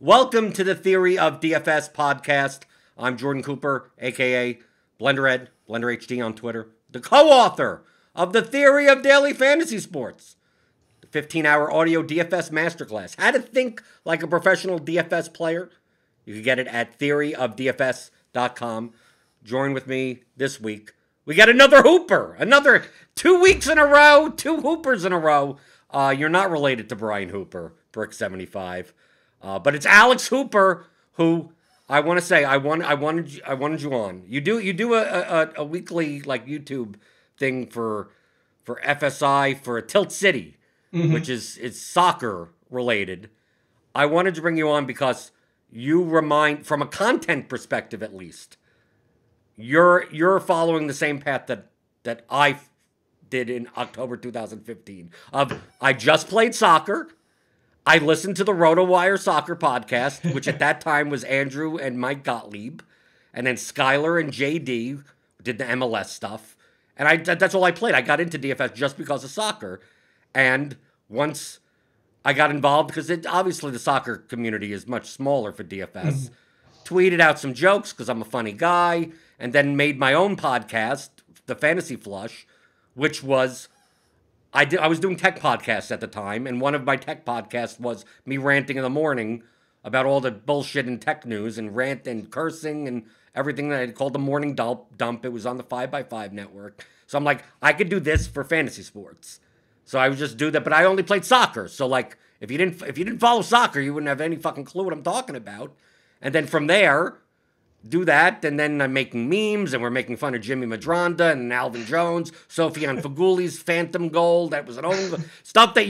Welcome to the Theory of DFS podcast. I'm Jordan Cooper, aka BlenderEd, BlenderHD on Twitter, the co-author of The Theory of Daily Fantasy Sports, the 15-hour audio DFS masterclass. How to think like a professional DFS player. You can get it at theoryofdfs.com. Join with me this week. We got another Hooper, another 2 weeks in a row, two Hoopers in a row. You're not related to Brian Hooper, Brick75. But it's Alex Hooper, who I want to say I wanted you on. You do a weekly like YouTube thing for FSI for Tilt City, which is soccer related. I wanted to bring you on because you remind, from a content perspective at least, you're following the same path that I did in October 2015. I just played soccer. I listened to the RotoWire soccer podcast, which at that time was Andrew and Mike Gottlieb, and then Skylar and JD did the MLS stuff. And that's all I played. I got into DFS just because of soccer. And once I got involved, because obviously the soccer community is much smaller for DFS, tweeted out some jokes because I'm a funny guy, and then made my own podcast, The Fantasy Flush, which was... I was doing tech podcasts at the time, and one of my tech podcasts was me ranting in the morning about all the bullshit in tech news and rant and cursing and everything that I called the morning dump. It was on the 5x5 network. So I'm like, I could do this for fantasy sports. So I would just do that, but I only played soccer. So like, if you didn't follow soccer, you wouldn't have any fucking clue what I'm talking about. And then from there, do that, and then I'm making memes, and we're making fun of Jimmy Madronda and Alvin Jones, Sofiane Fagouli's phantom goal. That was an own stuff that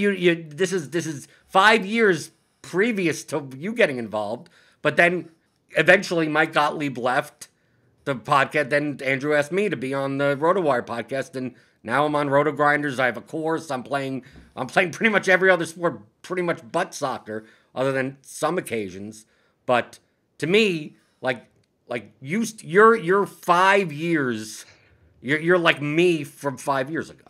this is 5 years previous to you getting involved. But then eventually Mike Gottlieb left the podcast. Then Andrew asked me to be on the RotoWire podcast, and now I'm on Roto Grinders. I have a course. I'm playing pretty much every other sport, pretty much but soccer, other than some occasions. But to me, like you're 5 years, you're like me from 5 years ago.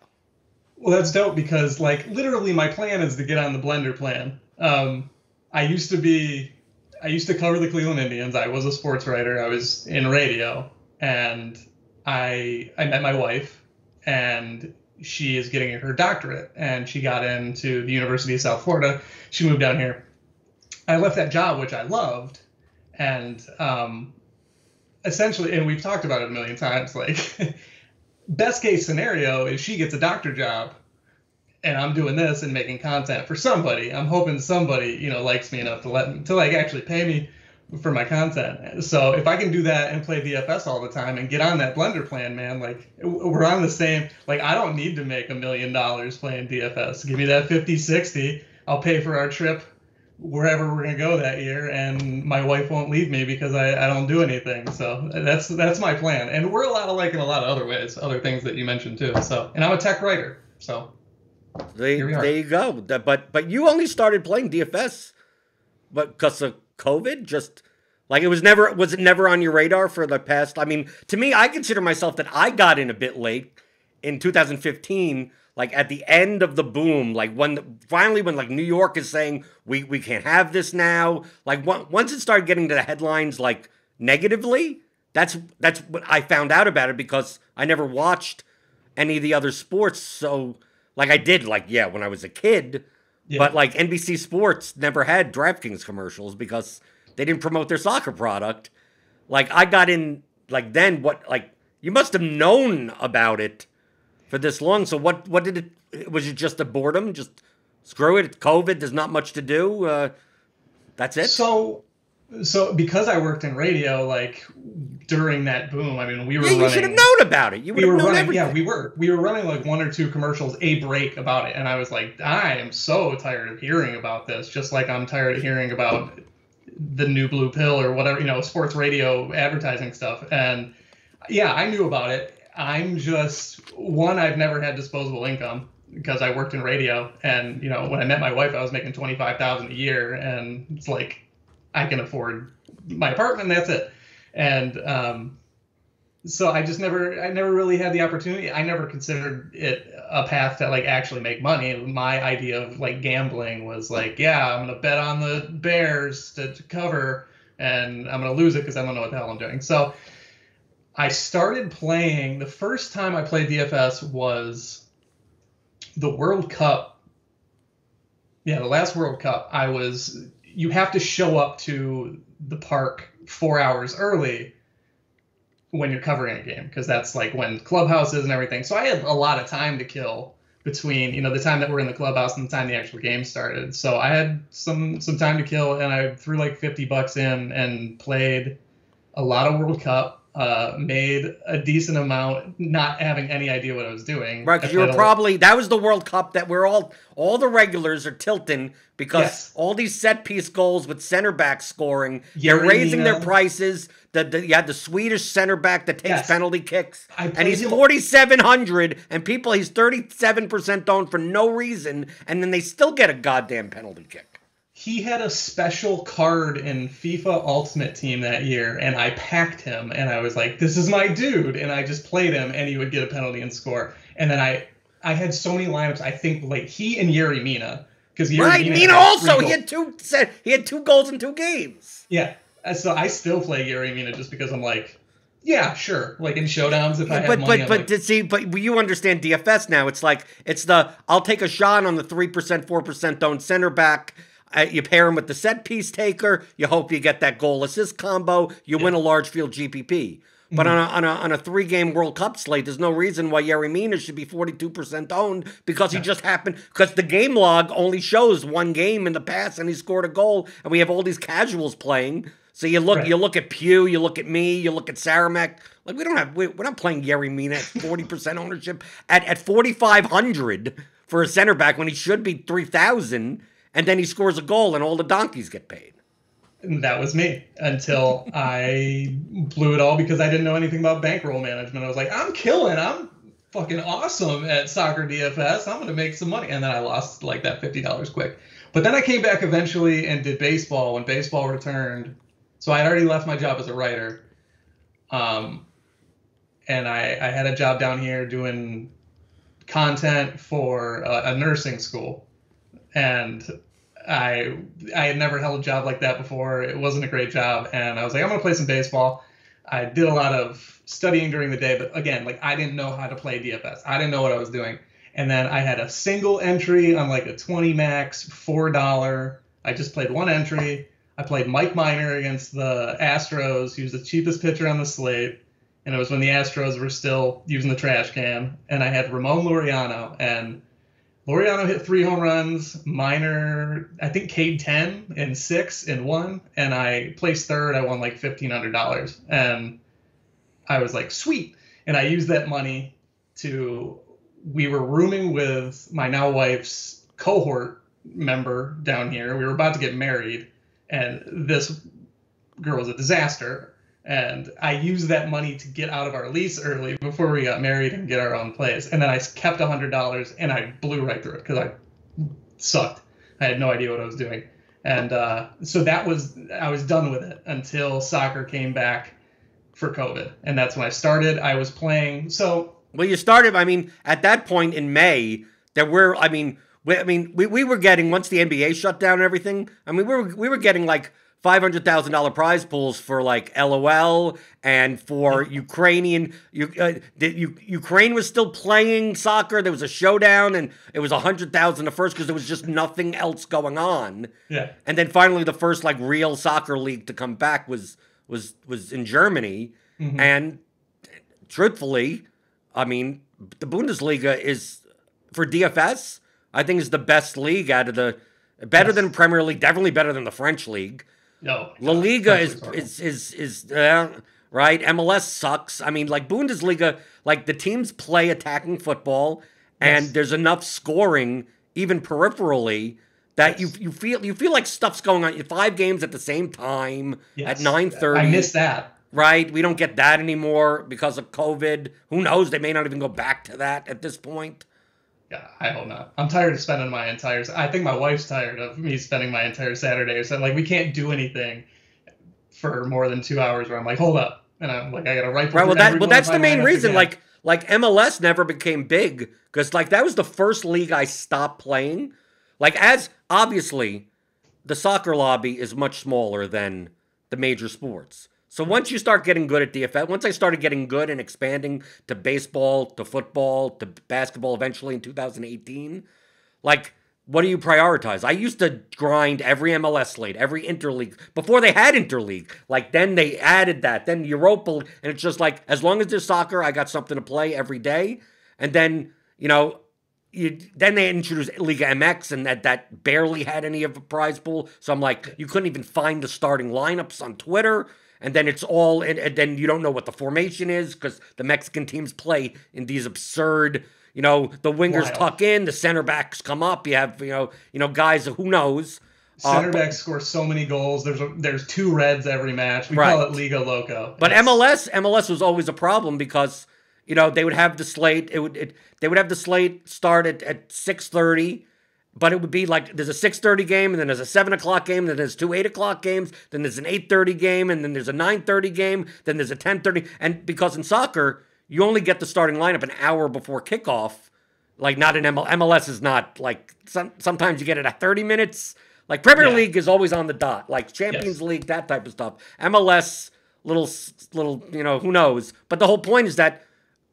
Well, that's dope because like literally my plan is to get on the Blender plan. I used to cover the Cleveland Indians. I was a sports writer. I was in radio, and I met my wife, and she is getting her doctorate, and she got into the University of South Florida. She moved down here. I left that job, which I loved, and essentially, and we've talked about it a million times, like best case scenario is she gets a doctor job and I'm doing this and making content for somebody. I'm hoping somebody, likes me enough to actually pay me for my content. So if I can do that and play DFS all the time and get on that Blender plan, man, like we're on the same, like I don't need to make $1 million playing DFS. Give me that 50, 60. I'll pay for our trip wherever we're gonna go that year, and my wife won't leave me because I don't do anything. So that's my plan, and we're a lot alike in a lot of other ways, other things that you mentioned too. So, and I'm a tech writer, so here we are. There you go. But you only started playing DFS, but because of COVID, just like was it never on your radar for the past? I mean, to me, I consider myself that I got in a bit late in 2015. Like at the end of the boom, like finally when like New York is saying we can't have this now, like once it started getting to the headlines like negatively, that's what I found out about it because I never watched any of the other sports. So like I did when I was a kid, but like NBC Sports never had DraftKings commercials because they didn't promote their soccer product. Like I got in like then you must have known about it for this long. So what did it, was it just a boredom? Just screw it, it's COVID, there's not much to do. That's it? So because I worked in radio, like during that boom, I mean, we were running... you should have known about it. You would have known everything. Yeah, we were running like 1 or 2 commercials a break about it. And I was like, I am so tired of hearing about this. Just like I'm tired of hearing about the new blue pill or whatever, sports radio advertising stuff. And yeah, I knew about it. I'm just, I've never had disposable income because I worked in radio, and, when I met my wife, I was making $25,000 a year, and it's like, I can afford my apartment, and that's it. And So I never really had the opportunity. I never considered it a path to like actually make money. My idea of like gambling was like, yeah, I'm gonna bet on the Bears to cover, and I'm gonna lose it because I don't know what the hell I'm doing. So I started playing. The first time I played DFS was the World Cup. Yeah, the last World Cup. You have to show up to the park 4 hours early when you're covering a game, because that's like when clubhouse is and everything. So I had a lot of time to kill between, the time that we're in the clubhouse and the time the actual game started. So I had some time to kill, and I threw like $50 in and played a lot of World Cup. Made a decent amount, not having any idea what I was doing. Right, because you were probably, that was the World Cup that we're all the regulars are tilting because all these set piece goals with center back scoring, they're raising their prices. You had the Swedish center back that takes penalty kicks, and he's 4,700, and he's 37% owned for no reason, and then they still get a goddamn penalty kick. He had a special card in FIFA Ultimate Team that year, and I packed him, and I was like, this is my dude, and I just played him, and he would get a penalty and score. And then I had so many lineups. I think like he and Yerry Mina, because Mina also he had two goals in 2 games. Yeah, so I still play Yerry Mina just because I'm like, yeah, sure. Like in showdowns, if I have money. But you understand DFS now. It's like I'll take a shot on the 3%, 4% owned center back. You pair him with the set piece taker. You hope you get that goal assist combo. You win a large field GPP. But on a 3-game World Cup slate, there's no reason why Yerry Mina should be 42% owned, because he just happened, because the game log only shows 1 game in the past and he scored a goal, and we have all these casuals playing. So you look at Pew, you look at me, you look at Saramek. Like we're not playing Yerry Mina at 40% ownership at 4,500 for a center back when he should be 3,000. And then he scores a goal, and all the donkeys get paid. And that was me until I blew it all because I didn't know anything about bankroll management. I was like, I'm fucking awesome at soccer DFS. I'm going to make some money. And then I lost like that $50 quick. But then I came back eventually and did baseball when baseball returned. So I had already left my job as a writer. And I had a job down here doing content for a nursing school. And I had never held a job like that before. It wasn't a great job. And I was like, I'm going to play some baseball. I did a lot of studying during the day. But again, like I didn't know how to play DFS. I didn't know what I was doing. And then I had a single entry on like a 20 max, $4. I just played 1 entry. I played Mike Minor against the Astros. He was the cheapest pitcher on the slate. And it was when the Astros were still using the trash can. And I had Ramon Laureano, and Laureano hit 3 home runs, Minor, I think K'd 10 and 6 and 1, and I placed third. I won like $1,500, and I was like, sweet. And I used that money we were rooming with my now wife's cohort member down here. We were about to get married, and this girl was a disaster. And I used that money to get out of our lease early before we got married and get our own place. And then I kept $100, and I blew right through it because I sucked. I had no idea what I was doing. And so I was done with it until soccer came back for COVID. And that's when I started. I was playing. Well, you started, at that point in May, we were getting, once the NBA shut down and everything, we were getting like $500,000 prize pools for like LOL and for Ukrainian. Ukraine was still playing soccer. There was a showdown, and it was $100,000 the first because there was just nothing else going on. Yeah. And then finally, the first like real soccer league to come back was in Germany. Mm-hmm. And truthfully, the Bundesliga is, for DFS, I think is the best league out of the better than Premier League, definitely better than the French league. No, La Liga is right. MLS sucks. Bundesliga, like the teams play attacking football, and there's enough scoring, even peripherally, that you feel like stuff's going on. 5 games at the same time at 9:30. I miss that. Right, we don't get that anymore because of COVID. Who knows? They may not even go back to that at this point. Yeah, I hope not. I'm tired of spending I think my wife's tired of me spending my entire Saturday. So like, we can't do anything for more than 2 hours where I'm like, hold up. and I'm like, I got to rifle. Right. Well, That's the main reason. Again. Like MLS never became big because like that was the first league I stopped playing. Like as obviously, the soccer lobby is much smaller than the major sports. So once you start getting good at DFS, once I started getting good and expanding to baseball, to football, to basketball eventually in 2018, like, what do you prioritize? I used to grind every MLS slate, every interleague, before they had interleague. Like, then they added that, then Europa, and it's just like, as long as there's soccer, I got something to play every day. And then, you know, then they introduced Liga MX, and that barely had any of a prize pool. So I'm like, you couldn't even find the starting lineups on Twitter. And then it's all, and then you don't know what the formation is because the Mexican teams play in these absurd, you know, the wingers tuck in, the center backs come up. You have, you know, guys who knows. Center backs score so many goals. There's 2 reds every match. We call it Liga Loco. But MLS was always a problem because, you know, they would have the slate. They would have the slate start at 6:30. But it would be like there's a 6:30 game, and then there's a 7 o'clock game, then there's 2 8 o'clock games, then there's an 8:30 game, and then there's a 9:30 game, then there's a 10:30. And because in soccer, you only get the starting lineup an hour before kickoff. Like not in MLS is not like sometimes you get it at 30 minutes. Like Premier League is always on the dot. Like Champions League, that type of stuff. MLS, little, you know, who knows? But the whole point is that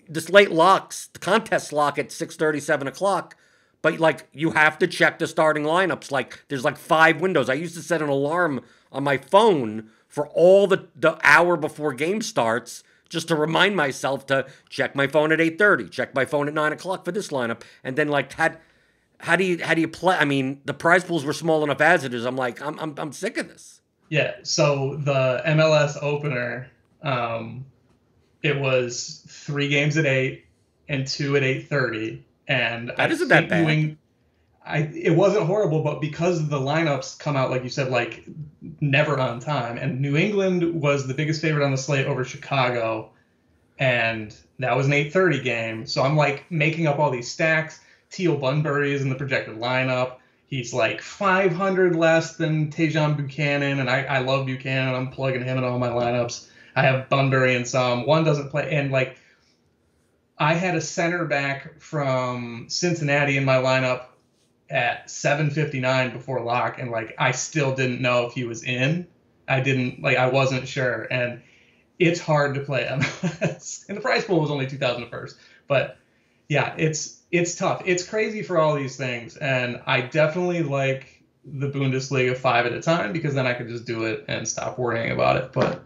this late locks, the contests lock at 6:30, 7 o'clock. But, like, you have to check the starting lineups. Like, there's, like, 5 windows. I used to set an alarm on my phone for all the hour before game starts just to remind myself to check my phone at 8:30, check my phone at 9 o'clock for this lineup. And then, like, how do you play? I mean, the prize pools were small enough as it is. I'm like, I'm sick of this. Yeah, so the MLS opener, it was 3 games at 8 and 2 at 8:30. And that isn't that bad. It wasn't horrible, but because the lineups come out, like you said, like never on time, and New England was the biggest favorite on the slate over Chicago, and that was an 8:30 game. So I'm like making up all these stacks. Teal Bunbury is in the projected lineup. He's like 500 less than Tejan Buchanan, and I love Buchanan. I'm plugging him in all my lineups. I have Bunbury in some. One doesn't play, and like I had a center back from Cincinnati in my lineup at 7:59 before lock, and like I still didn't know if he was in. I wasn't sure, and it's hard to play MLS. And the prize pool was only 2,000 first, but yeah, it's tough. It's crazy for all these things, and I definitely like the Bundesliga 5 at a time because then I could just do it and stop worrying about it. But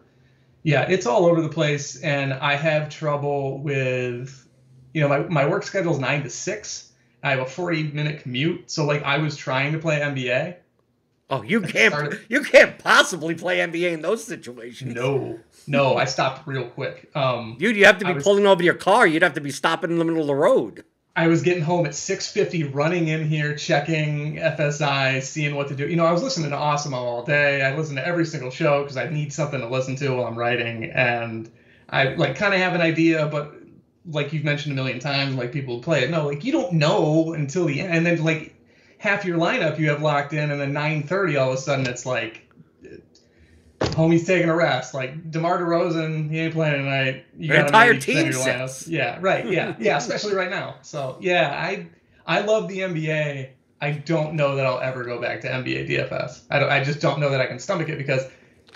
yeah, it's all over the place, and I have trouble with, you know, my work schedule is 9 to 6. I have a 40-minute commute, so like I was trying to play NBA. Oh, you can't possibly play NBA in those situations. No, I stopped real quick. You have to be pulling over your car. You'd have to be stopping in the middle of the road. I was getting home at 6:50, running in here, checking FSI, seeing what to do. You know, I was listening to Awesome all day. I listened to every single show because I need something to listen to while I'm writing, and I like kind of have an idea, but like you've mentioned a million times, like people play it. No, like you don't know until the end, and then like half your lineup you have locked in, and then 9:30 all of a sudden it's like homie's taking a rest. Like DeMar DeRozan, he ain't playing tonight. You got entire team sits. Yeah, right. Yeah, especially right now. So yeah, I love the NBA. I don't know that I'll ever go back to NBA DFS. I just don't know that I can stomach it because,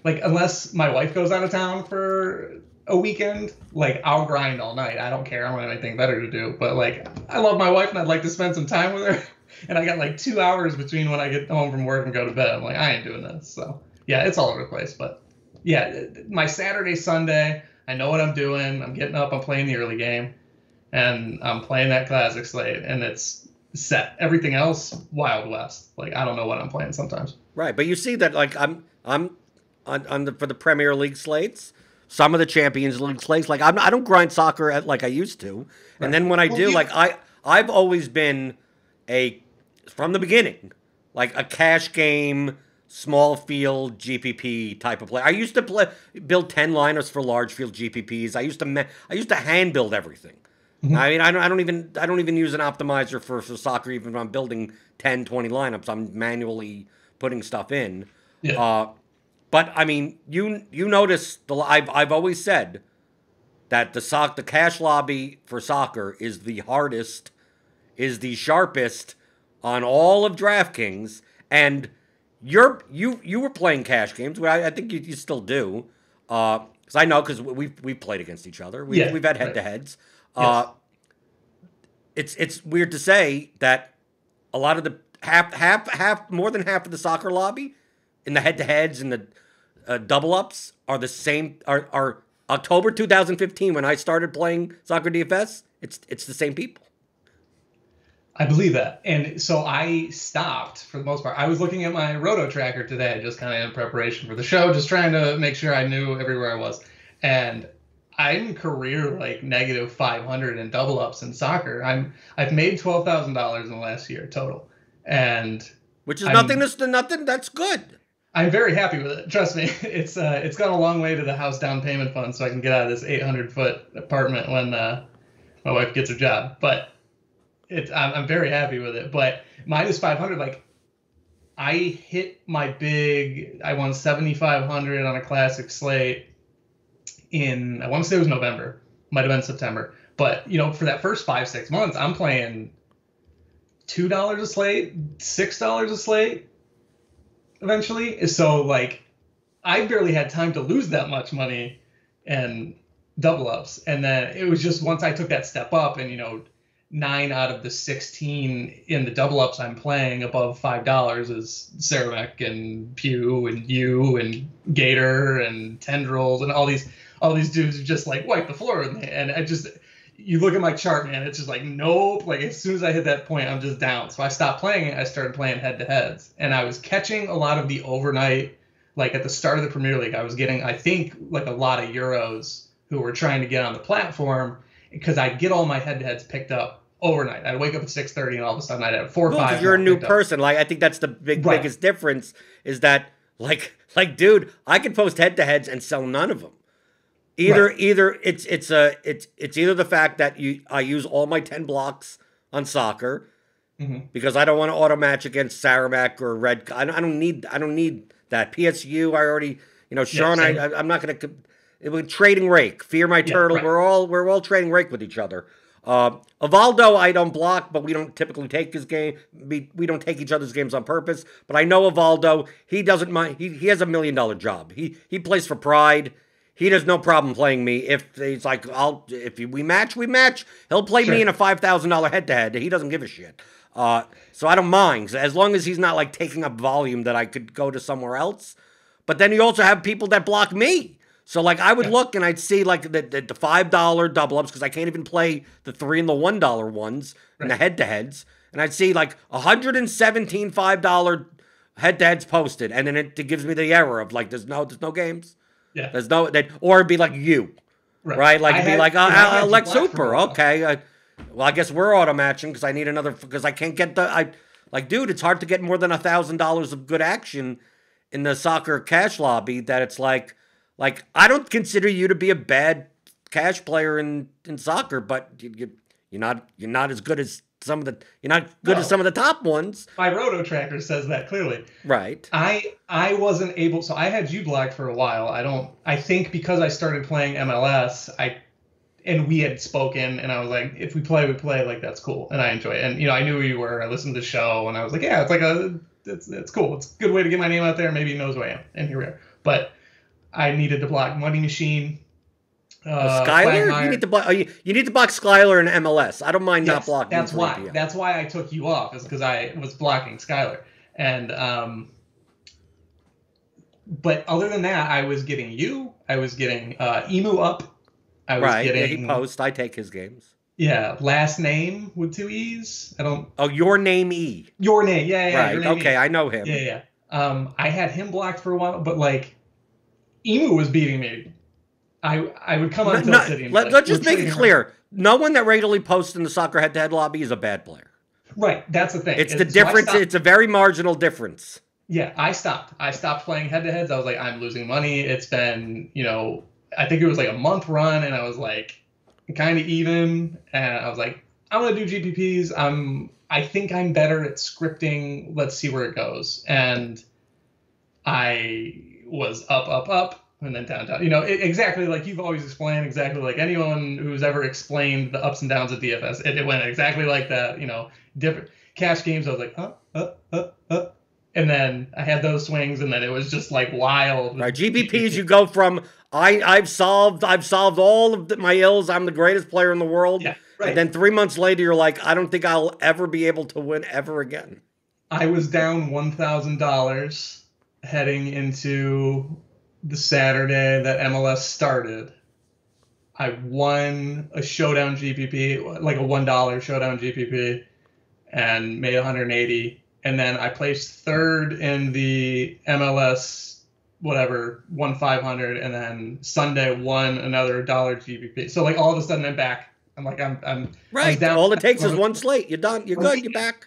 like, unless my wife goes out of town for a weekend, like I'll grind all night. I don't care. I don't have anything better to do. But like, I love my wife and I'd like to spend some time with her. And I got like 2 hours between when I get home from work and go to bed. I'm like, I ain't doing this. So yeah, it's all over the place. But yeah, my Saturday, Sunday, I know what I'm doing. I'm getting up. I'm playing the early game, and I'm playing that classic slate, and it's set. Everything else, Wild West. Like I don't know what I'm playing sometimes. Right, but you see that like I'm on for the Premier League slates. Some of the Champions League slates, like I don't grind soccer like I used to, right. And then when I do, like I've always been from the beginning, like a cash game, small field GPP type of play. I used to build 10 lineups for large field GPPs. I used to hand build everything. Mm-hmm. I mean, I don't even use an optimizer for soccer. Even if I'm building 10, 20 lineups, I'm manually putting stuff in. Yeah. But I mean, you notice I've always said that the cash lobby for soccer is the hardest, is the sharpest on all of DraftKings, and you were playing cash games. I think you still do, because I know because we've played against each other. We've had head to heads. Yes. It's weird to say that a lot of the more than half of the soccer lobby in the head to heads and the double ups are the same. Are October 2015 when I started playing soccer DFS. It's the same people. I believe that. And so I stopped for the most part. I was looking at my roto tracker today, just kind of in preparation for the show, just trying to make sure I knew everywhere I was. And I'm career like negative 500 in double ups in soccer. I've made $12,000 in the last year total. And which is nothing. That's good. I'm very happy with it. Trust me. It's gone a long way to the house down payment fund so I can get out of this 800-foot apartment when my wife gets a job. But I'm very happy with it, but minus 500, like I hit my big, I won 7,500 on a classic slate in, I want to say it was November, might have been September, but for that first 5-6 months, I'm playing $2 a slate, $6 a slate eventually. So like I barely had time to lose that much money and double ups. And then it was just once I took that step up and, 9 out of the 16 in the double ups I'm playing above $5 is Ceramic and Pew and you and Gator and Tendrils and all these dudes who just like wipe the floor with me. And you look at my chart, man, it's just like, nope. Like as soon as I hit that point, I'm just down. So I stopped playing it. I started playing head to heads and I was catching a lot of the overnight, like at the start of the Premier League, I was getting, I think like a lot of Euros who were trying to get on the platform because I'd get all my head to heads picked up overnight. I'd wake up at 6:30 and all of a sudden I'd have 4 or 5. Because you're a new person. Like I think that's the biggest difference is that like dude, I can post head to heads and sell none of them. Either it's either the fact that I use all my 10 blocks on soccer because I don't want to auto match against Saramac or Red. I don't need that. PSU I already Sean I'm not going to trading rake. Fear my turtle. Right. We're all trading rake with each other. Evaldo, I don't block, but we don't typically take his game. We don't take each other's games on purpose. But I know Evaldo, he doesn't mind. He has $1 million job. He plays for pride. He has no problem playing me. If he's like, if we match, we match. He'll play me in a $5,000 head-to-head. He doesn't give a shit. So I don't mind as long as he's not like taking up volume that I could go to somewhere else. But then you also have people that block me. So, like, I would look and I'd see, like, the $5 double-ups because I can't even play the $3 and the $1 ones and the head-to-heads. And I'd see, like, 117 $5 head-to-heads posted. And then it gives me the error of, like, there's no games. Yeah. There's no, or it'd be like you. Right? Like, it'd be like, Lex Super. Okay. Well, I guess we're auto-matching because I need another, because I can't get dude, it's hard to get more than $1,000 of good action in the soccer cash lobby that it's like, I don't consider you to be a bad cash player in soccer, but you're not as good as some of the top ones. My roto tracker says that clearly. Right. I wasn't able, so I had you blocked for a while. I think because I started playing MLS, and we had spoken, and I was like, if we play, like that's cool, and I enjoy it. And I knew who you were. I listened to the show, and I was like, yeah, it's like it's cool. It's a good way to get my name out there. Maybe he knows who I am, and here we are. But I needed to block Money Machine. Skylar? You need to block Skylar and MLS. I don't mind not blocking. That's why. That's why I took you off, is because I was blocking Skylar. And but other than that, I was getting you. I was getting Emu up. I was getting he posts. I take his games. Yeah, last name with 2 E's. I don't. Oh, your name E. Your name, yeah. Right. Okay, I know him. Yeah. I had him blocked for a while, but like. Emu was beating me. I would come on Tilt City and let's just make it clear. No one that regularly posts in the soccer head-to-head lobby is a bad player. Right. That's the thing. It's the difference. It's a very marginal difference. Yeah, I stopped. I stopped playing head-to-heads. I was like, I'm losing money. It's been, I think it was like a month run, and I was like kind of even. And I was like, I'm going to do GPPs. I think I'm better at scripting. Let's see where it goes. And I was up, up, up, and then down, down. Exactly like you've always explained, exactly like anyone who's ever explained the ups and downs of DFS. It went exactly like that. Different cash games. I was like, up. And then I had those swings, and then it was just like wild. Right, GPPs, you go from I've solved all of my ills. I'm the greatest player in the world. Yeah, right. And then 3 months later, you're like, I don't think I'll ever be able to win ever again. I was down $1,000 heading into the Saturday that MLS started. I won a showdown GPP, like a $1 showdown GPP, and made 180. And then I placed third in the MLS, whatever, won 500, and then Sunday won another $1 GPP. So like all of a sudden I'm back. I'm like I'm right. Down. All it takes is one slate. You're done. You're good. You're back.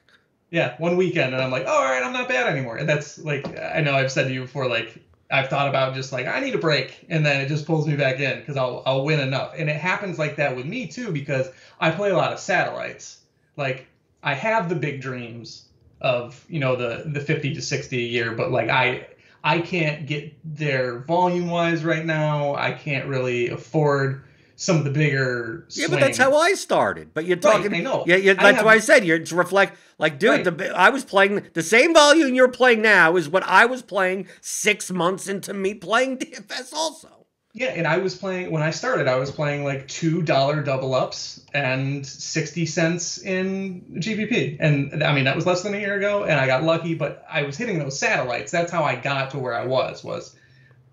Yeah, one weekend, and I'm like, oh, all right, I'm not bad anymore. And that's like, I know I've said to you before, like I've thought about just like I need a break, and then it just pulls me back in because I'll win enough. And it happens like that with me too because I play a lot of satellites. Like I have the big dreams of the 50 to 60 a year, but like I can't get there volume wise right now. I can't really afford some of the bigger swings. Yeah, but that's how I started. But you're talking, right, I know. Yeah, that's why I said you reflect. Like, dude, right. I was playing the same volume you're playing now is what I was playing 6 months into me playing DFS also. Yeah, and when I started, I was playing like $2 double ups and 60 cents in GPP. And I mean, that was less than a year ago, and I got lucky, but I was hitting those satellites. That's how I got to where I was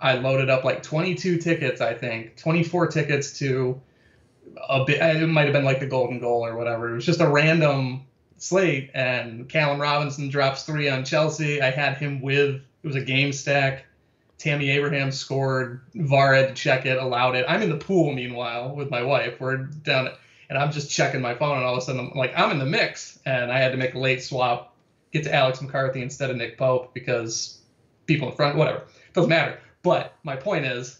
I loaded up like 22 tickets, I think, 24 tickets to a bit. It might have been like the golden goal or whatever. It was just a random slate, and Callum Robinson drops 3 on Chelsea. I had him it was a game stack. Tammy Abraham scored, VAR had to check it, allowed it. I'm in the pool, meanwhile, with my wife. We're down, and I'm just checking my phone, and all of a sudden, I'm in the mix, and I had to make a late swap, get to Alex McCarthy instead of Nick Pope because people in front, whatever. Doesn't matter. But my point is,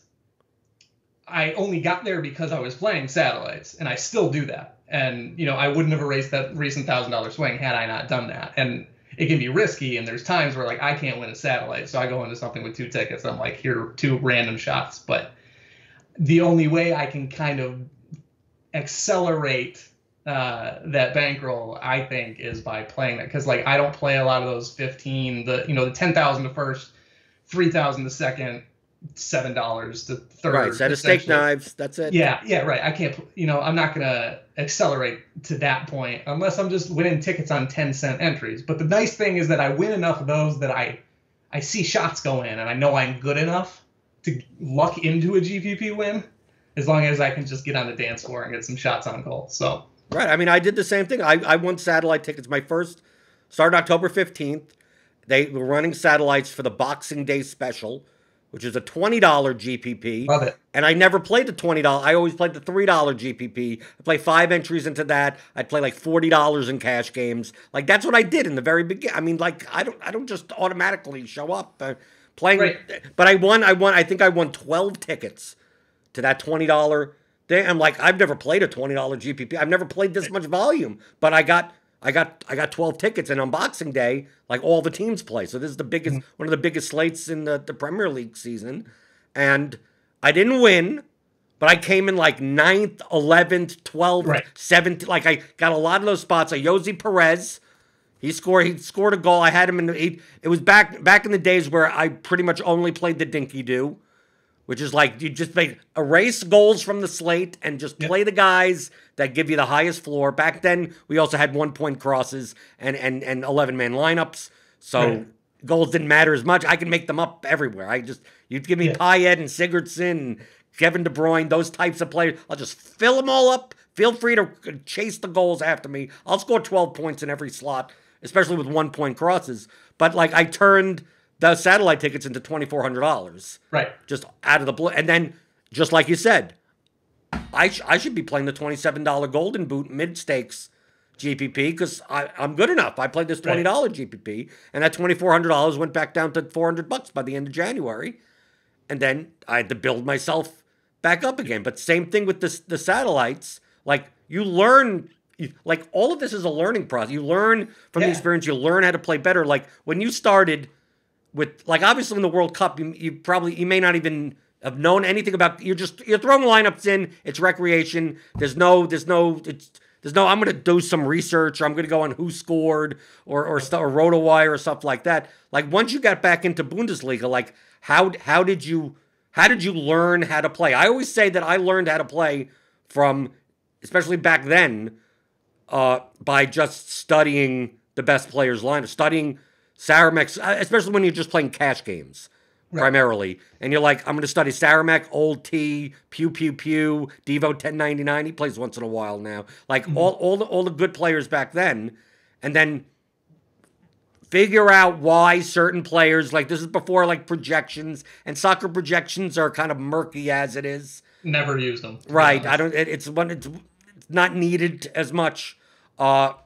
I only got there because I was playing satellites, and I still do that. And, I wouldn't have erased that recent $1,000 swing had I not done that. And it can be risky, and there's times where like I can't win a satellite, so I go into something with 2 tickets. I'm like, here are 2 random shots. But the only way I can kind of accelerate that bankroll, I think, is by playing that, because like I don't play a lot of those 15, the 10,000 to first, 3,000 to second, $7 to third. Right, set of steak knives. That's it. Yeah, right. I can't. I'm not gonna accelerate to that point unless I'm just winning tickets on 10-cent entries. But the nice thing is that I win enough of those that I see shots go in, and I know I'm good enough to luck into a GPP win, as long as I can just get on the dance floor and get some shots on goal. So right. I mean, I did the same thing. I won satellite tickets. My first started October 15th. They were running satellites for the Boxing Day special, which is a $20 GPP. Love it. And I never played the $20. I always played the $3 GPP. I play 5 entries into that. I'd play like $40 in cash games. Like that's what I did in the very beginning. I mean, like I don't just automatically show up playing. Right. But I won. I think I won 12 tickets to that $20 thing. I'm like, I've never played a $20 GPP. I've never played this much volume. But I got 12 tickets, and on Boxing Day, like all the teams play. So this is the biggest, one of the biggest slates in the Premier League season. And I didn't win, but I came in like 9th, 11th, 12th, right. 7th. Like I got a lot of those spots. Jose Perez, he scored a goal. I had him it was back in the days where I pretty much only played the dinky do, which is like you just erase goals from the slate and just play the guys that give you the highest floor. Back then, we also had 1-point crosses and 11-man lineups, so goals didn't matter as much. I can make them up everywhere. You'd give me Payet and Sigurdsson and Kevin De Bruyne, those types of players. I'll just fill them all up. Feel free to chase the goals after me. I'll score 12 points in every slot, especially with 1-point crosses. But like I turned the satellite tickets into $2,400. Right. Just out of the blue. And then, just like you said, I should be playing the $27 Golden Boot mid-stakes GPP because I'm good enough. I played this $20 GPP, and that $2,400 went back down to $400 by the end of January. And then I had to build myself back up again. But same thing with the satellites. Like, you learn... Like, all of this is a learning process. You learn from the experience. You learn how to play better. Like, when you started... with like obviously in the World Cup, you may not even have known anything about. You're throwing lineups in. It's recreation. There's no. I'm going to do some research, or I'm going to go on who scored, or RotoWire or stuff like that. Like once you got back into Bundesliga, like how did you learn how to play? I always say that I learned how to play from, especially back then, by just studying the best players' lineup, studying Saramek, especially when you're just playing cash games. Right. Primarily, and you're like, I'm going to study Saramek, Old T, Pew Pew Pew, Devo 1099. He plays once in a while now. Like all the good players back then, and then figure out why certain players, like this is before like projections, and soccer projections are kind of murky as it is. Never use them. Right. I don't. It's not needed as much. But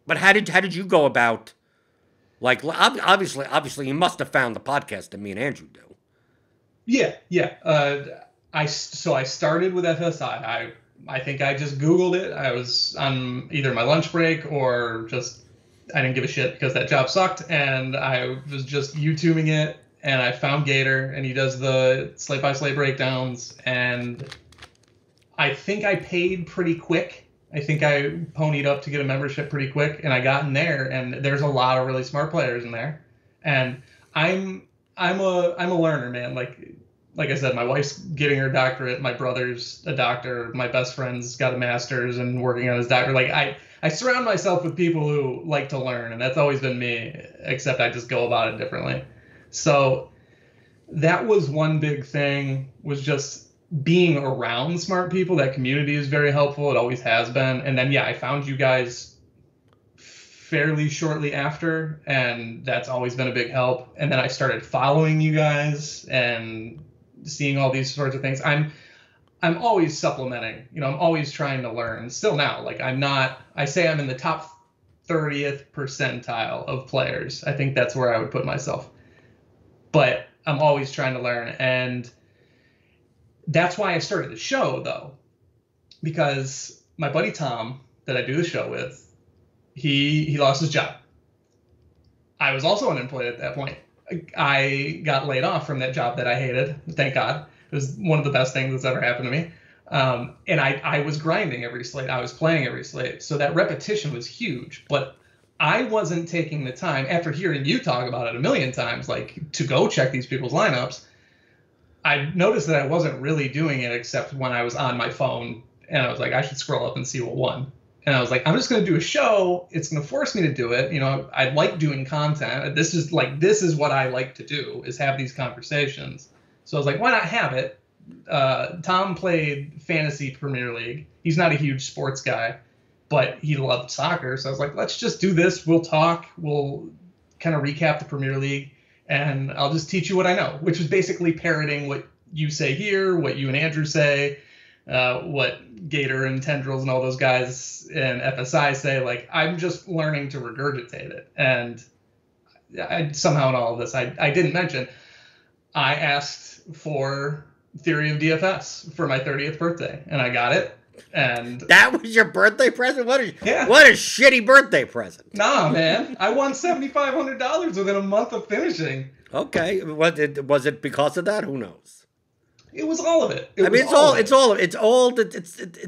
how did you go about? Like, obviously, you must have found the podcast that me and Andrew do. Yeah. I started with FSI. I think I just Googled it. I was on either my lunch break or just I didn't give a shit because that job sucked, and I was just YouTubing it. And I found Gator, and he does the slate by slate breakdowns. And I think I paid pretty quick. I think I ponied up to get a membership pretty quick, and I got in there, and there's a lot of really smart players in there. And I'm a learner, man. Like I said, my wife's getting her doctorate, my brother's a doctor, my best friend's got a master's and working on his doctorate. Like I surround myself with people who like to learn, and that's always been me, except I just go about it differently. So that was one big thing, was just being around smart people. That community is very helpful. It always has been. And then, I found you guys fairly shortly after, and that's always been a big help. And then I started following you guys and seeing all these sorts of things. I'm always supplementing, I'm always trying to learn still now. Like I say I'm in the top 30th percentile of players. I think that's where I would put myself, but I'm always trying to learn. And that's why I started the show, though, because my buddy Tom that I do the show with, he lost his job. I was also unemployed at that point. I got laid off from that job that I hated. Thank God. It was one of the best things that's ever happened to me. And I was grinding every slate. I was playing every slate. So that repetition was huge. But I wasn't taking the time, after hearing you talk about it a million times, like to go check these people's lineups. I noticed that I wasn't really doing it except when I was on my phone, and I was like, I should scroll up and see what won. And I was like, I'm just going to do a show. It's going to force me to do it. I like doing content. This is what I like to do, is have these conversations. So I was like, why not have it? Tom played Fantasy Premier League. He's not a huge sports guy, but he loved soccer. So I was like, let's just do this. We'll talk. We'll kind of recap the Premier League. And I'll just teach you what I know, which is basically parroting what you say here, what you and Andrew say, what Gator and Tendrils and all those guys in FSI say. Like, I'm just learning to regurgitate it. And somehow in all of this, I didn't mention, I asked for Theory of DFS for my 30th birthday, and I got it. And that was your birthday present? What a shitty birthday present. Nah, man. I won $7,500 within a month of finishing. Okay. Was it because of that? Who knows? It was all of it. It's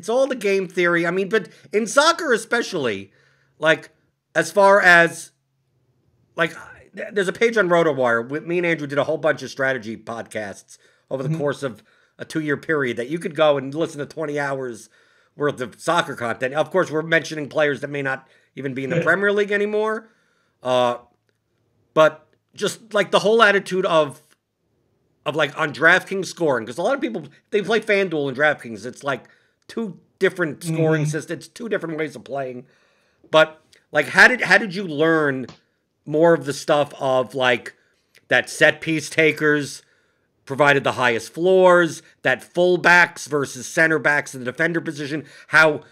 all the game theory. I mean, but in soccer especially, like, as far as, like, there's a page on RotoWire. Me and Andrew did a whole bunch of strategy podcasts over the course of a 2-year period that you could go and listen to 20 hours worth of soccer content. Of course, we're mentioning players that may not even be in the Premier League anymore. But just like the whole attitude of like on DraftKings scoring, because a lot of people, they play FanDuel and DraftKings. It's like two different scoring systems, two different ways of playing. But like, how did you learn more of the stuff of like that set piece takers provided the highest floors, that fullbacks versus center backs in the defender position, how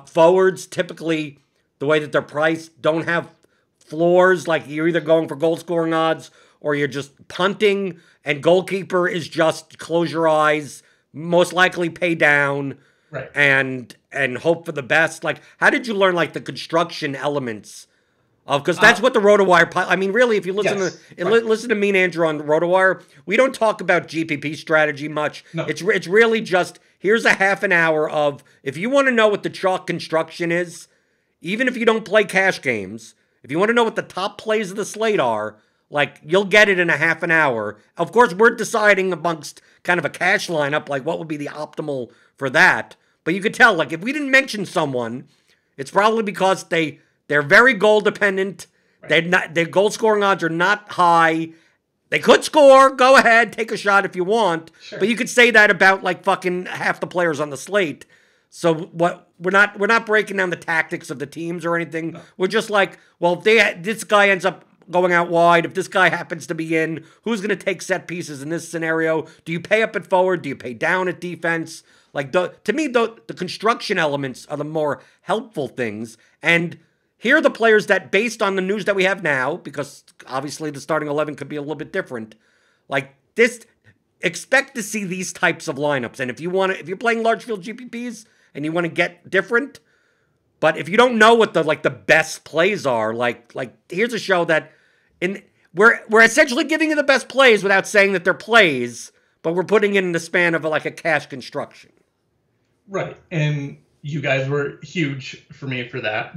forwards typically, the way that they're priced, don't have floors, like you're either going for goal scoring odds or you're just punting, and goalkeeper is just close your eyes, most likely pay down, right, and hope for the best. Like, how did you learn like the construction elements Because that's what the RotoWire. I mean, really, if you listen listen to me and Andrew on RotoWire, we don't talk about GPP strategy much. No. It's really just here's a half an hour of if you want to know what the chalk construction is, even if you don't play cash games, if you want to know what the top plays of the slate are, like you'll get it in a half an hour. Of course, we're deciding amongst kind of a cash lineup, like what would be the optimal for that. But you could tell, like if we didn't mention someone, it's probably because they're very goal dependent. Right. Their goal scoring odds are not high. They could score. Go ahead, take a shot if you want. Sure. But you could say that about like fucking half the players on the slate. So what we're not breaking down the tactics of the teams or anything. No. We're just like, well, if this guy ends up going out wide, if this guy happens to be in, who's going to take set pieces in this scenario? Do you pay up at forward? Do you pay down at defense? Like to me, the construction elements are the more helpful things. And here are the players that, based on the news that we have now, because obviously the starting 11 could be a little bit different, like this, expect to see these types of lineups. And if you're playing large field GPPs and you want to get different, but if you don't know what the best plays are, like here's a show that we're essentially giving you the best plays without saying that they're plays, but we're putting it in the span of like a cash construction. Right. And you guys were huge for me for that,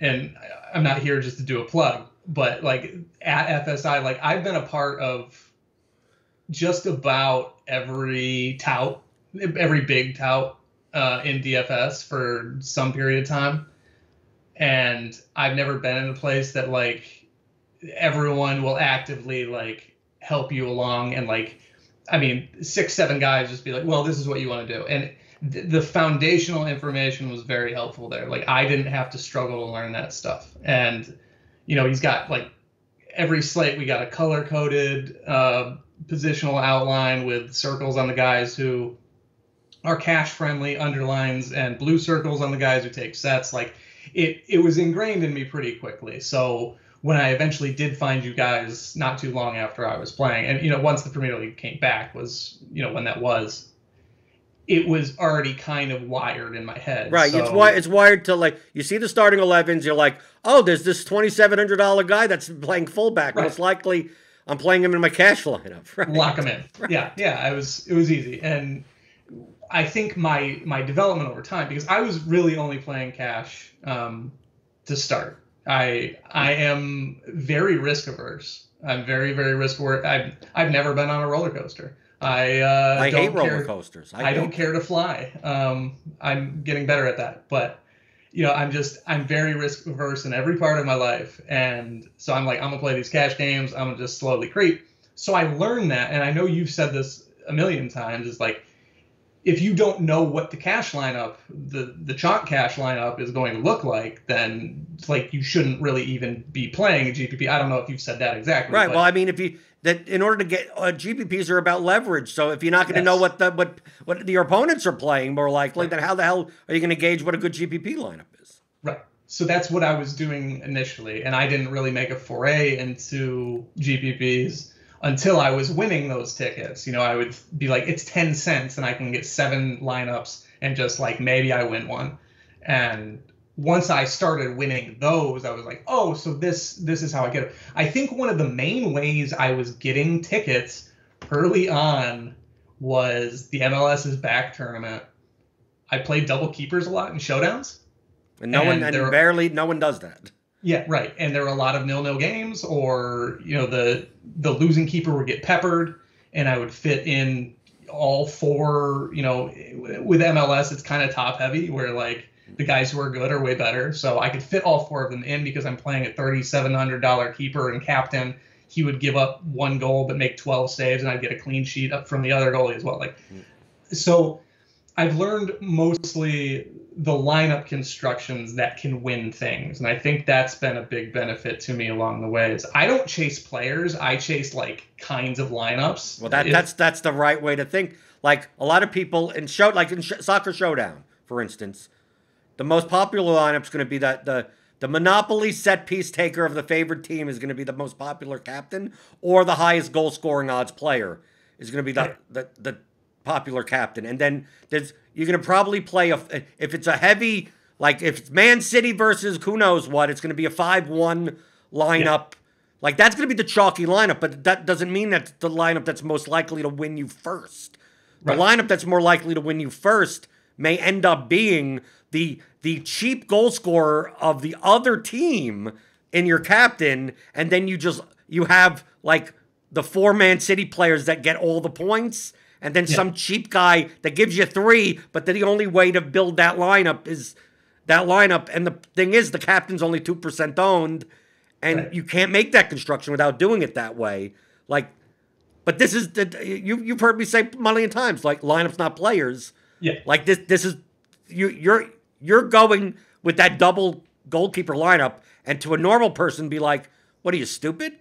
and I'm not here just to do a plug, but like at FSI, like I've been a part of just about every big tout in DFS for some period of time. And I've never been in a place that like everyone will actively like help you along. And like, I mean, 6-7 guys just be like, well, this is what you want to do. And the foundational information was very helpful there. Like I didn't have to struggle to learn that stuff. And, you know, he's got like every slate, we got a color coded positional outline with circles on the guys who are cash friendly, underlines, and blue circles on the guys who take sets. Like it was ingrained in me pretty quickly. So when I eventually did find you guys not too long after I was playing, and, you know, once the Premier League came back was, you know, when that was, it was already kind of wired in my head. Right. So, it's wired to, like, you see the starting 11s, you're like, oh, there's this $2,700 guy that's playing fullback. Right. Most likely I'm playing him in my cash lineup. Right? Lock him in. Right. Yeah. It was easy. And I think my development over time, because I was really only playing cash to start. I am very risk averse. I'm very, very risk averse. I've never been on a roller coaster. I hate roller coasters. I don't care to fly. I'm getting better at that, but you know, I'm very risk averse in every part of my life, and so I'm like, I'm gonna play these cash games. I'm gonna just slowly creep. So I learned that, and I know you've said this a million times. Is like, if you don't know what the cash lineup, the chalk cash lineup is going to look like, then it's like you shouldn't really even be playing a GPP. I don't know if you've said that exactly. Right. Well, I mean, in order to get GPPs are about leverage. So if you're not going to know what your opponents are playing, more likely, then how the hell are you going to gauge what a good GPP lineup is? Right. So that's what I was doing initially, and I didn't really make a foray into GPPs until I was winning those tickets. You know, I would be like, it's 10 cents and I can get 7 lineups and just like, maybe I win one. And once I started winning those, I was like, oh, so this is how I get it. I think one of the main ways I was getting tickets early on was the MLS's back tournament. I played double keepers a lot in showdowns. And no one does that. Yeah, right. And there were a lot of 0-0 games, or, you know, the losing keeper would get peppered, and I would fit in all 4, you know, with MLS, it's kind of top heavy where like the guys who are good are way better. So I could fit all 4 of them in because I'm playing a $3,700 keeper and captain. He would give up 1 goal but make 12 saves, and I'd get a clean sheet up from the other goalie as well. Like, so I've learned mostly the lineup constructions that can win things. And I think that's been a big benefit to me along the ways. I don't chase players. I chase like kinds of lineups. Well, that's the right way to think. Like a lot of people in Soccer Showdown, for instance, the most popular lineup is going to be that the Monopoly set piece taker of the favored team is going to be the most popular captain, or the highest goal scoring odds player is going to be the popular captain. And then you're going to probably play if it's a heavy Like if it's Man City versus who knows what, it's going to be a 5-1 lineup. Yeah. Like that's going to be the chalky lineup, but that doesn't mean that's the lineup that's most likely to win you first. The lineup that's more likely to win you first may end up being the cheap goal scorer of the other team in your captain, and then you have like the 4 Man City players that get all the points, and then some cheap guy that gives you 3, but then the only way to build that lineup is that lineup. And the thing is, the captain's only 2% owned, and you can't make that construction without doing it that way. Like, but this is you've heard me say a million times, like lineups, not players. Yeah. Like this is you're going with that double goalkeeper lineup, and to a normal person be like, what are you, stupid?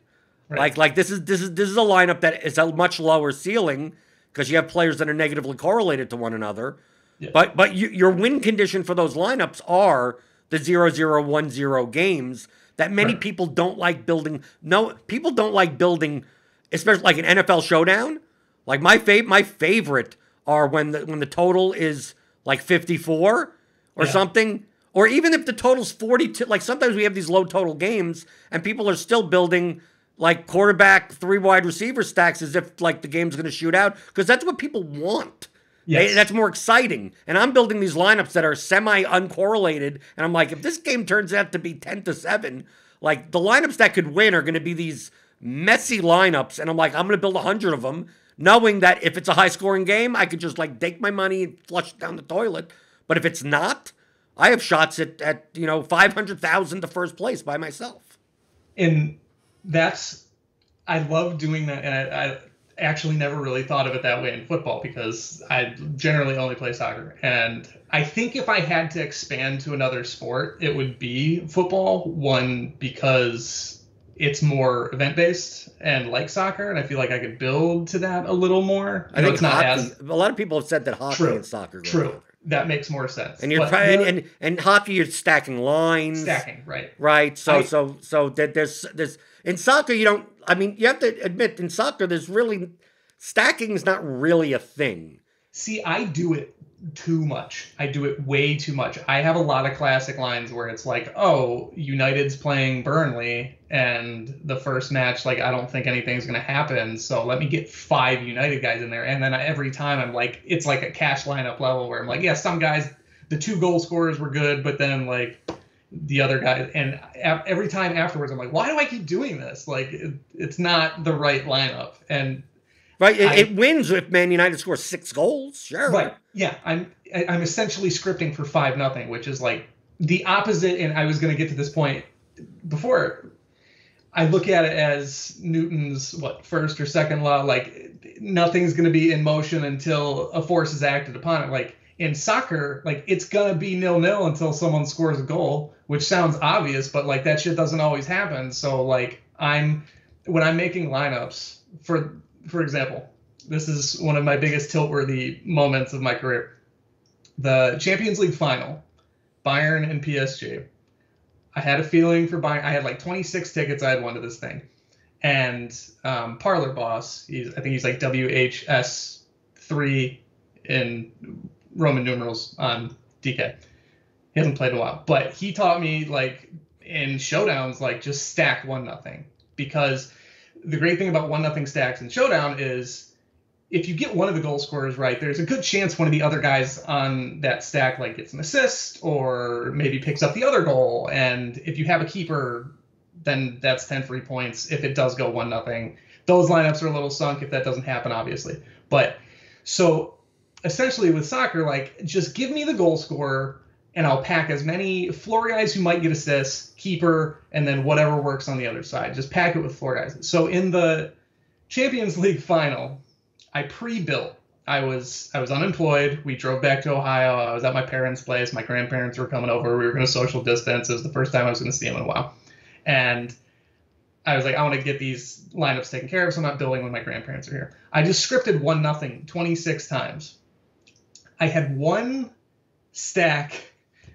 Right. Like this is a lineup that is a much lower ceiling because you have players that are negatively correlated to one another. Yeah. But your win condition for those lineups are the 0-0, 1-0 games that many people don't like building. No, people don't like building, especially like an NFL showdown. Like my favorite are when the total is like 54 or something. Or even if the total's 42, like sometimes we have these low total games and people are still building like quarterback, 3 wide receiver stacks as if like the game's going to shoot out, because that's what people want. Yes. That's more exciting. And I'm building these lineups that are semi-uncorrelated, and I'm like, if this game turns out to be 10-7, like the lineups that could win are going to be these messy lineups, and I'm like, I'm going to build 100 of them, knowing that if it's a high-scoring game, I could just like take my money and flush it down the toilet. But if it's not, I have shots at 500,000 to first place by myself. And I love doing that, and I actually never really thought of it that way in football because I generally only play soccer. And I think if I had to expand to another sport, it would be football. One, because it's more event-based and like soccer, and I feel like I could build to that a little more. I think it's not a lot of people have said that hockey and soccer go together. That makes more sense. And you're trying, and hockey, you're stacking lines. Right. So there's in soccer, you don't. I mean, you have to admit, in soccer, stacking is not really a thing. See, I do it too much. I do it way too much. I have a lot of classic lines where it's like, oh, United's playing Burnley, and the first match, like, I don't think anything's going to happen, so let me get 5 United guys in there. And then every time I'm like, it's like a cash lineup level where I'm like, yeah, some guys, the 2 goal scorers were good, but then, like, the other guy, and every time afterwards, I'm like, why do I keep doing this? Like, it's not the right lineup. And right, it wins if Man United scores 6 goals, sure. Right, yeah, I'm essentially scripting for 5-0, which is like the opposite. And I was going to get to this point before. I look at it as Newton's first or second law, like nothing's going to be in motion until a force is acted upon it. Like in soccer, like it's going to be 0-0 until someone scores a goal, which sounds obvious, but like that shit doesn't always happen. So like when I'm making lineups, for example, this is one of my biggest tilt-worthy moments of my career. The Champions League final, Bayern and PSG. I had a feeling for Bayern. I had like 26 tickets. I had won to this thing. And Parlor Boss, I think he's like WHS3 in Roman numerals on DK. He hasn't played in a while. But he taught me, like, in showdowns, like, just stack 1-0. Because the great thing about 1-0 stacks in showdown is if you get one of the goal scorers right, there's a good chance one of the other guys on that stack like gets an assist or maybe picks up the other goal. And if you have a keeper, then that's 10 free points if it does go 1-0. Those lineups are a little sunk if that doesn't happen, obviously. But so essentially with soccer, like, just give me the goal scorer and I'll pack as many floor guys who might get assists, keeper, and then whatever works on the other side. Just pack it with floor guys. So in the Champions League final, I pre-built. I was unemployed. We drove back to Ohio. I was at my parents' place. My grandparents were coming over. We were going to social distance. It was the first time I was going to see them in a while. And I was like, I want to get these lineups taken care of, so I'm not building when my grandparents are here. I just scripted 1-0 26 times. I had one stack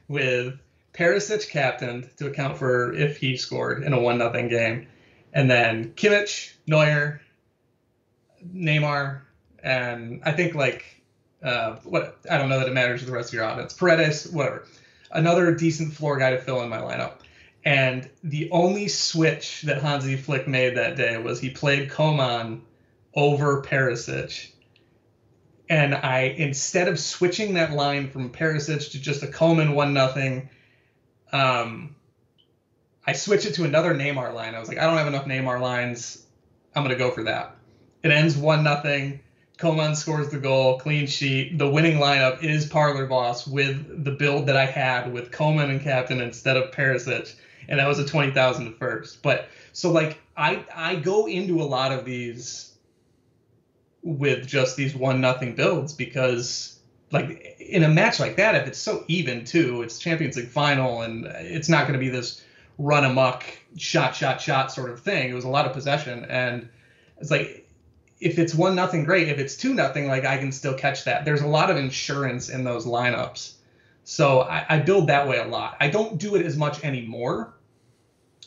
with Perisic captained to account for if he scored in a 1-0 game. And then Kimmich, Neuer, Neymar, and I think I don't know that it matters to the rest of your audience. Paredes, whatever. another decent floor guy to fill in my lineup. And the only switch that Hansi Flick made that day was he played Coman over Perisic. And instead of switching that line from Perisic to just a Coman 1-0, I switched it to another Neymar line. I was like, I don't have enough Neymar lines. I'm going to go for that. It ends 1-0. Coman scores the goal, clean sheet. The winning lineup is Parlor Boss with the build that I had with Coman and captain instead of Perisic. And that was a 20,000 first. But so like I go into a lot of these with just these 1-0 builds because like in a match like that, if it's so even too, it's Champions League final and it's not going to be this run amok shot sort of thing. It was a lot of possession, and it's like if it's 1-0, great. If it's 2-0, like I can still catch that. There's a lot of insurance in those lineups, so I build that way a lot. I don't do it as much anymore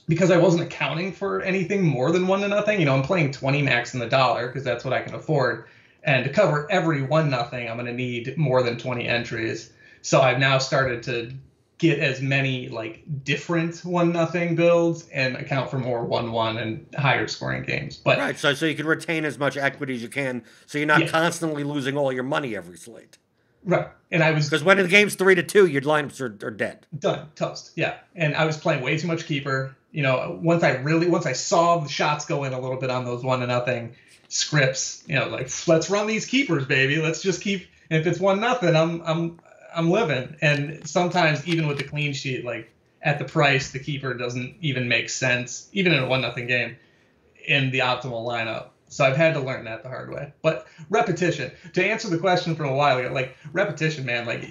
because I wasn't accounting for anything more than 1-0. You know, I'm playing 20 max in the dollar because that's what I can afford, and to cover every 1-0, I'm going to need more than 20 entries. So I've now started to get as many like different 1-0 builds and account for more 1-1 and higher scoring games. But right, so you can retain as much equity as you can, so you're not constantly losing all your money every slate. Right, and I was because when the game's 3-2, your lineups are dead, done, toast. Yeah, and I was playing way too much keeper. You know, once I saw the shots go in a little bit on those 1-0 scripts, you know, like let's run these keepers, baby. Let's just keep. And if it's 1-0, I'm living. And sometimes even with the clean sheet, like at the price, the keeper doesn't even make sense, even in a 1-0 game, in the optimal lineup. So I've had to learn that the hard way. But repetition, to answer the question from a while ago, like repetition, man, like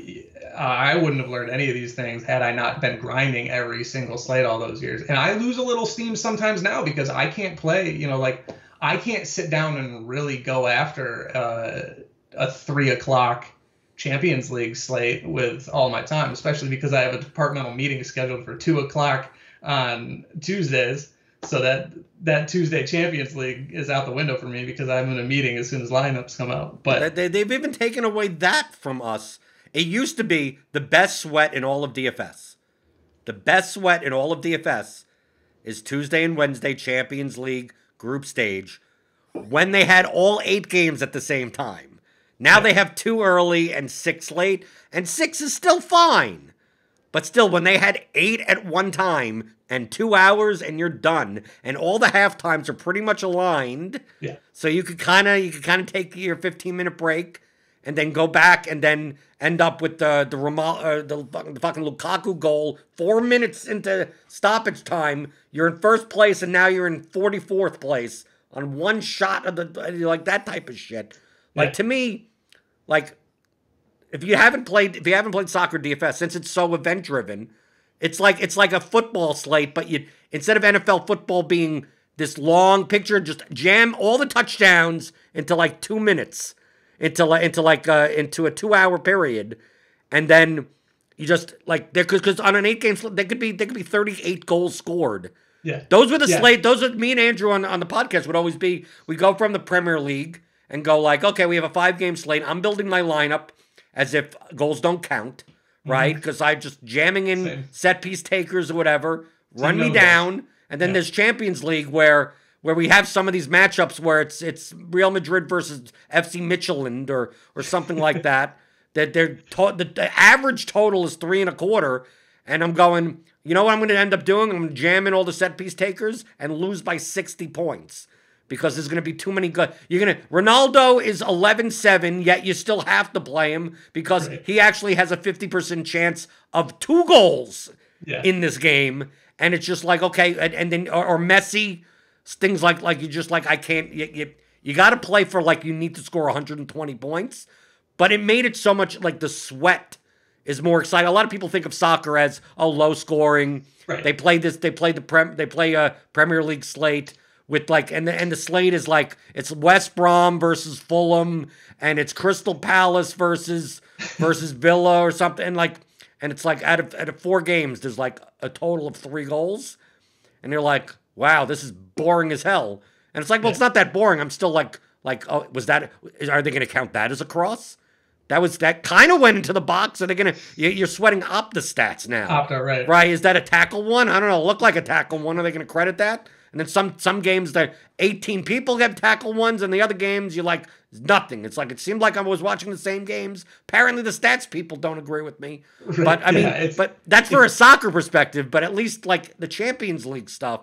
I wouldn't have learned any of these things had I not been grinding every single slate all those years. And I lose a little steam sometimes now because I can't play, you know, like I can't sit down and really go after a 3:00 Champions League slate with all my time, especially because I have a departmental meeting scheduled for 2:00 on Tuesdays. So that Tuesday Champions League is out the window for me because I'm in a meeting as soon as lineups come out. But they've even taken away that from us. It used to be the best sweat in all of DFS. The best sweat in all of DFS is Tuesday and Wednesday Champions League group stage when they had all 8 games at the same time. Now they have 2 early and 6 late, and 6 is still fine. But still, when they had 8 at one time and 2 hours and you're done, and all the half times are pretty much aligned, so you could kind of take your 15-minute break and then go back and then end up with the fucking Lukaku goal 4 minutes into stoppage time. You're in first place and now you're in 44th place on one shot of the like that type of shit. Like to me, like if you haven't played soccer DFS, since it's so event driven, it's like a football slate, but you instead of NFL football being this long picture, just jam all the touchdowns into like 2 minutes, into a 2 hour period, and then you just like because on an 8 game slate there could be 38 goals scored. Yeah, those were the slate. Those are me and Andrew on the podcast would always be. We go from the Premier League and go like, okay, we have a 5 game slate. I'm building my lineup as if goals don't count, right? Because I'm just jamming in set piece takers or whatever, run me down. And then there's Champions League where we have some of these matchups where it's Real Madrid versus FC Midtjylland or something like that. That the average total is 3.25, and I'm going, you know what I'm going to end up doing? I'm going to jam in all the set piece takers and lose by 60 points. Because there's going to be too many good. Ronaldo is 11-7, yet you still have to play him because he actually has a 50% chance of 2 goals in this game. And it's just like, okay, and then, or Messi, things like you just like, I can't, you got to play for like, you need to score 120 points. But it made it so much like the sweat is more exciting. A lot of people think of soccer as, low scoring. Right. They play a Premier League slate. With like, and the slate is like, it's West Brom versus Fulham, and it's Crystal Palace versus Villa or something, and it's like out of 4 games, there's like a total of 3 goals, and you're like, wow, this is boring as hell, and it's like, well, it's not that boring. I'm still like, oh, are they going to count that as a cross? that kind of went into the box. So you're sweating Opta stats now. Opta, right. Right. Is that a tackle one? I don't know. Look like a tackle one. Are they going to credit that? And then some games that 18 people get tackle ones, and the other games you like nothing. It's like it seemed like I was watching the same games. Apparently the stats people don't agree with me. Right. But I mean, but that's for a soccer perspective. But at least like the Champions League stuff,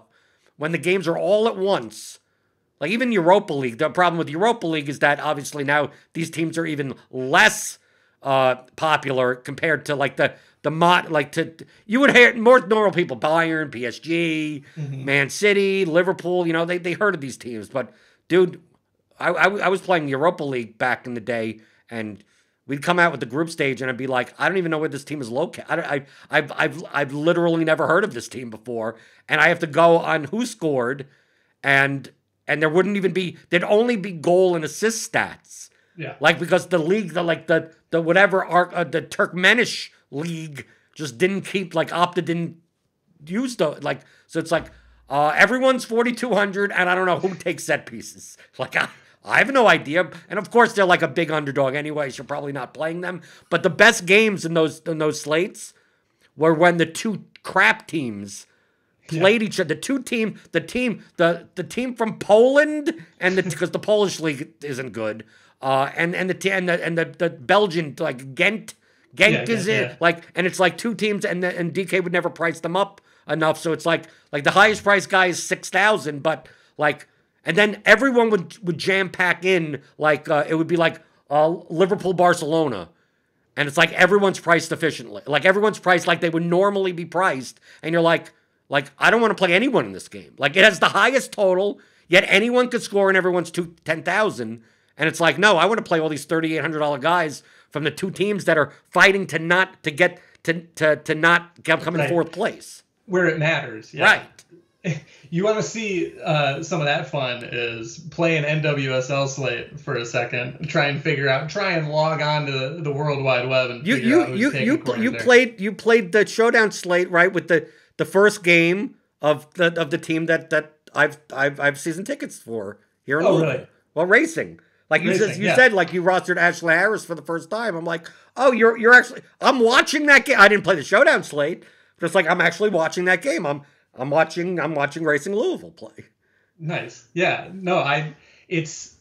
when the games are all at once, like even Europa League. The problem with Europa League is that obviously now these teams are even less popular compared to like you would hear more normal people, Bayern, PSG, Man City, Liverpool, you know, they heard of these teams. But dude, I was playing Europa League back in the day, and we'd come out with the group stage and I'd be like, I don't even know where this team is located. I've literally never heard of this team before. And I have to go on who scored, and there wouldn't even be, there'd only be goal and assist stats. Yeah. Like, because the league, the Turkmenish league just didn't keep, like, Opta didn't use the, like, so it's like, everyone's 4,200, and I don't know who takes set pieces. Like, I have no idea. And of course, they're like a big underdog anyway, so you're probably not playing them. But the best games in those slates were when the two crap teams played each other. The team from Poland, and because the Polish league isn't good, and the Belgian, like Ghent is in, like, and it's like two teams, and DK would never price them up enough, so it's like the highest price guy is 6,000, but like, and then everyone would jam pack in, like it would be like Liverpool Barcelona, and it's like everyone's priced efficiently, like everyone's priced like they would normally be priced, and you're like I don't want to play anyone in this game. Like, it has the highest total, yet anyone could score and everyone's 10,000. And it's like, no, I want to play all these $3,800 guys from the two teams that are fighting to not come in fourth place. Where it matters. Yeah. Right. You want to see some of that fun is play an NWSL slate for a second, try and log on to the World Wide Web and figure out who's taking corners there. You played the showdown slate, right, with the first game of the team that I've season tickets for here in Louisville. Really? Well, racing. Like you said, like you rostered Ashley Harris for the first time. I'm like, oh, you're actually. I'm watching that game. I didn't play the showdown slate, but it's like I'm actually watching that game. I'm watching Racing Louisville play. Nice. Yeah. No, it's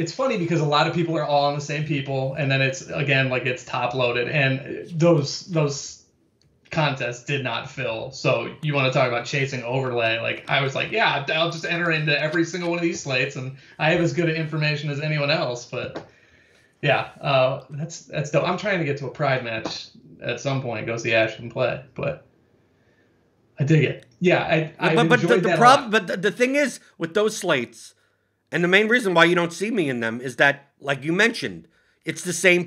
funny because a lot of people are all on the same people, and then it's again like it's top loaded, and those contests did not fill. So you want to talk about chasing overlay? Like, I was like, yeah, I'll just enter into every single one of these slates, and I have as good information as anyone else. But yeah, that's dope. I'm trying to get to a Pride match at some point, go see Ashton play, but I dig it. Yeah, but the problem, but the thing is with those slates, and the main reason why you don't see me in them is that, like you mentioned, it's the same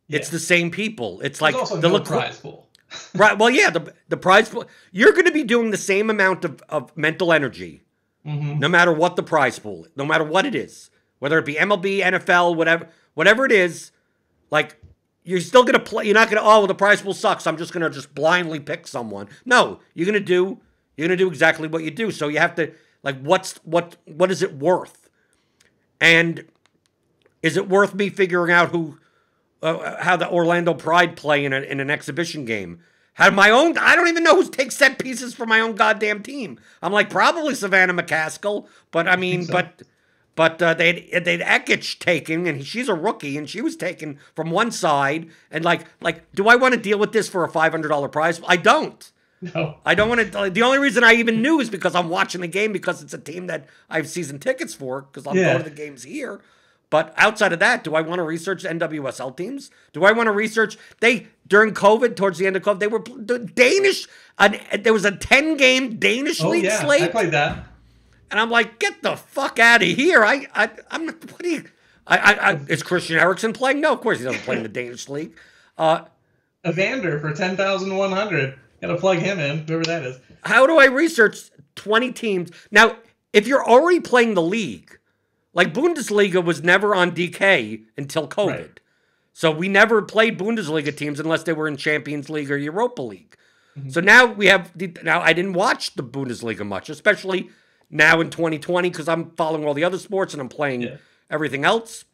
it's the same people. It's like also the prize pool. Right. Well, yeah, the prize pool. You're going to be doing the same amount of mental energy, no matter what the prize pool, no matter what it is, whether it be MLB, NFL, whatever it is. Like, you're still going to play. You're not going to, the prize pool sucks, I'm just going to just blindly pick someone. No, you're going to do exactly what you do. So you have to, like, what is it worth? And is it worth me figuring out how the Orlando Pride play in an exhibition game? Had my own, I don't even know who takes set pieces for my own goddamn team. I'm like, probably Savannah McCaskill, but I mean, but they'd Ekich taken, and she's a rookie, and she was taken from one side, and like, do I want to deal with this for a $500 prize? I don't. No. I don't want to. The only reason I even knew is because I'm watching the game, because it's a team that I have season tickets for, because I'm going to the games here. But outside of that, do I want to research NWSL teams? Do I want to research? During COVID, towards the end of COVID, they were Danish. There was a 10-game Danish league slate. I played that. And I'm like, get the fuck out of here. I'm not, what do you, is Christian Eriksen playing? No, of course he doesn't play in the Danish league. Evander for 10,100. Got to plug him in, whoever that is. How do I research 20 teams? Now, if you're already playing the league, like Bundesliga was never on DK until COVID. Right. So we never played Bundesliga teams unless they were in Champions League or Europa League. Mm-hmm. So now now I didn't watch the Bundesliga much, especially now in 2020, because I'm following all the other sports and I'm playing everything else.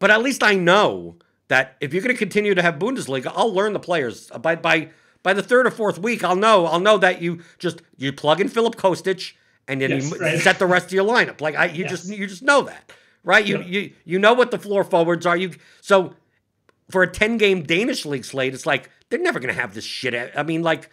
But at least I know that if you're going to continue to have Bundesliga, I'll learn the players. By the third or fourth week, I'll know that you plug in Philip Kostic and then you set the rest of your lineup. Like you just know that, right? You know what the floor forwards are. So for a 10-game Danish league slate, it's like they're never going to have this shit. I mean, like,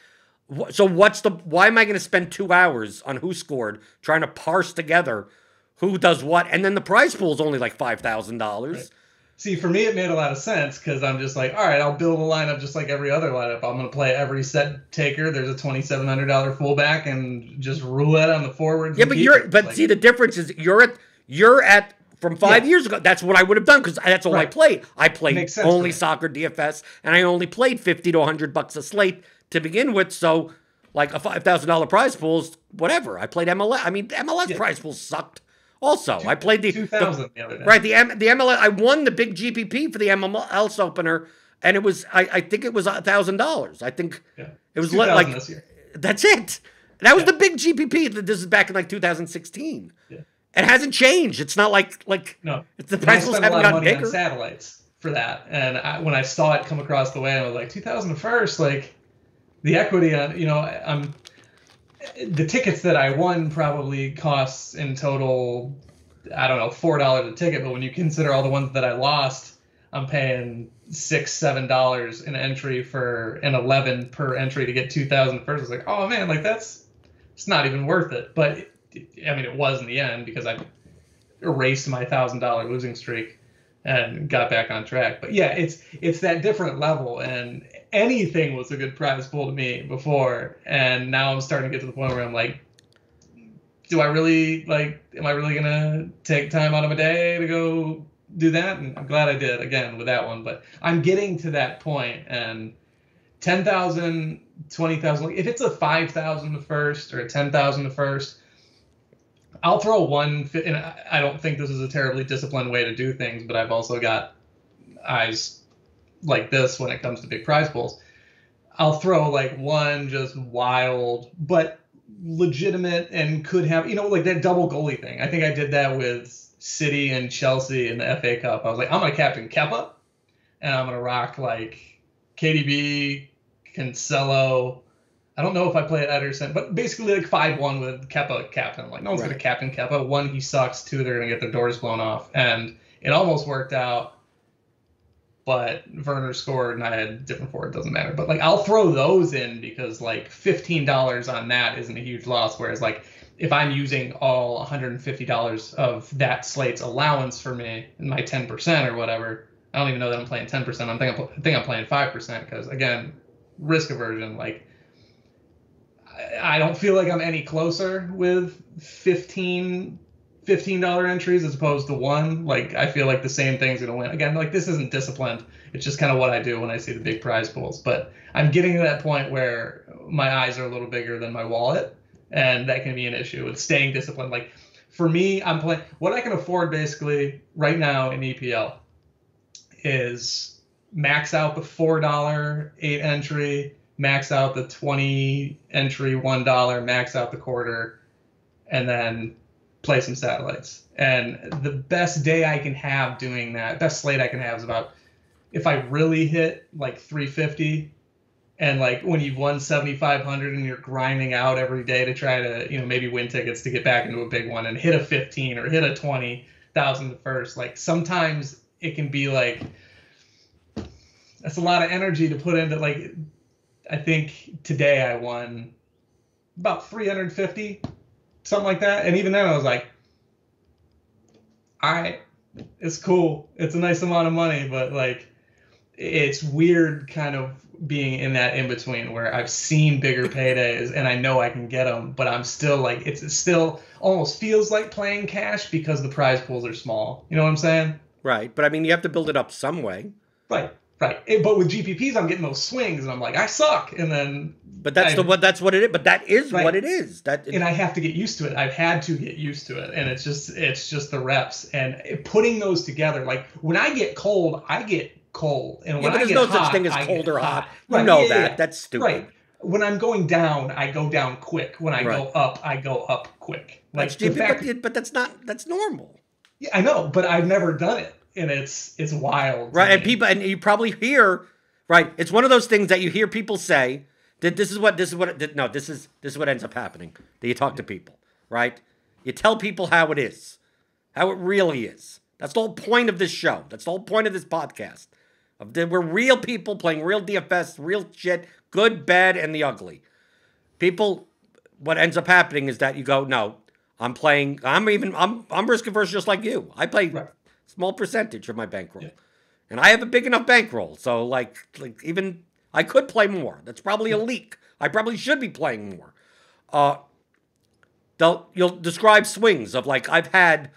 so why am I going to spend 2 hours on who scored trying to parse together who does what, and then the prize pool is only like $5,000. Right. See, for me, it made a lot of sense because I'm just like, all right, I'll build a lineup just like every other lineup. I'm going to play every set taker. There's a $2,700 fullback and just roulette on the forwards. Yeah, but see, the difference is you're at from 5 years ago. That's what I would have done because that's all I played. I played only soccer DFS, and I only played $50 to $100 a slate to begin with. So, like a $5,000 prize pool is whatever. I played MLS. I mean, MLS prize pools sucked. Also, I played the 2000 the other day. Right, the MLS. I won the big GPP for the Mls Opener, and it was I think it was $1,000. I think it was like this year. That's it. That was the big GPP. This is back in like 2016. Yeah. It hasn't changed. It's not like no. It's the prices haven't gotten bigger. On satellites for that, and when I saw it come across the way, I was like 2001st. Like the equity on the tickets that I won probably costs in total, I don't know, $4 a ticket. But when you consider all the ones that I lost, I'm paying $6-7 an entry for an 11 per entry to get 2,000 first. It's like, oh man, like it's not even worth it. But it was in the end because I erased my $1,000 losing streak and got back on track. But yeah, it's that different level, and anything was a good prize pool to me before, and now I'm starting to get to the point where I'm like, am I really gonna take time out of my day to go do that? And I'm glad I did again with that one, but I'm getting to that point, and 10,000, 20,000, if it's a 5,000 to first or a 10,000 to first, I'll throw one, and I don't think this is a terribly disciplined way to do things, but I've also got eyes like this when it comes to big prize pools. I'll throw like one just wild, but legitimate and could have, like that double goalie thing. I think I did that with City and Chelsea in the FA Cup. I was like, I'm going to captain Kepa, and I'm going to rock like KDB, Cancelo. I don't know if I play at Ederson, but basically like 5-1 with Kepa captain. Like no one's going to captain Kepa. One, he sucks. Two, they're going to get their doors blown off. And it almost worked out, but Werner scored and I had a different forward. It doesn't matter. But like I'll throw those in because like $15 on that isn't a huge loss. Whereas like if I'm using all $150 of that slate's allowance for me and my 10% or whatever, I don't even know that I'm playing 10%. I think I'm playing 5% because again, risk aversion. Like I don't feel like I'm any closer with $15 entries as opposed to one. Like I feel like the same thing's gonna win. Again, like this isn't disciplined. It's just kind of what I do when I see the big prize pools. But I'm getting to that point where my eyes are a little bigger than my wallet, and that can be an issue with staying disciplined. Like for me, I'm playing what I can afford basically right now in EPL is max out the $4 8 entry, max out the 20 entry $1, max out the quarter, and then play some satellites. And the best day I can have doing that, best slate I can have is about if I really hit like 350, and like when you've won 7,500 and you're grinding out every day to try to, maybe win tickets to get back into a big one and hit a 15 or hit a 20,000 first. Like sometimes it can be like, that's a lot of energy to put into like, I think today I won about 350, something like that. And even then I was like, all right, it's cool. It's a nice amount of money, but like, it's weird kind of being in that in between where I've seen bigger paydays and I know I can get them, but I'm still like, it still almost feels like playing cash because the prize pools are small. You know what I'm saying? Right. But I mean, you have to build it up some way. Right. But with GPPs, I'm getting those swings and I'm like, I suck. And then, but that's what it is. But that is what it is. And I have to get used to it. I've had to get used to it. And it's just the reps and putting those together. Like when I get cold, I get cold. And when I get hot, there's no such thing as cold or hot. You know that. That's stupid. Right. When I'm going down, I go down quick. When I go up, I go up quick. Like but that's normal. Yeah, I know, but I've never done it. and it's wild. Right, and people, and you probably hear, right, it's one of those things that you hear people say that this is what ends up happening. That you talk to people, right? You tell people how it is, how it really is. That's the whole point of this show. That's the whole point of this podcast. We're real people playing real DFS, real shit, good, bad, and the ugly. People, what ends up happening is that you go, no, I'm risk averse just like you. I play small percentage of my bankroll. Yeah. And I have a big enough bankroll. So like even I could play more. That's probably a leak. I probably should be playing more. You'll describe swings of like I've had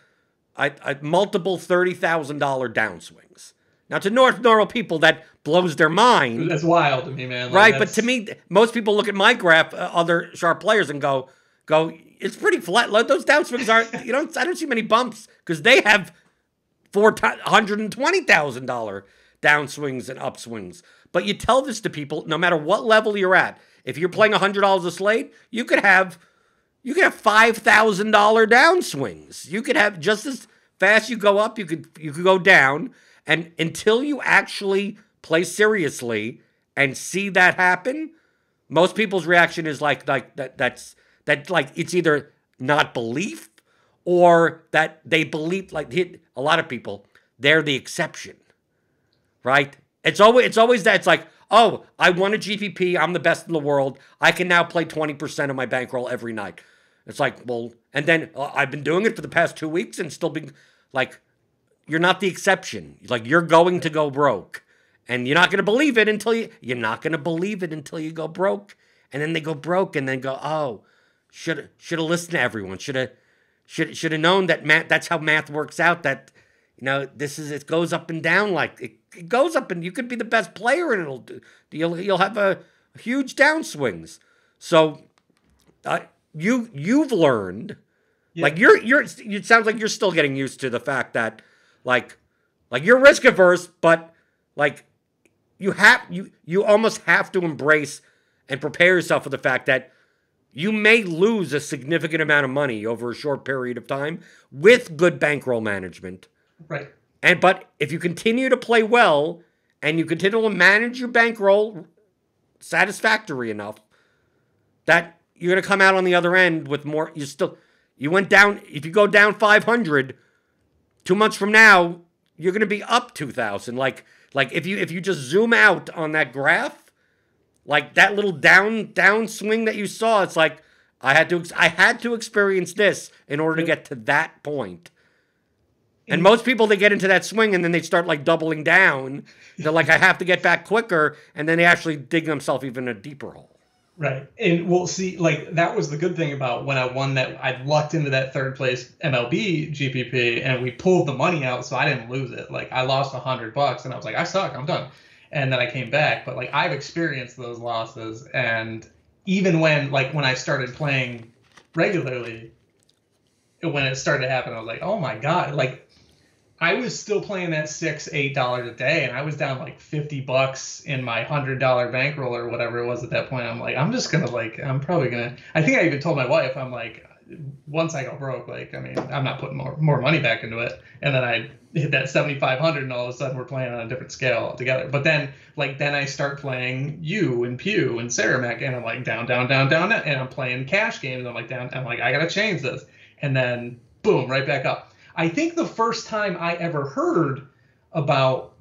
multiple $30,000 downswings. Now, to normal people, that blows their mind. That's wild to me, man. Like, right? But to me, most people look at my graph, other sharp players, and go, it's pretty flat. Those downswings aren't, I don't see many bumps because they have $120,000 downswings and upswings. But you tell this to people, no matter what level you're at. If you're playing $100 a slate, you could have $5,000 downswings. You could have just as fast you go up, you could go down. And until you actually play seriously and see that happen, most people's reaction is like that's it's either not belief or that they believe, like a lot of people, they're the exception, right? It's always that. It's like, oh, I won a GPP. I'm the best in the world. I can now play 20% of my bankroll every night. It's like, well, and then I've been doing it for the past 2 weeks and still being like, you're not the exception. Like, you're going to go broke, and you're not going to believe it until you go broke, and then they go broke, and then go, oh, should have listened to everyone. Should have known that math. That's how math works out. That it goes up and down. Like it goes up, and you could be the best player, and you'll have a huge downswings. So, you've learned, like it sounds like you're still getting used to the fact that. Like you're risk averse, but like you almost have to embrace and prepare yourself for the fact that you may lose a significant amount of money over a short period of time with good bankroll management. Right. But if you continue to play well and you continue to manage your bankroll satisfactory enough, that you're going to come out on the other end with more. You went down. If you go down 500. 2 months from now, you're going to be up 2,000. Like if you just zoom out on that graph, like that little down swing that you saw, it's like I had to experience this in order to get to that point. And most people, they get into that swing and then they start like doubling down. They're like, I have to get back quicker, and then they actually dig themselves even a deeper hole. Right. And we'll see, like, that was the good thing about when I won that. I lucked into that third place MLB GPP, and we pulled the money out, so I didn't lose it. Like, I lost $100, and I was like, I suck, I'm done. And then I came back. But, like, I've experienced those losses. And even when I started playing regularly, when it started to happen, I was like, oh, my God. Like, I was still playing that $6-8 a day, and I was down like $50 in my $100 bankroll or whatever it was at that point. I'm like, I'm probably gonna. I think I even told my wife, I'm like, once I go broke, like, I mean, I'm not putting more money back into it. And then I hit that 7,500, and all of a sudden we're playing on a different scale altogether. But then I start playing you and Pew and Saramac, and I'm like down, and I'm playing cash games. I'm like down. I'm like, I gotta change this, and then boom, right back up. I think the first time I ever heard about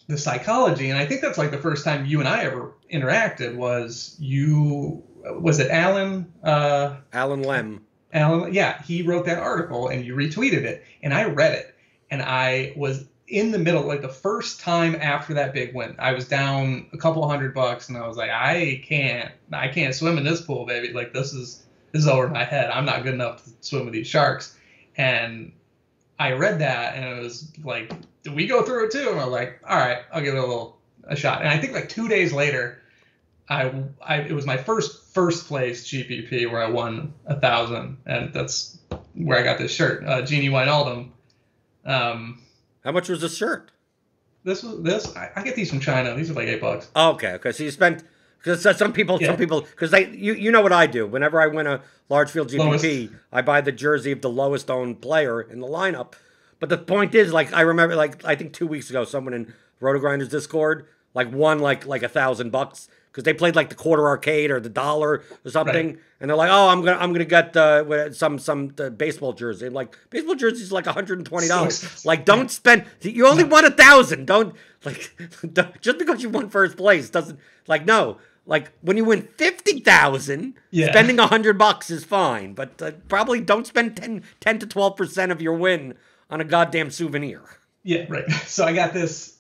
the psychology, and I think that's like the first time you and I ever interacted, was it Alan? Alan Lem. Alan, yeah, he wrote that article and you retweeted it, and I read it, and I was in the middle, like the first time after that big win, I was down a couple $100, and I was like, I can't swim in this pool, baby. Like this is over my head. I'm not good enough to swim with these sharks. And I read that, and it was like, did we go through it too? And I was like, all right, I'll give it a shot. And I think like 2 days later, it was my first place GPP where I won 1,000, and that's where I got this shirt, Jeannie Wijnaldum. How much was this shirt? I get these from China. These are like $8. Oh, okay. So you spent. Because some people, because you know what I do. Whenever I win a large field GPP, I buy the jersey of the lowest owned player in the lineup. But the point is, like, I remember, like, I think 2 weeks ago, someone in RotoGrinders Discord, like, won, like $1,000 because they played, like, the quarter arcade or the dollar or something. Right. And they're like, oh, I'm gonna get some baseball jersey. And, like, baseball jersey's like $120. Like, don't spend, you only won 1,000. Don't, like, just because you won first place doesn't, like, no. Like, when you win 50,000, spending $100 is fine, but probably don't spend 10 to 12% of your win on a goddamn souvenir. Yeah, right. So I got this.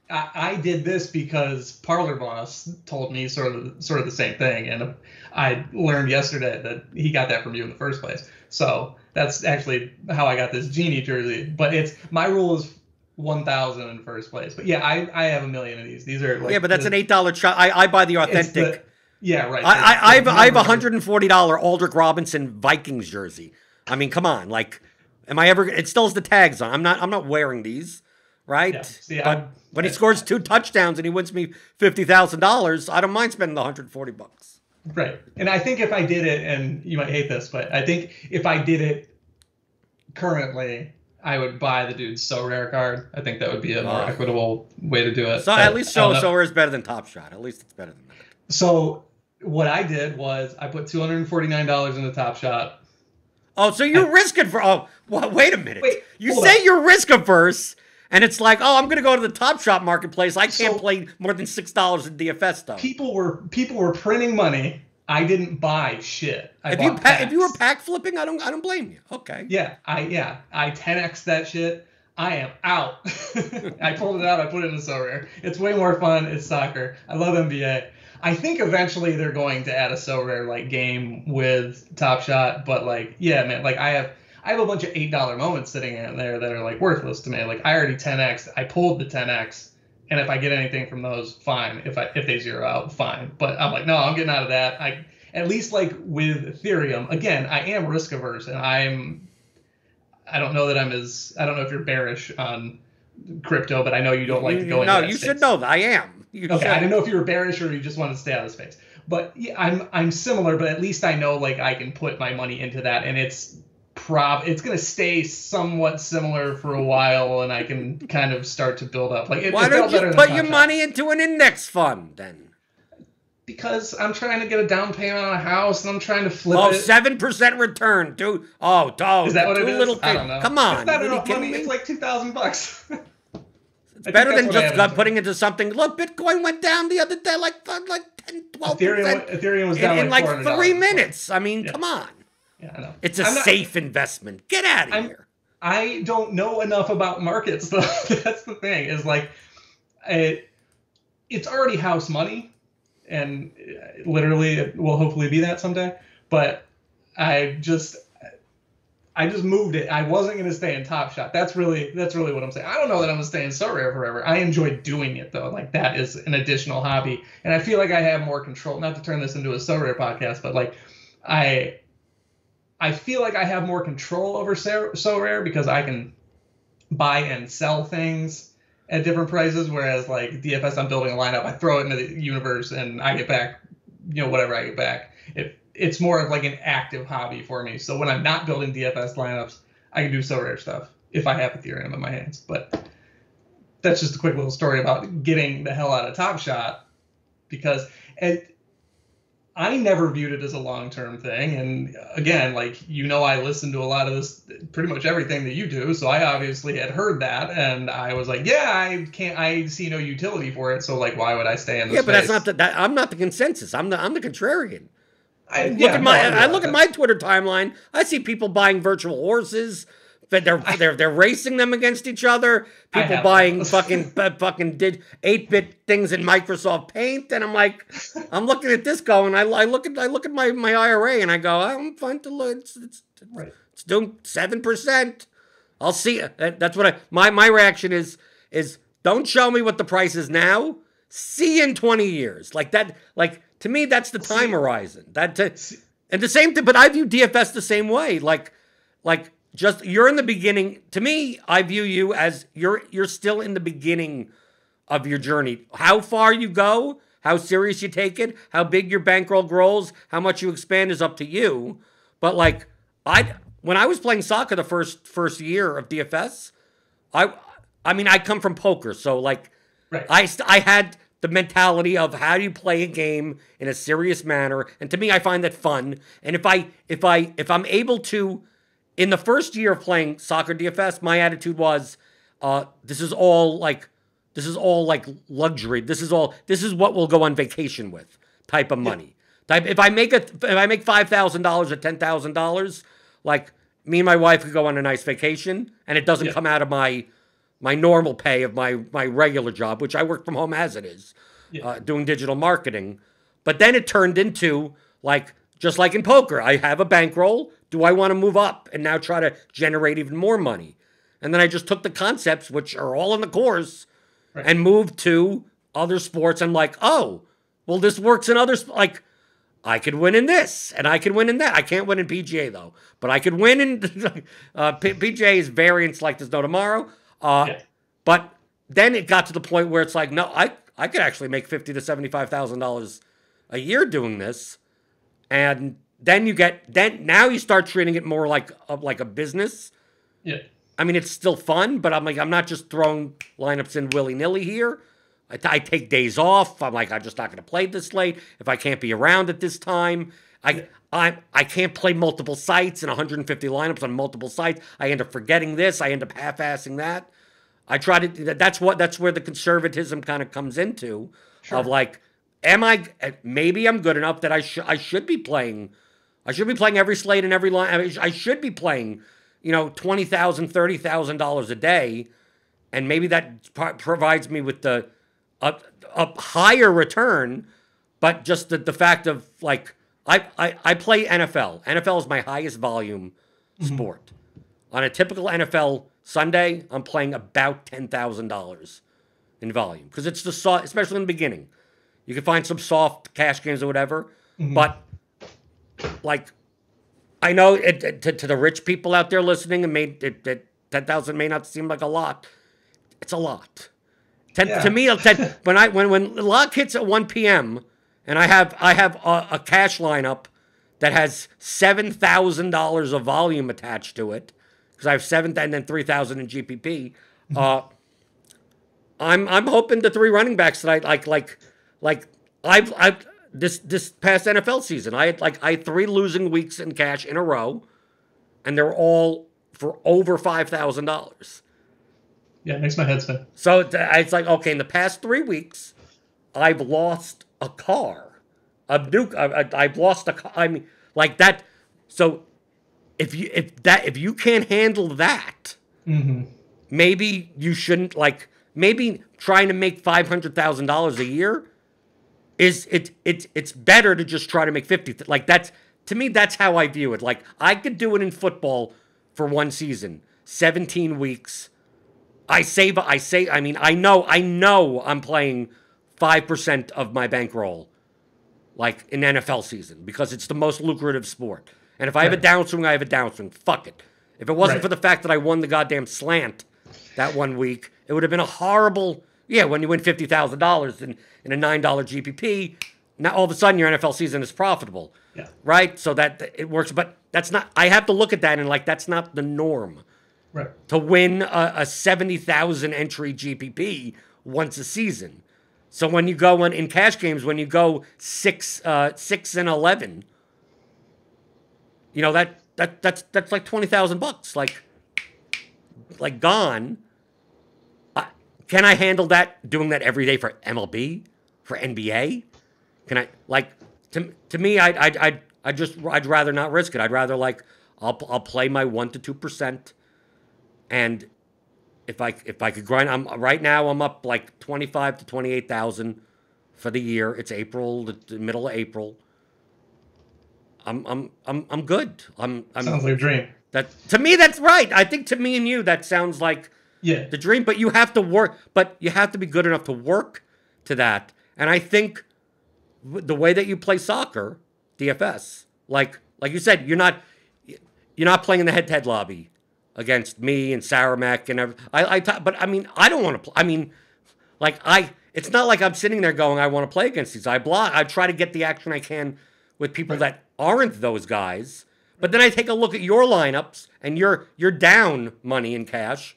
I did this because Parlor Boss told me sort of the same thing, and I learned yesterday that he got that from you in the first place. So that's actually how I got this Genie jersey. But my rule is 1,000 in first place. But yeah, I have a million of these. These are like but that's an $8 shot. I buy the authentic. Right. I have a $140 Aldrich Robinson Vikings jersey. I mean, come on. Like, am I ever? It still has the tags on. I'm not wearing these, right? Yeah. See, but when he scores 2 touchdowns and he wins me $50,000, I don't mind spending the $140. Right. And I think if I did it, and you might hate this, but I think if I did it currently, I would buy the dude's So Rare card. I think that would be a more equitable way to do it. So at least So Rare is better than Top Shot. At least it's better than that. So what I did was I put $249 in the Top Shot. Oh, so you're risk averse. Oh, well, wait a minute. You say you're risk averse, and it's like, oh, I'm going to go to the Top Shot marketplace. I can't play more than $6 in DFS stuff. People were printing money. I didn't buy shit. If you were pack flipping, I don't blame you. Okay. Yeah, I 10x that shit. I am out. I pulled it out. I put it in So Rare. It's way more fun. It's soccer. I love NBA. I think eventually they're going to add a So Rare like game with Top Shot, but like, yeah, man, like I have a bunch of $8 moments sitting in there that are like worthless to me. Like I already 10x. I pulled the 10x. And if I get anything from those, fine. If they zero out, fine. But I'm like, no, I'm getting out of that. At least like with Ethereum, again, I am risk averse, and I don't know if you're bearish on crypto, but I know you don't like to go into that you space. Should know that I am. Okay, I didn't know if you were bearish or you just wanted to stay out of the space. But yeah, I'm similar, but at least I know like I can put my money into that, and it's going to stay somewhat similar for a while, and I can kind of start to build up. Like, why don't you put your money into an index fund then? Because I'm trying to get a down payment on a house, and I'm trying to flip it. 7% return, dude. Is that what it is? Little I don't know. Come on, it's not enough money. It's like $2,000. It's better than just putting into something. Look, Bitcoin went down the other day like 10, 12%. Ethereum was down in like 3 minutes. I mean, come on. Yeah, I know. It's a safe investment. Get out of here. I don't know enough about markets, though. That's the thing. Is like, it's already house money, and literally it will hopefully be that someday. But I just moved it. I wasn't going to stay in Top Shot. That's really what I'm saying. I don't know that I'm going to stay in So Rare forever. I enjoy doing it though. Like that is an additional hobby, and I feel like I have more control. Not to turn this into a So Rare podcast, but like I feel like I have more control over So Rare because I can buy and sell things at different prices, whereas like DFS, I'm building a lineup, I throw it into the universe, and I get back, whatever I get back. It's more of like an active hobby for me. So when I'm not building DFS lineups, I can do So Rare stuff if I have Ethereum in my hands. But that's just a quick little story about getting the hell out of Top Shot, because I never viewed it as a long-term thing. And again, like, I listen to a lot of this, pretty much everything that you do. So I obviously had heard that, and I was like, I see no utility for it. So like, why would I stay in this space? But that's not I'm not the consensus. I'm the contrarian. I look at my Twitter timeline. I see people buying virtual horses. They're racing them against each other. People buying fucking 8-bit things in Microsoft Paint, and I'm like, I'm looking at this going. I look at my IRA, and I go, I'm fine to look. It's doing 7%. I'll see. That's what my reaction is. Don't show me what the price is now. See in 20 years, like that. Like to me, that's the time horizon. And the same thing. But I view DFS the same way. Like. Just you're in the beginning. To me, I view you as you're still in the beginning of your journey. How far you go, how serious you take it, how big your bankroll grows, how much you expand is up to you. But like when I was playing soccer the first year of DFS, I mean, I come from poker, so like, Right. I had the mentality of how do you play a game in a serious manner, and to me, I find that fun. And if I'm able to, in the first year of playing soccer DFS, my attitude was, this is all like luxury. This is what we'll go on vacation with type of money. If I make $5,000 or $10,000, like me and my wife could go on a nice vacation, and it doesn't come out of my normal pay of my regular job, which I work from home as it is, doing digital marketing. But then it turned into like, just like in poker, I have a bankroll. Do I want to move up and now try to generate even more money? And then I just took the concepts, which are all in the course, and moved to other sports. And like, oh, well, this works in others. Like, I could win in this, and I could win in that. I can't win in PGA, though. But I could win in... PGA's variance like there's no tomorrow. But then it got to the point where it's like, no, I could actually make $50,000 to $75,000 a year doing this. And then now you start treating it more like a business. Yeah. I mean, it's still fun, but I'm not just throwing lineups in willy-nilly here. I take days off. I'm like, I'm just not going to play this late. If I can't be around at this time, I can't play multiple sites and 150 lineups on multiple sites. I end up forgetting this. I end up half-assing that. I try to. That's where the conservatism kind of comes into, of like, maybe I'm good enough that I should be playing. I should be playing every slate and every line. I should be playing, $20,000, $30,000 a day, and maybe that provides me with a higher return. But just the fact of like, I play NFL. NFL is my highest volume sport. On a typical NFL Sunday, I'm playing about $10,000 in volume because it's especially in the beginning. You can find some soft cash games or whatever, but like, I know to the rich people out there listening, and 10,000 may not seem like a lot. It's a lot. To me, when the lock hits at 1 p.m. and I have a cash lineup that has $7,000 of volume attached to it, because I have 7 and then 3,000 in GPP. I'm hoping the 3 running backs that I this past NFL season, I had 3 losing weeks in cash in a row, and they're all for over $5,000. Yeah, it makes my head spin. So it's like, okay, in the past 3 weeks, I've lost a car, I've lost a car. I mean, like that. So if you can't handle that, maybe you shouldn't, like, maybe trying to make $500,000 a year it's better to just try to make 50. Like, to me, that's how I view it. Like, I could do it in football for one season, 17 weeks. I know I'm playing 5% of my bankroll, like in NFL season, because it's the most lucrative sport. And if I have a downswing, I have a downswing. Fuck it. If it wasn't for the fact that I won the goddamn slant that 1 week, it would have been a horrible... Yeah, when you win $50,000 in a $9 GPP, now all of a sudden your NFL season is profitable. Yeah. Right? So that it works. But that's not... I have to look at that and, like, that's not the norm. Right. To win a 70,000 entry GPP once a season. So when you go in cash games, when you go 6 and 11, that's like $20,000, like gone. Can I handle that? Doing that every day for MLB, for NBA? Can I, like, to me? I'd rather not risk it. I'd rather, like, I'll play my 1 to 2%, and if I could grind, right now I'm up like 25 to 28,000 for the year. It's April, the middle of April. I'm good. Sounds like a dream. That, to me, that's right. I think to me and you, that sounds like the dream. But you have to work. But you have to be good enough to work to that. And I think the way that you play soccer, DFS, like you said, you're not playing in the head-to-head lobby against me and Saramek and everything. But I mean, I don't want to play. I mean, like, it's not like I'm sitting there going, I want to play against these. I try to get the action I can with people that aren't those guys. But then I take a look at your lineups, and you're down money in cash,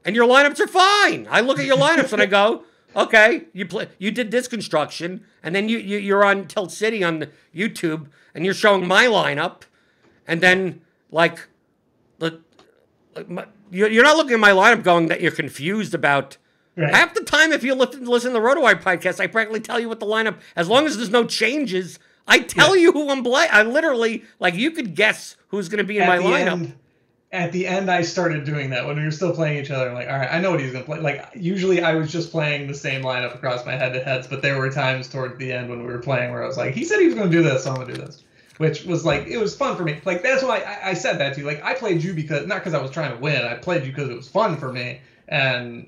And your lineups are fine. I look at your lineups and I go, okay, you did this construction, and then you're on Tilt City on YouTube, and you're showing my lineup, and then you're not looking at my lineup going that you're confused about. Right. Half the time, if you listen to the RotoWire podcast, I practically tell you what the lineup, as long as there's no changes, I tell you who I'm playing. I literally, you could guess who's going to be in my lineup. At the end, I started doing that when we were still playing each other. I'm like, all right, I know what he's going to play. Usually I was just playing the same lineup across my head-to-heads, but there were times toward the end when we were playing where I was like, he said he was going to do this, so I'm going to do this. Which was it was fun for me. That's why I said that to you. I played you not because I was trying to win. I played you because it was fun for me. And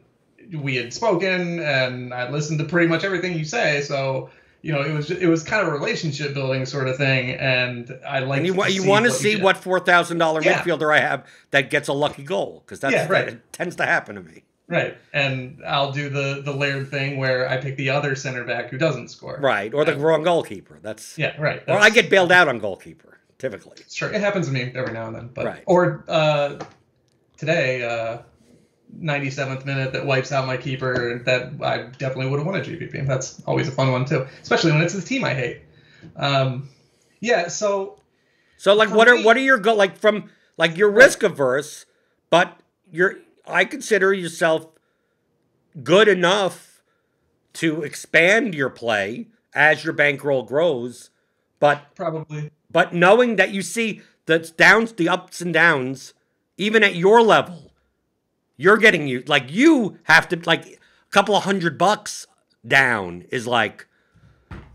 we had spoken, and I listened to pretty much everything you say. So, it was kind of a relationship building sort of thing. And I like. And you want to see what $4,000 midfielder I have that gets a lucky goal, because that tends to happen to me. Right, and I'll do the layered thing where I pick the other center back who doesn't score. Right, or the wrong goalkeeper. Right. Or I get bailed out on goalkeeper, typically. Sure, it happens to me every now and then. But right. Or today, 97th minute that wipes out my keeper, that I definitely would have won a GPP. That's always a fun one too, especially when it's the team I hate. So what are your you're risk averse, but I consider yourself good enough to expand your play as your bankroll grows, but knowing that you see the ups and downs, even at your level, you're getting you have to a couple of $100 down is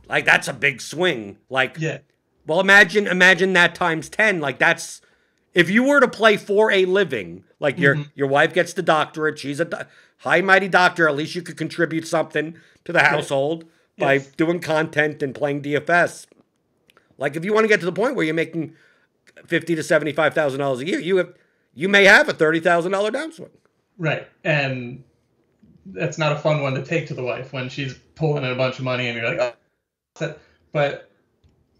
that's a big swing. Well, imagine that times 10. That's if you were to play for a living. Your wife gets the doctorate. She's a high mighty doctor. At least you could contribute something to the household by doing content and playing DFS. If you want to get to the point where you're making $50,000 to $75,000 a year, you may have a $30,000 downswing. Right, and that's not a fun one to take to the wife when she's pulling in a bunch of money and you're like, oh. But.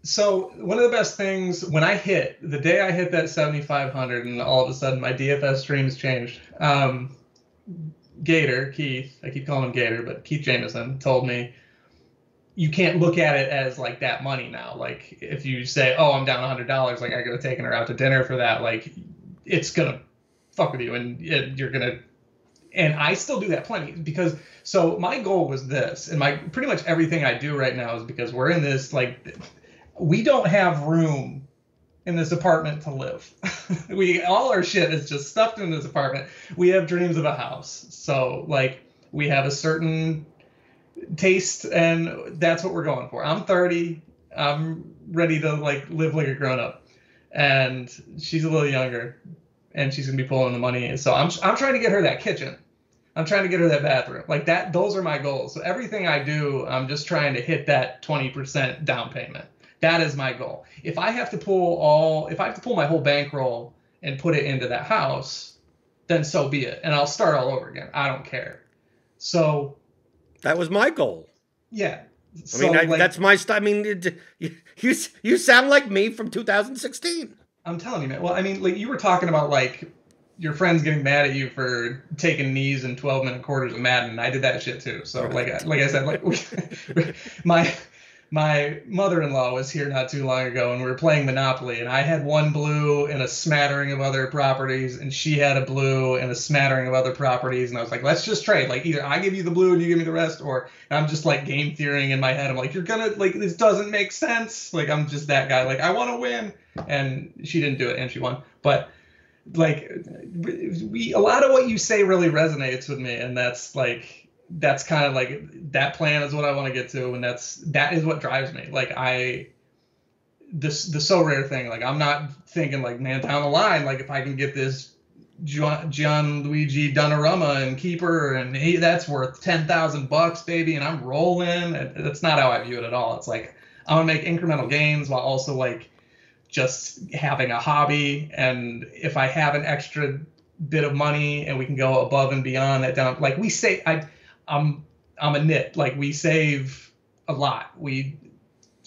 So one of the best things when the day I hit that 7,500 and all of a sudden my DFS streams changed. Keith, I keep calling him Gator, but Keith Jameson told me you can't look at it as that money now. If you say, oh, I'm down $100, I could have taken her out to dinner for that. It's gonna fuck with you, and you're gonna. And I still do that plenty because my goal was this, and pretty much everything I do right now is because we're in this we don't have room in this apartment to live. All our shit is just stuffed in this apartment. We have dreams of a house. So we have a certain taste, and that's what we're going for. I'm 30. I'm ready to live like a grown up. And she's a little younger, and she's going to be pulling the money. So I'm trying to get her that kitchen. I'm trying to get her that bathroom. Those are my goals. So everything I do, I'm just trying to hit that 20% down payment. That is my goal. If I have to pull my whole bankroll and put it into that house, then so be it. And I'll start all over again. I don't care. So that was my goal. Yeah. That's my style. You sound like me from 2016. I'm telling you, man. Well, you were talking about your friends getting mad at you for taking knees in 12-minute quarters of Madden, and I did that shit too. So right. like I said, my mother-in-law was here not too long ago, and we were playing Monopoly, and I had one blue and a smattering of other properties, and she had a blue and a smattering of other properties, and I was like, let's just trade. Either I give you the blue and you give me the rest, or I'm just game theorying in my head. I'm you're gonna this doesn't make sense. I'm just that guy. I want to win, and she didn't do it, and she won. But a lot of what you say really resonates with me, and that's kind of that plan is what I want to get to, and that is what drives me. The so rare thing, I'm not thinking man, down the line, if I can get this Gianluigi Donnarumma and keeper, and that's worth $10,000 baby, and I'm rolling. That's not how I view it at all. It's I'm gonna make incremental gains while also just having a hobby, and if I have an extra bit of money and we can go above and beyond that down, we say I'm a nit. We save a lot. We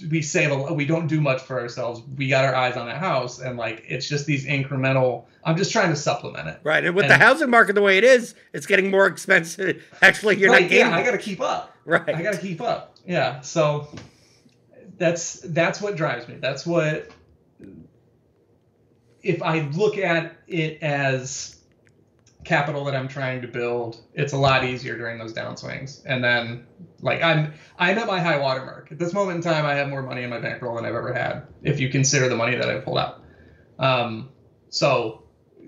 we save we don't do much for ourselves. We got our eyes on that house, and like it's just these incremental. I'm just trying to supplement it. Right, and with the housing market the way it is, it's getting more expensive. Actually, you're not gaining. Yeah, I got to keep up. Right, I got to keep up. Yeah, so that's what drives me. That's what. If I look at it as capital that I'm trying to build, it's a lot easier during those downswings. And then, like, I'm at my high water mark. At this moment in time, I have more money in my bankroll than I've ever had, if you consider the money that I pulled out. So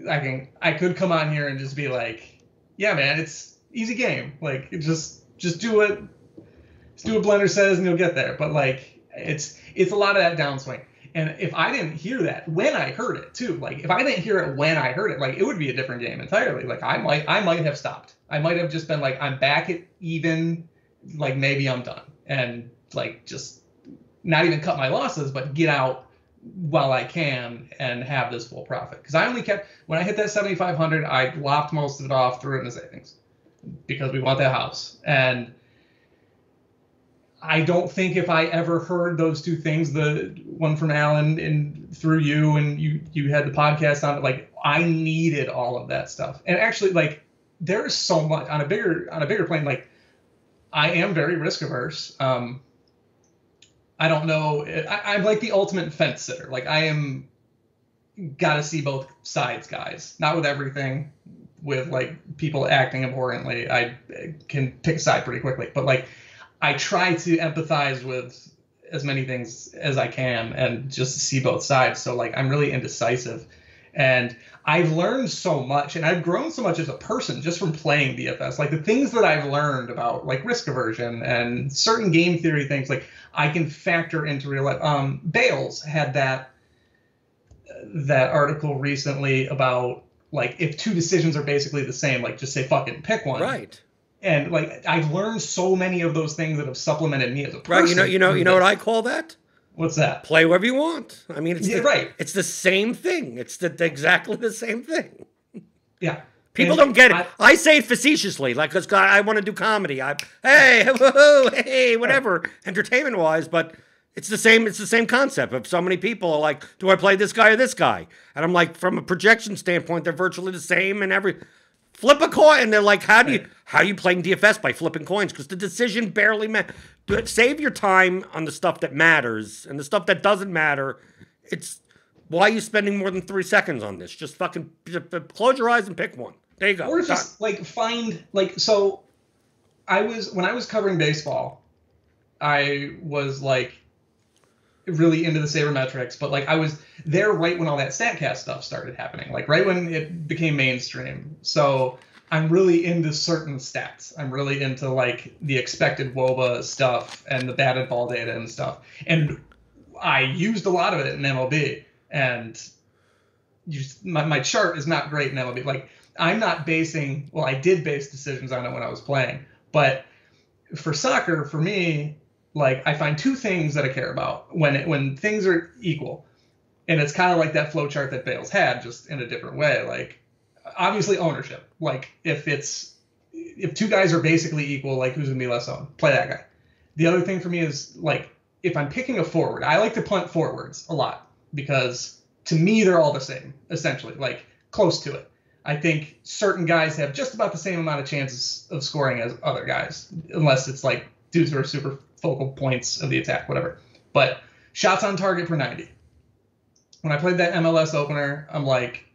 I could come on here and just be like, yeah, man, it's easy game. Like, just do what Blender says and you'll get there. But like, it's a lot of that downswing. And if I didn't hear that when I heard it too, like if I didn't hear it when I heard it, like it would be a different game entirely. Like I might have stopped. I might have just been like, I'm back at even, like maybe I'm done, and like just not even cut my losses, but get out while I can and have this full profit. Because I only kept, when I hit that 7,500, I lopped most of it off, threw it into savings because we want that house. And I don't think if I ever heard those two things, the one from Alan and through you, and you had the podcast on it, like I needed all of that stuff. And actually, like there's so much on a bigger plane. Like I am very risk averse. I don't know. I'm like the ultimate fence sitter. Like I am gotta see both sides, guys. Not with everything. With like people acting abhorrently, I can pick a side pretty quickly. But like I try to empathize with as many things as I can and just see both sides. So like I'm really indecisive, and I've learned so much, and I've grown so much as a person just from playing DFS. Like the things that I've learned about like risk aversion and certain game theory things, like I can factor into real life. Bales had that article recently about like if two decisions are basically the same, like just say fucking pick one. Right. And like I've learned so many of those things that have supplemented me as a person. Right. You know what I call that? What's that? Play whatever you want. I mean, right. It's the same thing. It's exactly the same thing. Yeah. People don't get it. I say it facetiously, like, because I want to do comedy. Hey, whatever, entertainment wise, but it's the same. It's the same concept of so many people are like, do I play this guy or this guy? And I'm like, from a projection standpoint, they're virtually the same. And flip a coin, and they're like, how are you playing DFS by flipping coins? Because the decision barely matters. Save your time on the stuff that matters, and the stuff that doesn't matter, why are you spending more than 3 seconds on this? Just fucking close your eyes and pick one. There you go. Or just like find like, so when I was covering baseball, I was like really into the sabermetrics, but like I was there right when all that StatCast stuff started happening, like right when it became mainstream. So I'm really into certain stats. I'm really into like the expected WOBA stuff and the batted ball data and stuff. And I used a lot of it in MLB, and my chart is not great in MLB. Like I'm not basing, well, I did base decisions on it when I was playing, but for soccer, for me, like I find two things that I care about when things are equal. And it's kind of like that flow chart that Bales had, just in a different way. Like obviously ownership. Like if two guys are basically equal, like who's gonna be less owned? Play that guy. The other thing for me is like if I'm picking a forward, I like to punt forwards a lot because to me they're all the same, essentially, like close to it. I think certain guys have just about the same amount of chances of scoring as other guys, unless it's like dudes who are super focal points of the attack, whatever. But shots on target per 90. When I played that MLS opener, I'm like,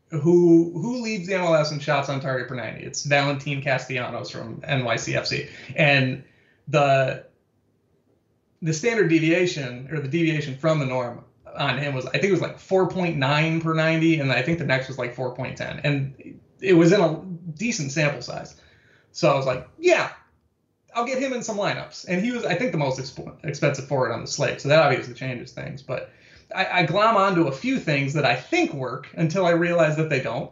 who leads the MLS in shots on target per 90? It's Valentin Castellanos from NYCFC. And the standard deviation, or the deviation from the norm on him was, I think it was like 4.9 per 90, and I think the next was like 4.10. And it was in a decent sample size. So I was like, yeah, I'll get him in some lineups. And he was, I think, the most expensive forward on the slate. So that obviously changes things. But I glom onto a few things that I think work until I realize that they don't.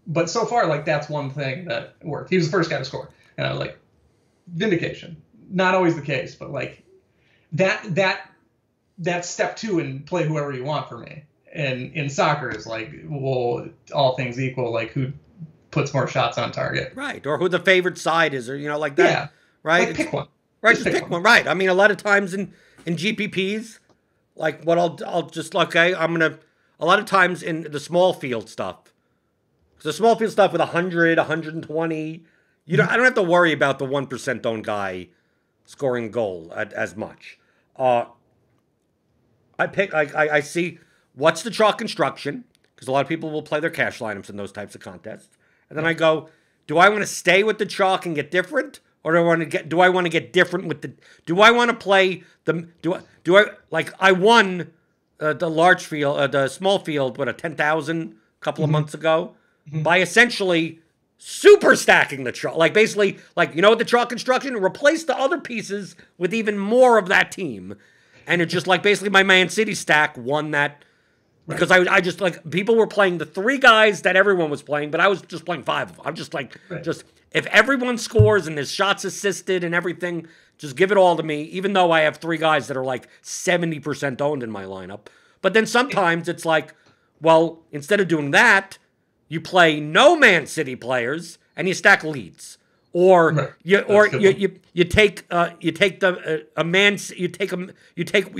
But so far, like, that's one thing that worked. He was the first guy to score. And I was like, vindication. Not always the case, but like that's step two in play whoever you want for me. And in soccer is like, well, all things equal, like who puts more shots on target. Right. Or who the favorite side is, or, like that. Yeah. Right. Like pick one. Right. Just pick one. Right. I mean, a lot of times in in GPPs, like what I'll just, okay, I'm going to, a lot of times in the small field stuff, the small field stuff with 100, 120, I don't have to worry about the 1% owned guy scoring a goal as much. I see what's the chalk construction, because a lot of people will play their cash lineups in those types of contests. And then I go, do I want to stay with the chalk and get different? Or do I want to get different with the, do I want to play the, I won the large field, the small field, a 10,000 a couple of months ago by essentially super stacking the chalk. Like basically, like, you know what the chalk construction? Replace the other pieces with even more of that team. And it just like basically my Man City stack won that because I just like people were playing the 3 guys that everyone was playing, but I was just playing 5 of them. I'm just like, just if everyone scores and there's shots assisted and everything, just give it all to me, even though I have 3 guys that are like 70% owned in my lineup. But then sometimes it's like, well, instead of doing that, you play no Man City players and you stack leads. Or you take you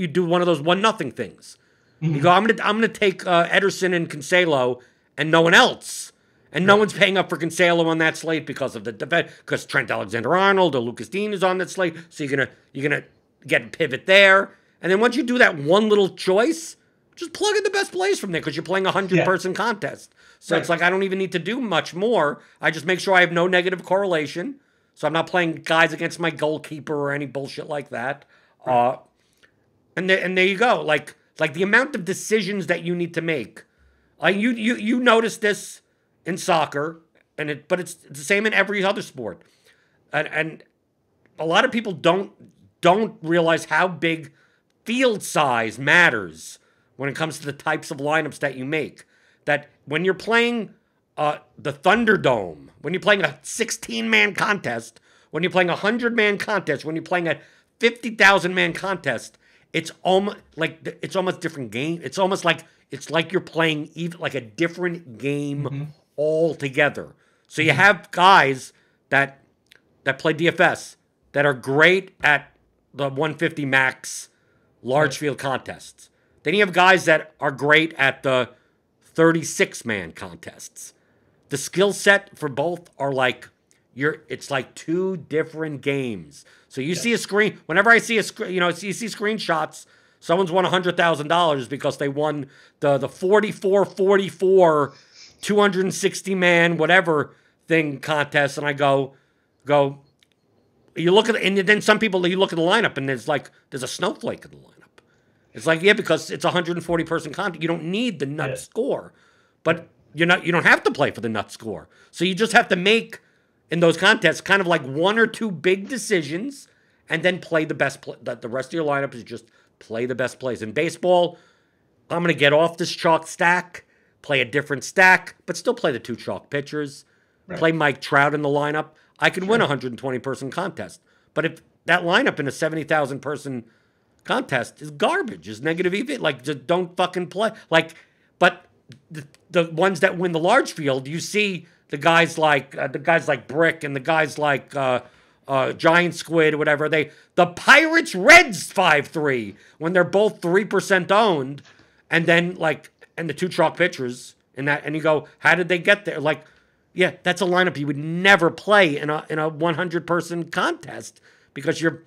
do one of those 1-0 things. You go, I'm gonna take Ederson and Cancelo and no one else, and no one's paying up for Cancelo on that slate because of the defense, because Trent Alexander-Arnold or Lucas Dean is on that slate. So you're gonna get a pivot there, and then once you do that one little choice, just plug in the best plays from there because you're playing a 100-person contest. So it's like I don't even need to do much more. I just make sure I have no negative correlation. So I'm not playing guys against my goalkeeper or any bullshit like that. And there you go. Like the amount of decisions that you need to make. You notice this in soccer, but it's the same in every other sport. And a lot of people don't realize how big field size matters when it comes to the types of lineups that you make. That when you're playing the Thunderdome, when you're playing a 16-man contest, when you're playing a 100-man contest, when you're playing a 50,000-man contest, it's almost different game. It's almost like you're playing even like a different game altogether. So you have guys that play DFS that are great at the 150 max large field contests. Then you have guys that are great at the 36-man contests. The skill set for both are like it's like 2 different games. So you see a screen, whenever I see you see screenshots, someone's won $100,000 because they won the 44-44 260-man whatever thing contest, and I go you look at it, and then some people, you look at the lineup and there's a snowflake in the lineup. It's like, yeah, because it's a 140-person contest. You don't need the nut score. But you don't have to play for the nut score. So you just have to make, in those contests, kind of like 1 or 2 big decisions and then play the best play. The rest of your lineup is just play the best plays. In baseball, I'm going to get off this chalk stack, play a different stack, but still play the 2 chalk pitchers, play Mike Trout in the lineup. I can win a 120-person contest. But if that lineup in a 70,000-person contest is garbage, is negative EV. Like, just don't fucking play. Like, but the ones that win the large field, you see the guys like Brick and the guys like Giant Squid or whatever. The Pirates Reds 5-3 when they're both 3% owned, and then and the 2 chalk pitchers in that, and you go, how did they get there? Like, yeah, that's a lineup you would never play in a 100-person contest because you're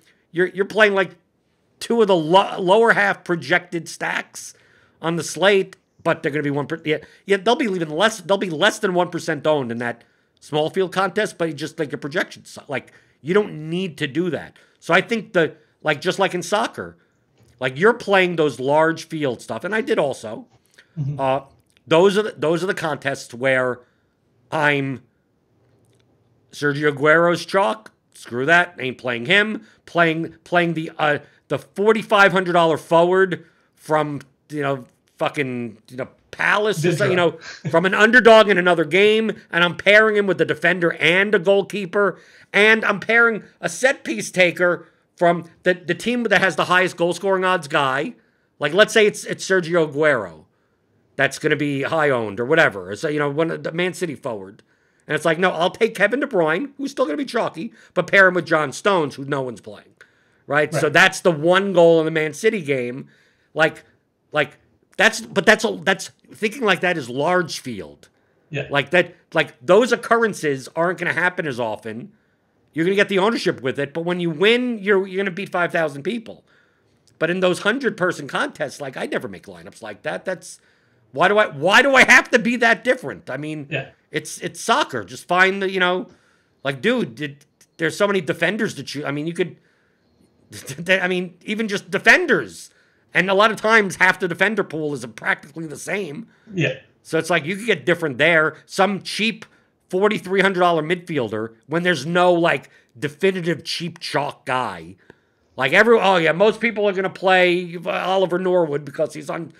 playing like 2 of the lower half projected stacks on the slate, but they're going to be 1%. Yeah, they'll be less than 1% owned in that small field contest, but just like your projections, like you don't need to do that. So I think just like in soccer, like you're playing those large field stuff, and I did also. Those are the contests where I'm Sergio Aguero's chalk. Screw that. Ain't playing him. Playing the $4,500 forward from Palace, from an underdog in another game, and I'm pairing him with a defender and a goalkeeper, and I'm pairing a set piece taker from the team that has the highest goal scoring odds guy. Like, let's say it's Sergio Aguero, that's going to be high owned or whatever. So the Man City forward, and it's like, no, I'll take Kevin De Bruyne, who's still going to be chalky, but pair him with John Stones, who no one's playing. right? So that's the one goal in the Man City game. Like that's thinking like that is large field. Yeah. Like those occurrences aren't going to happen as often. You're going to get the ownership with it, but when you win, you're going to beat 5,000 people. But in those 100-person contests, like, I never make lineups like that. That's why do I have to be that different? I mean, it's soccer. Just find the, like, dude, there's so many defenders to choose. I mean, you could, even just defenders. And a lot of times half the defender pool is practically the same. Yeah. So it's like you could get different there. Some cheap $4,300 midfielder when there's no like definitive cheap chalk guy. Like most people are going to play Oliver Norwood because he's on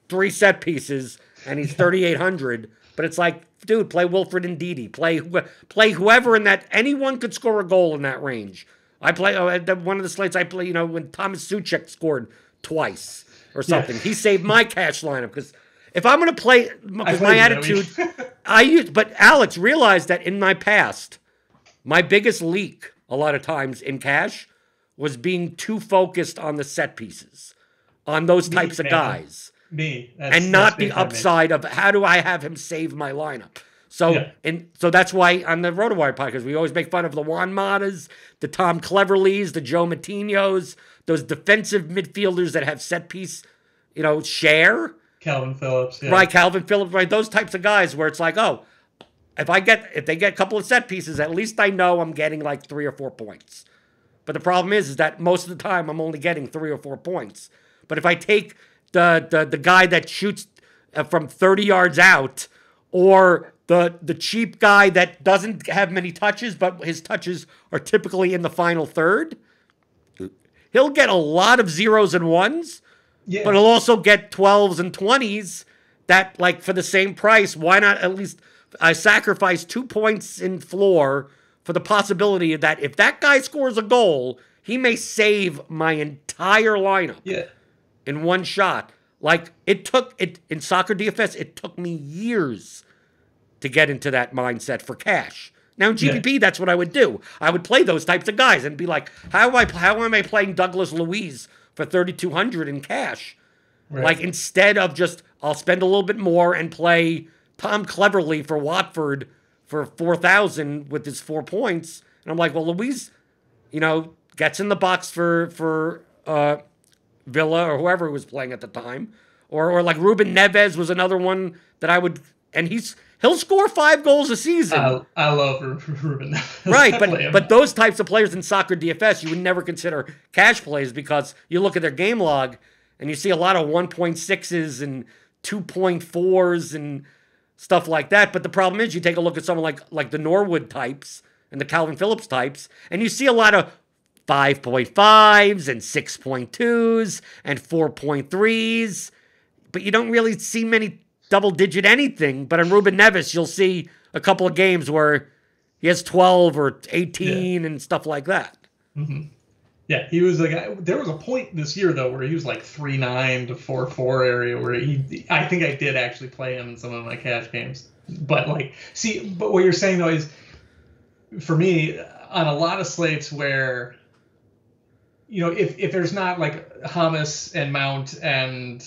3 set pieces and he's 3,800. But it's like, dude, play Wilfred Ndidi. Play whoever in that. Anyone could score a goal in that range. I play one of the slates I play. When Thomas Suchek scored twice or something, he saved my cash lineup because. If I'm going to play, because my attitude, but Alex realized that in my past, my biggest leak a lot of times in cash was being too focused on the set pieces, on those types of guys. And not the upside of how do I have him save my lineup. So, so that's why on the RotoWire podcast, we always make fun of the Juan Matas, the Tom Cleverleys, the Joe Matinos, those defensive midfielders that have set piece, share. Calvin Phillips, right? Calvin Phillips, right? Those types of guys where it's like, if they get a couple of set pieces, at least I know I'm getting like 3 or 4 points. But the problem is that most of the time I'm only getting 3 or 4 points. But if I take the guy that shoots from 30 yards out, or the cheap guy that doesn't have many touches, but his touches are typically in the final third, he'll get a lot of 0s and 1s. Yeah. But he'll also get 12s and 20s that, like, for the same price, why not at least sacrifice 2 points in floor for the possibility that if that guy scores a goal, he may save my entire lineup in one shot. Like, in soccer DFS, it took me years to get into that mindset for cash. Now, in GPP, that's what I would do. I would play those types of guys and be like, how am I playing Douglas Luiz for 3,200 in cash? Right. Like, instead of just, I'll spend a little bit more and play Tom Cleverley for Watford for 4,000 with his 4 points. And I'm like, well, Luiz, gets in the box for Villa or whoever was playing at the time. Or like Ruben Neves was another one that I would, and he'll score 5 goals a season. I love Ruben Neves. Right, but those types of players in soccer DFS, you would never consider cash plays because you look at their game log and you see a lot of 1.6s and 2.4s and stuff like that. But the problem is you take a look at someone like the Norwood types and the Calvin Phillips types, and you see a lot of 5.5s and 6.2s and 4.3s, but you don't really see many double-digit anything. But on Ruben Neves, you'll see a couple of games where he has 12 or 18 and stuff like that. Mm-hmm. Yeah, he was like, there was a point this year, though, where he was like 3.9 to 4.4 area where I think I did actually play him in some of my cash games. But but what you're saying, though, is for me, on a lot of slates where, if there's not like Hamas and Mount, and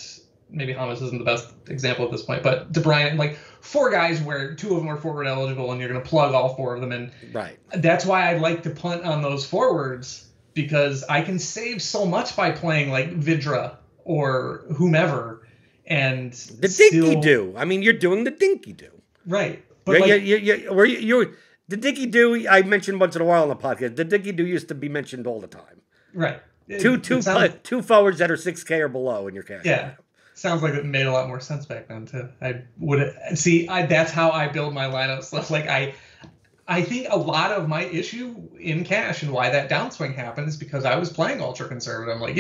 maybe Hamas isn't the best example at this point, but De Bruyne, like 4 guys where 2 of them are forward eligible and you're going to plug all 4 of them in. Right. That's why I like to punt on those forwards, because I can save so much by playing like Vidra or whomever. And the dinky do. I mean, you're doing the dinky do. Right. But the dinky do, I mentioned once in a while on the podcast. The dinky do used to be mentioned all the time. Right. Two forwards that are 6K or below in your cash. Yeah. Sounds like it made a lot more sense back then too. That's how I build my lineup stuff. Like I think a lot of my issue in cash and why that downswing happened is because I was playing ultra conservative. I'm like,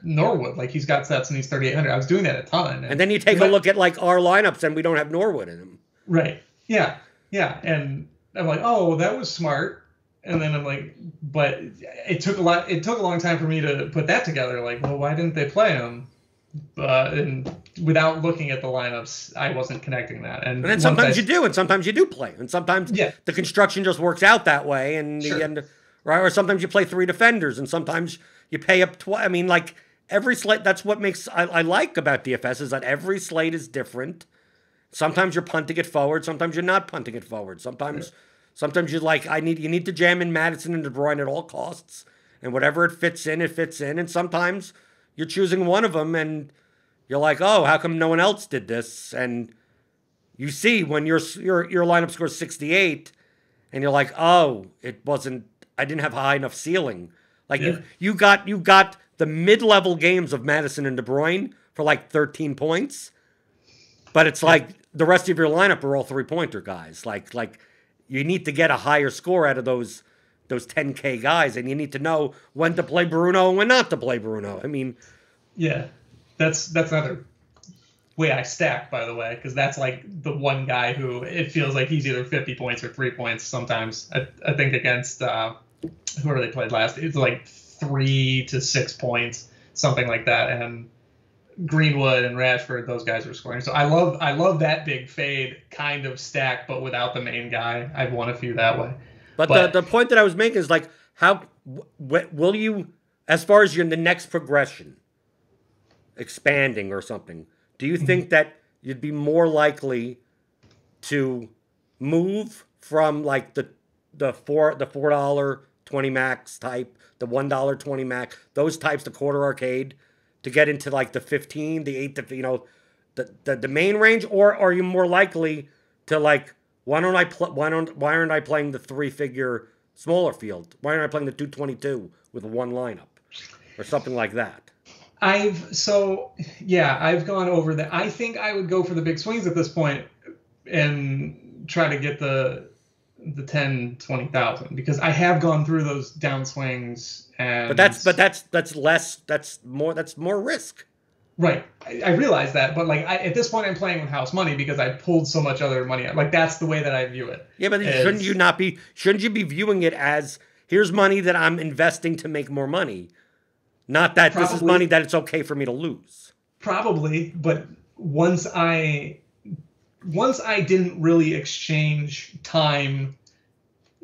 Norwood, like he's got sets and he's 3,800. I was doing that a ton. And then you take a look at like our lineups and we don't have Norwood in them. Right. Yeah. Yeah. And I'm like, oh, that was smart. And then I'm like, but it took a long time for me to put that together. Like, well, why didn't they play him? And without looking at the lineups, I wasn't connecting that. And then sometimes you do, and sometimes you do play, and sometimes the construction just works out that way, and the end, right? Or sometimes you play 3 defenders, and sometimes you pay up I mean, like, every slate, that's what makes, I like about DFS, is that every slate is different. Sometimes you're punting it forward, sometimes you're not punting it forward. Sometimes you're like, you need to jam in Madison and De Bruyne at all costs, and whatever it fits in, and sometimes you're choosing one of them, and you're like, oh, how come no one else did this? And you see when your lineup scores 68, and you're like, oh, I didn't have a high enough ceiling. Like you got the mid-level games of Madison and De Bruyne for like 13 points, but it's like the rest of your lineup are all 3-pointer guys. Like you need to get a higher score out of those 10K guys, and you need to know when to play Bruno and when not to play Bruno. I mean, yeah, that's another way I stack, by the way, because that's like the one guy who it feels like he's either 50 points or 3 points sometimes. I think against whoever they played last, it's like 3 to 6 points, something like that, and Greenwood and Rashford, those guys are scoring. So I love that big fade kind of stack, but without the main guy. I've won a few that way. But the point that I was making is like, how will you, as far as the next progression, expanding or something, do you think that you'd be more likely to move from like the $4 20 max type, the $1 20 max, those types, the quarter arcade, to get into like the 15, the 8, the main range, or are you more likely to like, why aren't I playing the 3-figure smaller field? Why aren't I playing the 222 with one lineup or something like that? I've gone over that. I think I would go for the big swings at this point and try to get the 10, 20,000, because I have gone through those down swings, and that's more risk. Right. I realize that, but like at this point I'm playing with house money because I pulled so much other money out. Like that's the way that I view it. Yeah, but shouldn't you be viewing it as, here's money that I'm investing to make more money, not that this is money that it's okay for me to lose? Probably, but once I didn't really exchange time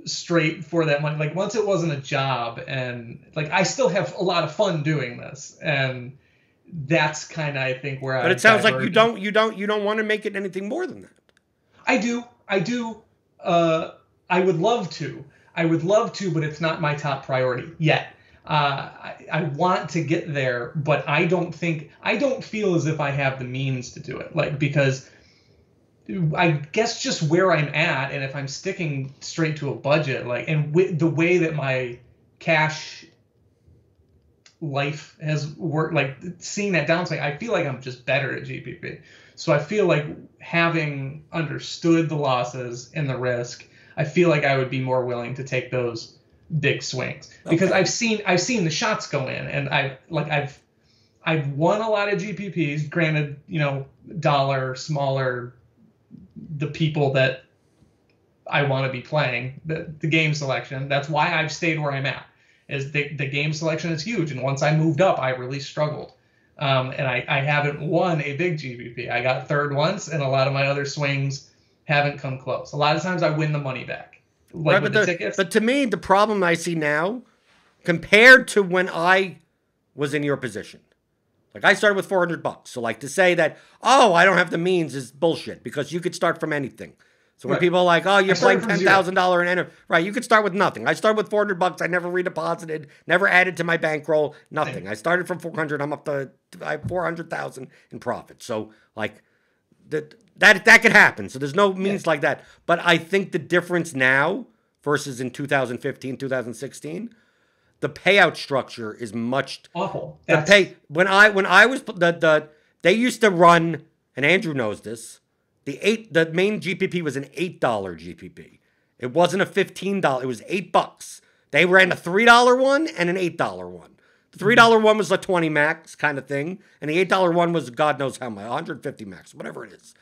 straight for that money, like once it wasn't a job, and like I still have a lot of fun doing this, and that's kind of, I think, where But it sounds like you don't want to make it anything more than that. I do. I would love to, but it's not my top priority yet. I want to get there, but I don't feel as if I have the means to do it. Like, because I guess just where I'm at, and if I'm sticking straight to a budget, like, and with the way that my cash life has worked, like seeing that downside, I feel like I'm just better at GPP. So I feel like, having understood the losses and the risk, I feel like I would be more willing to take those big swings, because I've seen the shots go in, and I've won a lot of GPPs, granted, dollar smaller, the people that I want to be playing, the game selection. That's why I've stayed where I'm at. Is the game selection is huge, and once I moved up, I really struggled, and I haven't won a big GPP. I got third once, and a lot of my other swings haven't come close. A lot of times I win the money back, like with the tickets. But to me, the problem I see now, compared to when I was in your position, like I started with $400, so like to say that, oh, I don't have the means is bullshit, because you could start from anything. So when people are like, oh, you're playing $10,000 in NF, right? You could start with nothing. I started with $400. I never redeposited, never added to my bankroll, nothing. I started from 400. I'm up to 400,000 in profit. So like that could happen. So there's no means like that. But I think the difference now versus in 2015, 2016, the payout structure is much awful. When I was they used to run, and Andrew knows this. The main GPP was an $8 GPP. It wasn't a $15. It was $8. They ran a $3 one and an $8 one. The $3 one was a 20 max kind of thing, and the $8 one was God knows how much, 150 max, whatever it is.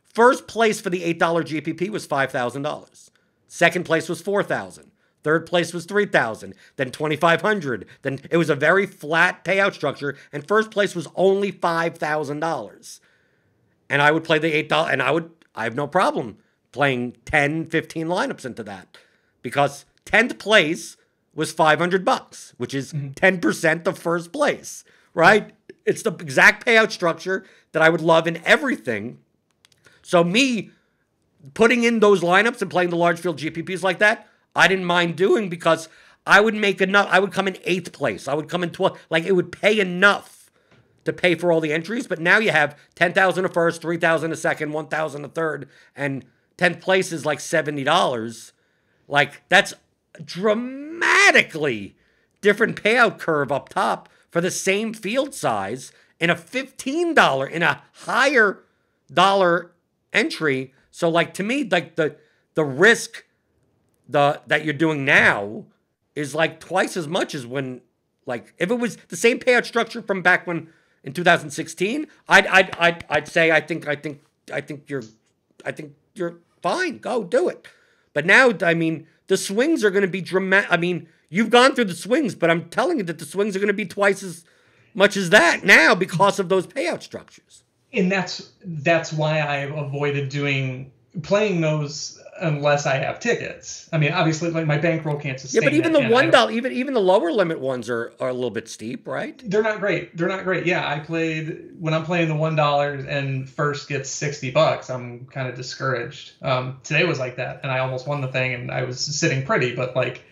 First place for the $8 GPP was $5,000. Second place was $4,000. Third place was $3,000. Then $2,500. Then it was a very flat payout structure, and first place was only $5,000. And I would play the $8, and I have no problem playing 10, 15 lineups into that, because 10th place was $500, which is 10% of first place, right? It's the exact payout structure that I would love in everything. So me putting in those lineups and playing the large field GPPs like that, I didn't mind doing because I would make enough. I would come in 8th place. I would come in 12th. Like, it would pay enough to pay for all the entries. But now you have 10,000 a first, 3,000 a second, 1,000 a third, and 10th place is like $70. Like, that's dramatically different payout curve up top for the same field size in a $15, in a higher dollar entry. So, like, to me, like, the risk that you're doing now is like twice as much as when, like, if it was the same payout structure from back when in 2016, I'd say I think you're fine. Go do it. But now, I mean, the swings are going to be dramatic. I mean, you've gone through the swings, but I'm telling you that the swings are going to be twice as much as that now because of those payout structures. And that's why I've avoided playing those unless I have tickets. I mean, obviously, like, my bankroll can't sustain. Yeah, but even the $1, even the lower limit ones are a little bit steep, right? They're not great. Yeah, when I'm playing the $1 and first gets $60, I'm kind of discouraged. Today was like that, and I almost won the thing, and I was sitting pretty, but like,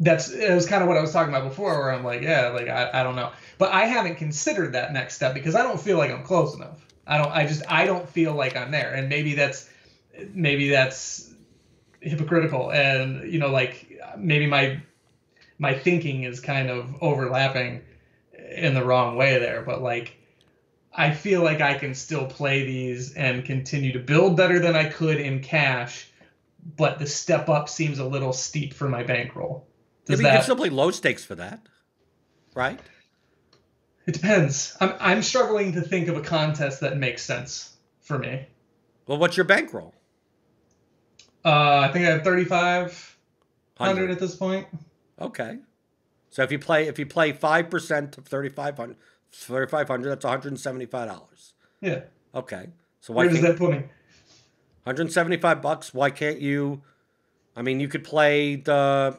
it was kind of what I was talking about before, where I'm like, yeah, like, I don't know. But I haven't considered that next step because I don't feel like I'm close enough. I don't feel like I'm there. And maybe that's hypocritical. And, you know, like, maybe my thinking is kind of overlapping in the wrong way there. But, like, I feel like I can still play these and continue to build better than I could in cash, but the step up seems a little steep for my bankroll. You can still play low stakes for that, right? It depends. I'm struggling to think of a contest that makes sense for me. Well, what's your bankroll? I think I have 3,500 at this point. Okay. So if you play 5% of 3,500, that's $175. Yeah. Okay. So where does that put me? $175. Why can't you? I mean, you could play the.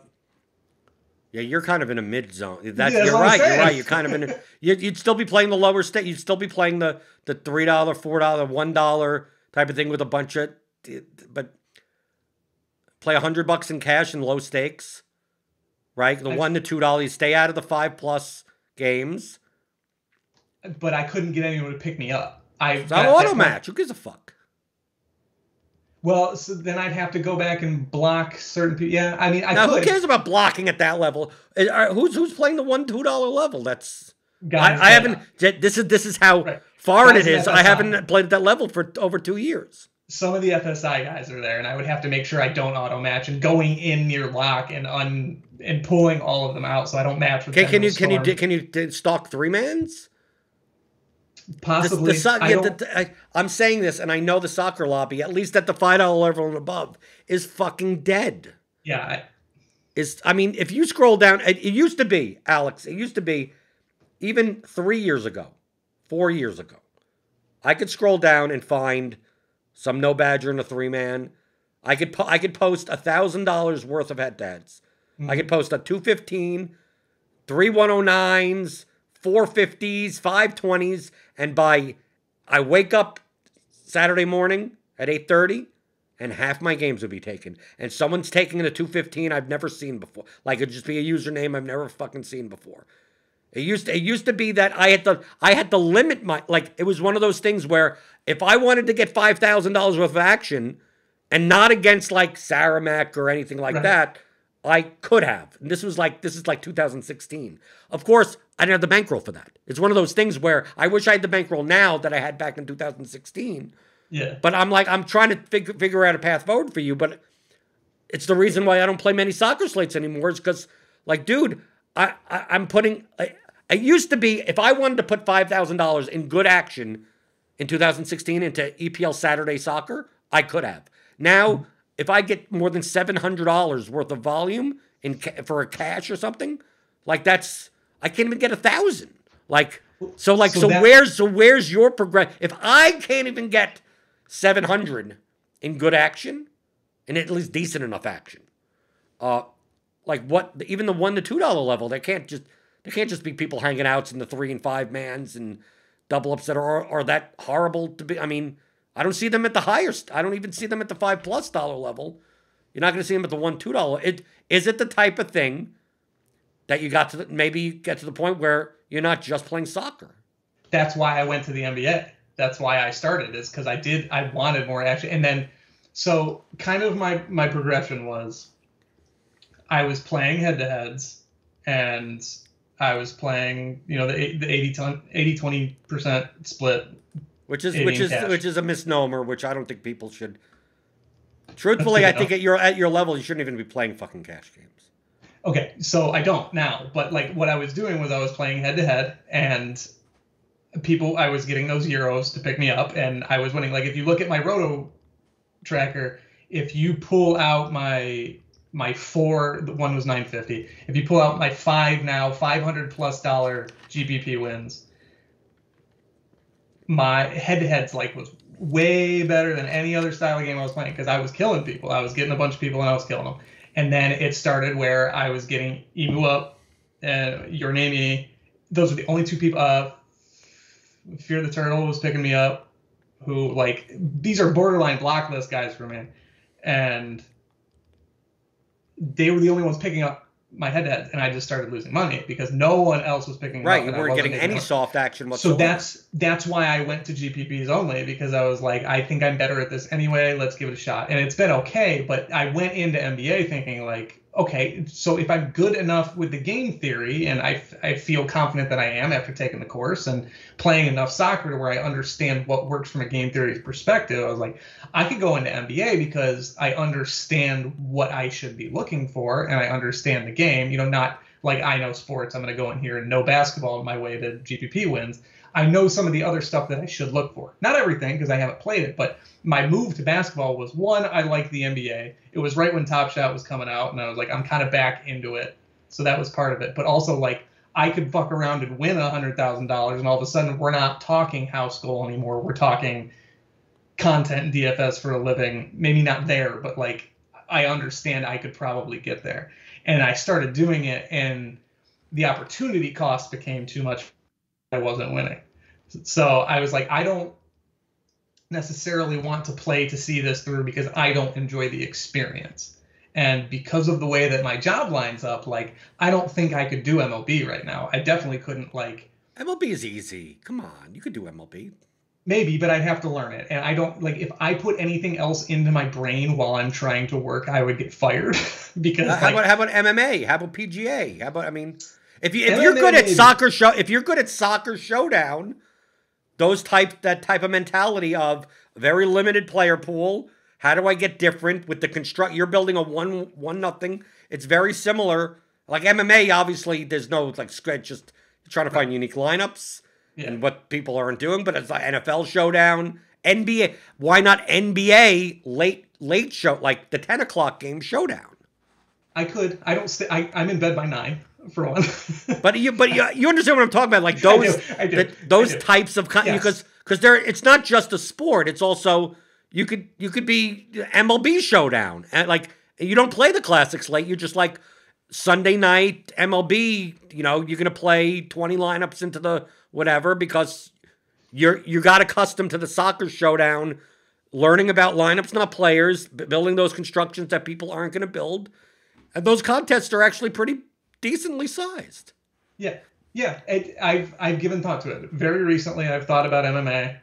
Yeah, you're kind of in a mid zone. You're right. You're kind of in. You'd still be playing the lower stake. You'd still be playing the $3, $4, $1 type of thing with a bunch of, but play $100 in cash and low stakes, right? The $1 to $2. You stay out of the 5+ games. But I couldn't get anyone to pick me up. It's not auto match. Who gives a fuck? Well, so then I'd have to go back and block certain people. Yeah, I mean, who cares about blocking at that level? Who's playing the $1, $2 level? That's I haven't. This is how foreign it is. I haven't played at that level for over 2 years. Some of the FSI guys are there, and I would have to make sure I don't auto match and going in near lock and pulling all of them out so I don't match with. Can you stalk 3-mans? Possibly. I'm saying this, and I know the soccer lobby, at least at the $5 level and above, is fucking dead. Yeah. I mean, if you scroll down, it used to be, Alex, even 3 years ago, 4 years ago, I could scroll down and find some no badger in a 3-man. I could post $1,000 worth of head-to-heads. Mm-hmm. I could post a 215, 3 109s, 450s, 520s, and I wake up Saturday morning at 8:30, and half my games would be taken. And someone's taking a 215 I've never seen before. Like, it'd just be a username I've never fucking seen before. It used to be that I had to limit my, like, it was one of those things where if I wanted to get $5,000 worth of action, and not against like Saramek or anything like that, I could have. And this is like 2016. Of course, I didn't have the bankroll for that. It's one of those things where I wish I had the bankroll now that I had back in 2016. Yeah. But I'm trying to figure out a path forward for you. But it's the reason why I don't play many soccer slates anymore. Is because, like, dude, I'm putting. It used to be if I wanted to put $5,000 in good action in 2016 into EPL Saturday Soccer, I could have. Now, if I get more than $700 worth of volume for a cash or something, like I can't even get 1,000. Where's your progress? If I can't even get 700 in good action, and at least decent enough action, like what even the $1 to $2 level. They can't just be people hanging out in the 3 and 5 mans and double ups that are that horrible to be. I mean, I don't see them at the highest. I don't even see them at the $5+ level. You're not going to see them at the $1, $2. Is it the type of thing that you got to maybe get to the point where you're not just playing soccer? That's why I went to the NBA. That's why I started, is because I wanted more action. And then, so kind of my progression was, I was playing head-to-heads, and I was playing, the 80-20% split. Which is a misnomer, which I don't think people should. Truthfully, I think at your level, you shouldn't even be playing fucking cash games. Okay, so I don't now, but like what I was doing was I was playing head-to-head, and I was getting those euros to pick me up, and I was winning. Like if you look at my roto tracker, if you pull out my 4, the one was 950. If you pull out my 5 now, $500+ GPP wins, my head-to-heads was way better than any other style of game I was playing, because I was killing people. I was getting a bunch of people and I was killing them. And then it started where I was getting Emu Up and Your Name E. Those were the only two people. Fear the Turtle was picking me up, who these are borderline block list guys for me. And they were the only ones picking up my head-to-head, and I just started losing money because no one else was picking right, up. Right, you weren't getting any soft action whatsoever. So that's why I went to GPPs only, because I was like, I think I'm better at this anyway. Let's give it a shot. And it's been okay, but I went into NBA thinking okay, so if I'm good enough with the game theory, and I feel confident that I am after taking the course and playing enough soccer to where I understand what works from a game theory perspective, I was like, I could go into NBA because I understand what I should be looking for, and I understand the game. Not like I know sports, I'm going to go in here and know basketball on my way to GPP wins. I know some of the other stuff that I should look for. Not everything, because I haven't played it, but my move to basketball was, one, I liked the NBA. It was right when Top Shot was coming out, and I was like, I'm kind of back into it. So that was part of it. But also, I could fuck around and win $100,000, and all of a sudden we're not talking house goal anymore. We're talking content and DFS for a living. Maybe not there, but I understand I could probably get there. And I started doing it, and the opportunity cost became too much. I wasn't winning. So I was like, I don't necessarily want to play to see this through, because I don't enjoy the experience. And because of the way that my job lines up, I don't think I could do MLB right now. I definitely couldn't. MLB is easy. Come on, you could do MLB. Maybe, but I'd have to learn it. And I don't if I put anything else into my brain while I'm trying to work, I would get fired. Because how about MMA? How about PGA? How about, if you're good at soccer showdown, that type of mentality of very limited player pool. How do I get different with the construct? You're building a 1-0. It's very similar. Like MMA, obviously, there's no it's just trying to find unique lineups and what people aren't doing. But it's like NFL showdown, NBA. Why not NBA late show, like the 10 o'clock game showdown? I could. I don't. I'm in bed by 9. For one. but you understand what I'm talking about, I do. Those types of because it's not just a sport. It's also you could be MLB showdown, and you don't play the classic slate. You're just Sunday night MLB. You're gonna play 20 lineups into the whatever, because you got accustomed to the soccer showdown, learning about lineups, not players, building those constructions that people aren't gonna build, and those contests are actually pretty decently sized. Yeah. I've given thought to it. Very recently, I've thought about MMA.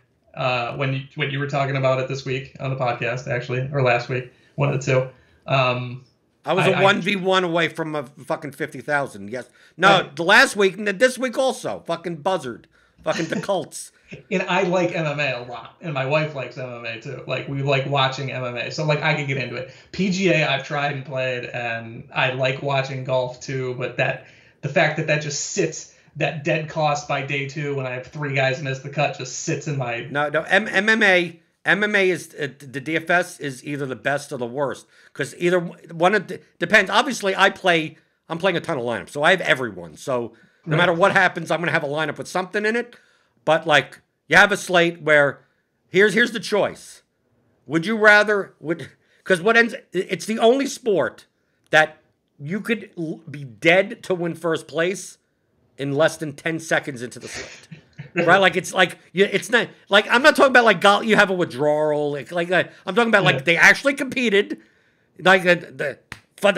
When you were talking about it this week on the podcast, actually, or last week, one of the two. I was a 1v1 away from a fucking 50,000. Yes. No, the last week, and this week also. Fucking buzzard. Fucking the Colts. And I like MMA a lot, and my wife likes MMA too. We like watching MMA, so I could get into it. PGA I've tried and played, and I like watching golf too. But the fact that just sits, that dead cost by day 2 when I have 3 guys miss the cut, just sits in my MMA is the DFS is either the best or the worst, because either one depends. Obviously, I'm playing a ton of lineups, so I have everyone. So no matter what happens, I'm gonna have a lineup with something in it. But you have a slate where here's the choice. Would you rather it's the only sport that you could be dead to win first place in less than 10 seconds into the slate. Right? Like, it's like, it's not, like, I'm not talking about, like, you have a withdrawal. I'm talking about, like, they actually competed. Like, the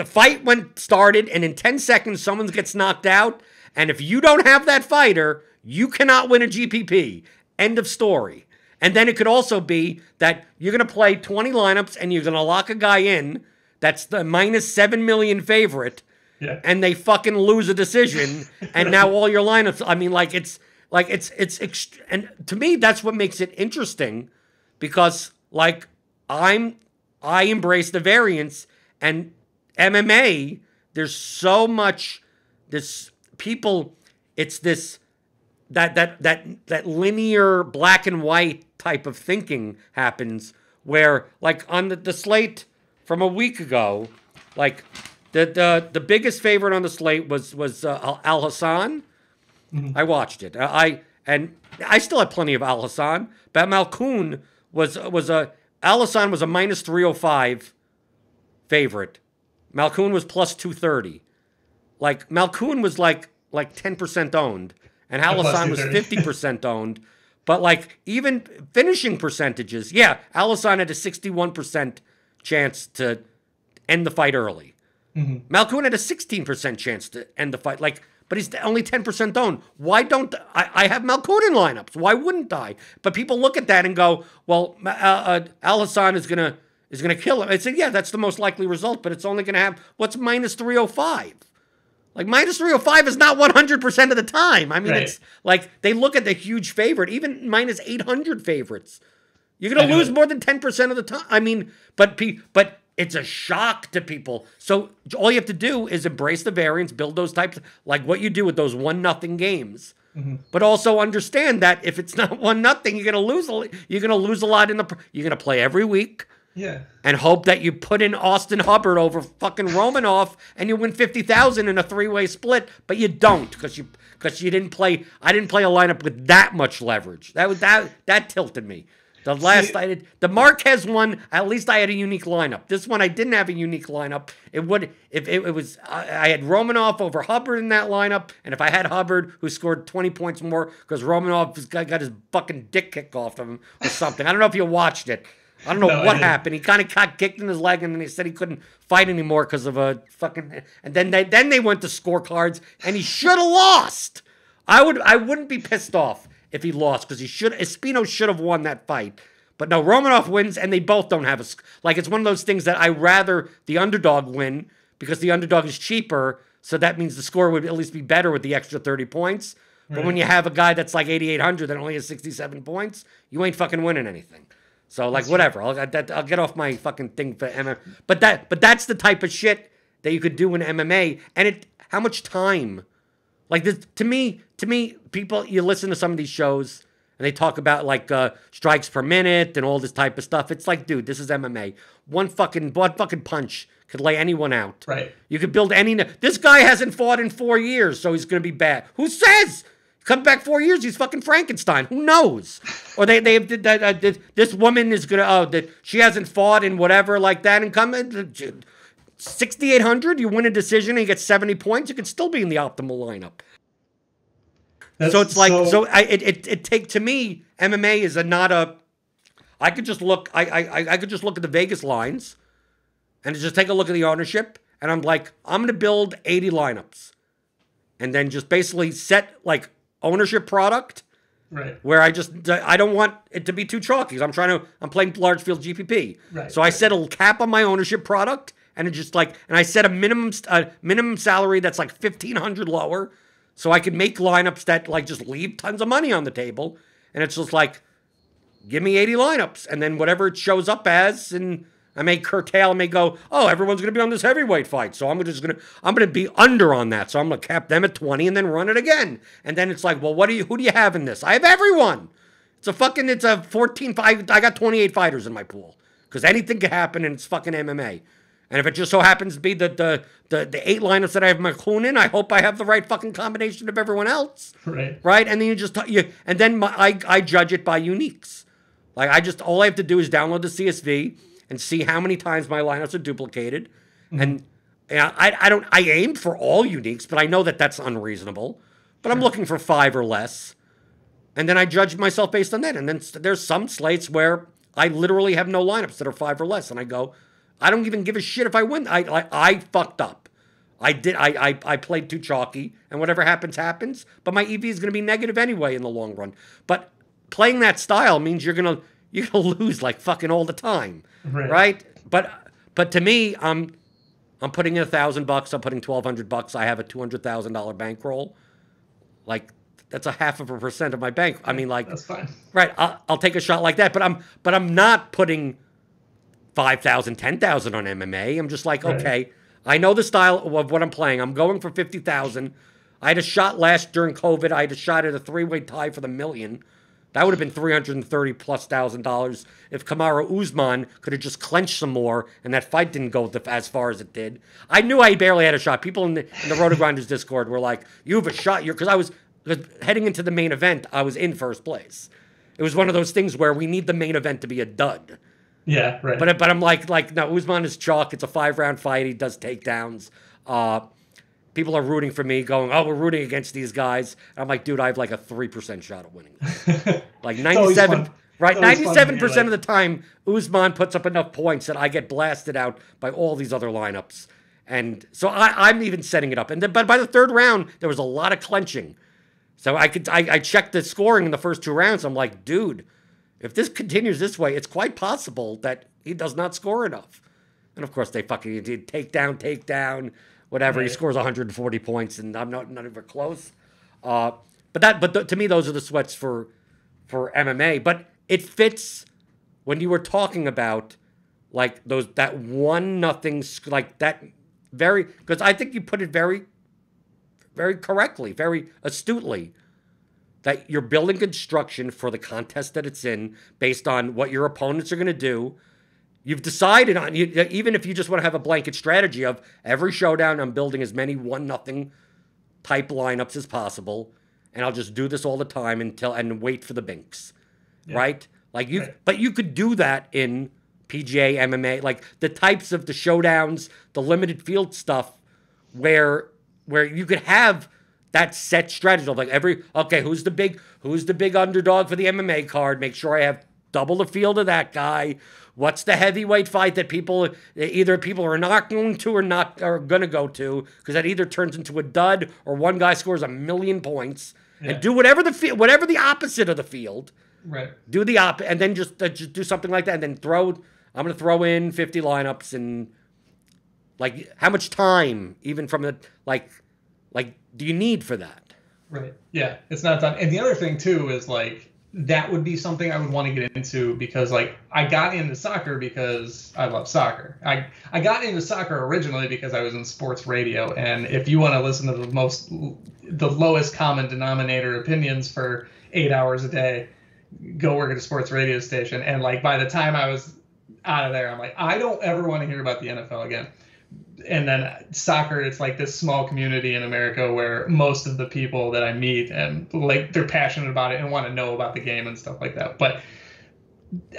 fight started, and in 10 seconds, someone gets knocked out. And if you don't have that fighter, you cannot win a GPP. End of story. And then it could also be that you're going to play 20 lineups, and you're going to lock a guy in that's the minus 7 million favorite. Yeah. And they fucking lose a decision. And now all your lineups, I mean, like, and to me, that's what makes it interesting, because, like, I embrace the variance, and MMA, there's so much this people, it's this that linear black and white type of thinking happens, where, like, on the slate from a week ago, like, the biggest favorite on the slate was Al Hassan. Mm-hmm. I watched it. I still have plenty of Al Hassan, but Malkoun Al Hassan was a minus 305 favorite. Malkoun was plus 230. Like, Malkoun was like 10% owned, and Al Hassan was 50% owned. But, like, even finishing percentages, yeah, Al Hassan had a 61% chance to end the fight early. Mm-hmm. Malkoun had a 16% chance to end the fight. Like, but he's only 10% owned. Why don't I have Malkoun in lineups? Why wouldn't I? But people look at that and go, well, Al Hassan is gonna kill him. I said, yeah, that's the most likely result, but it's only gonna have what's minus 305. Like, minus 305 is not 100% of the time. I mean, It's like they look at the huge favorite, even minus 800 favorites. You're gonna lose more than 10% of the time. I mean, but it's a shock to people. So all you have to do is embrace the variance, build those types, like what you do with those 1-0 games. Mm-hmm. But also understand that if it's not 1-0, you're gonna lose. You're gonna lose a lot you're gonna play every week. Yeah. And hope that you put in Austin Hubbard over fucking Romanoff and you win 50,000 in a 3-way split, but you don't because you didn't play. I didn't play a lineup with that much leverage. That tilted me. The last I did, the Marquez one, at least I had a unique lineup. This one I didn't have a unique lineup. It would if it was I had Romanoff over Hubbard in that lineup, and if I had Hubbard who scored 20 points more because Romanoff got his fucking dick kicked off of him or something. I don't know if you watched it. I don't know what happened. He kind of got kicked in his leg, and then he said he couldn't fight anymore because of a fucking. And then they went to scorecards, and he should have lost. I wouldn't be pissed off if he lost, because Espino should have won that fight. But no, Romanoff wins, and they both don't have it's one of those things that I rather the underdog win, because the underdog is cheaper, so that means the score would at least be better with the extra 30 points. Right. But when you have a guy that's like 8,800 that only has 67 points, you ain't fucking winning anything. So, like, whatever. I'll get off my fucking thing for MMA. But that's the type of shit that you could do in MMA. And how much time? Like, this, to me, people, you listen to some of these shows, and they talk about, like, strikes per minute and all this type of stuff. It's like, dude, this is MMA. One fucking punch could lay anyone out. Right. You could build this guy hasn't fought in 4 years, so he's going to be bad. Who says? Come back 4 years, he's fucking Frankenstein. Who knows? Or this woman is gonna she hasn't fought in whatever like that, and come in 6,800, you win a decision and you get 70 points, you could still be in the optimal lineup. So it's like it take to me MMA is I could just look I could just look at the Vegas lines and just take a look at the ownership, and I'm like, I'm gonna build 80 lineups, and then just basically set like ownership product, right? Where I don't want it to be too chalky. I'm playing large field GPP, right? So I set a cap on my ownership product, and it just and I set a minimum salary that's like 1,500 lower, so I could make lineups that like just leave tons of money on the table, and it's just like, give me 80 lineups, and then whatever it shows up as, and I may curtail, I may go, oh, everyone's going to be on this heavyweight fight, so I'm going to be under on that, so I'm going to cap them at 20 and then run it again. And then it's like, well, who do you have in this? I have everyone. It's a 14 fight. I got 28 fighters in my pool, because anything can happen, and it's fucking MMA. And if it just so happens to be the 8 lineups that I have Malkoun in, I hope I have the right fucking combination of everyone else. Right? And then I judge it by uniques. Like, all I have to do is download the CSV and see how many times my lineups are duplicated. Mm-hmm. And Yeah, I aim for all uniques, but I know that that's unreasonable. But I'm looking for 5 or less. And then I judge myself based on that. And then there's some slates where I literally have no lineups that are 5 or less. And I go, I don't even give a shit if I win. I fucked up. I played too chalky, and whatever happens, happens. But my EV is going to be negative anyway in the long run. But playing that style means you're gonna lose like fucking all the time, right? But to me, I'm putting in $1,000. I'm putting $1,200. I have a $200,000 bankroll. Like, that's 0.5% of my bank. I mean, like, that's fine, right? I'll take a shot like that. But I'm not putting 5,000, 10,000 on MMA. I'm just like, okay, I know the style of what I'm playing. I'm going for 50,000. I had a shot during COVID. I had a shot at a 3-way tie for the million. That would have been $330,000+ if Kamaru Usman could have just clenched some more and that fight didn't go as far as it did. I knew I barely had a shot. People in the Roto Grinders Discord were like, "You have a shot." Because I was heading into the main event. I was in first place. It was one of those things where we need the main event to be a dud. Yeah, right. But I'm like, no, Usman is chalk. It's a 5-round fight. He does takedowns. People are rooting for me, going, "Oh, we're rooting against these guys." And I'm like, dude, I have like a 3% shot of winning this. Like 97, right? 97% of the time, Usman puts up enough points that I get blasted out by all these other lineups. And so I'm even setting it up. But by the third round, there was a lot of clenching. So I checked the scoring in the first 2 rounds. I'm like, dude, if this continues this way, it's quite possible that he does not score enough. And of course, they fucking did takedown. Whatever, he scores 140 points, and I'm not even close. But to me, those are the sweats for MMA. But it fits when you were talking about like that 1-0, like that because I think you put it very, very correctly, very astutely, that you're building construction for the contest that it's in based on what your opponents are going to do. You've decided on, even if you just want to have a blanket strategy of every showdown, I'm building as many 1-0 type lineups as possible, and I'll just do this all the time and wait for the binks, right? Like but you could do that in PGA, MMA, like the types of the showdowns, the limited field stuff, where you could have that set strategy of like who's the big underdog for the MMA card? Make sure I have double the field of that guy. What's the heavyweight fight that people are not going to or are going to go to because that either turns into a dud or one guy scores 1,000,000 points and do whatever the opposite of the field. Right. Do the and then just do something like that and then I'm going to throw in 50 lineups and like how much time even from the like do you need for that? Right. Yeah, it's not done. And the other thing too is like that would be something I would want to get into because like I got into soccer because I love soccer. I got into soccer originally because I was in sports radio, and if you want to listen to the lowest common denominator opinions for 8 hours a day, go work at a sports radio station. And like by the time I was out of there, I'm like, I don't ever want to hear about the NFL again. And then soccer, it's like this small community in America where most of the people that I meet and like they're passionate about it and want to know about the game and stuff like that. But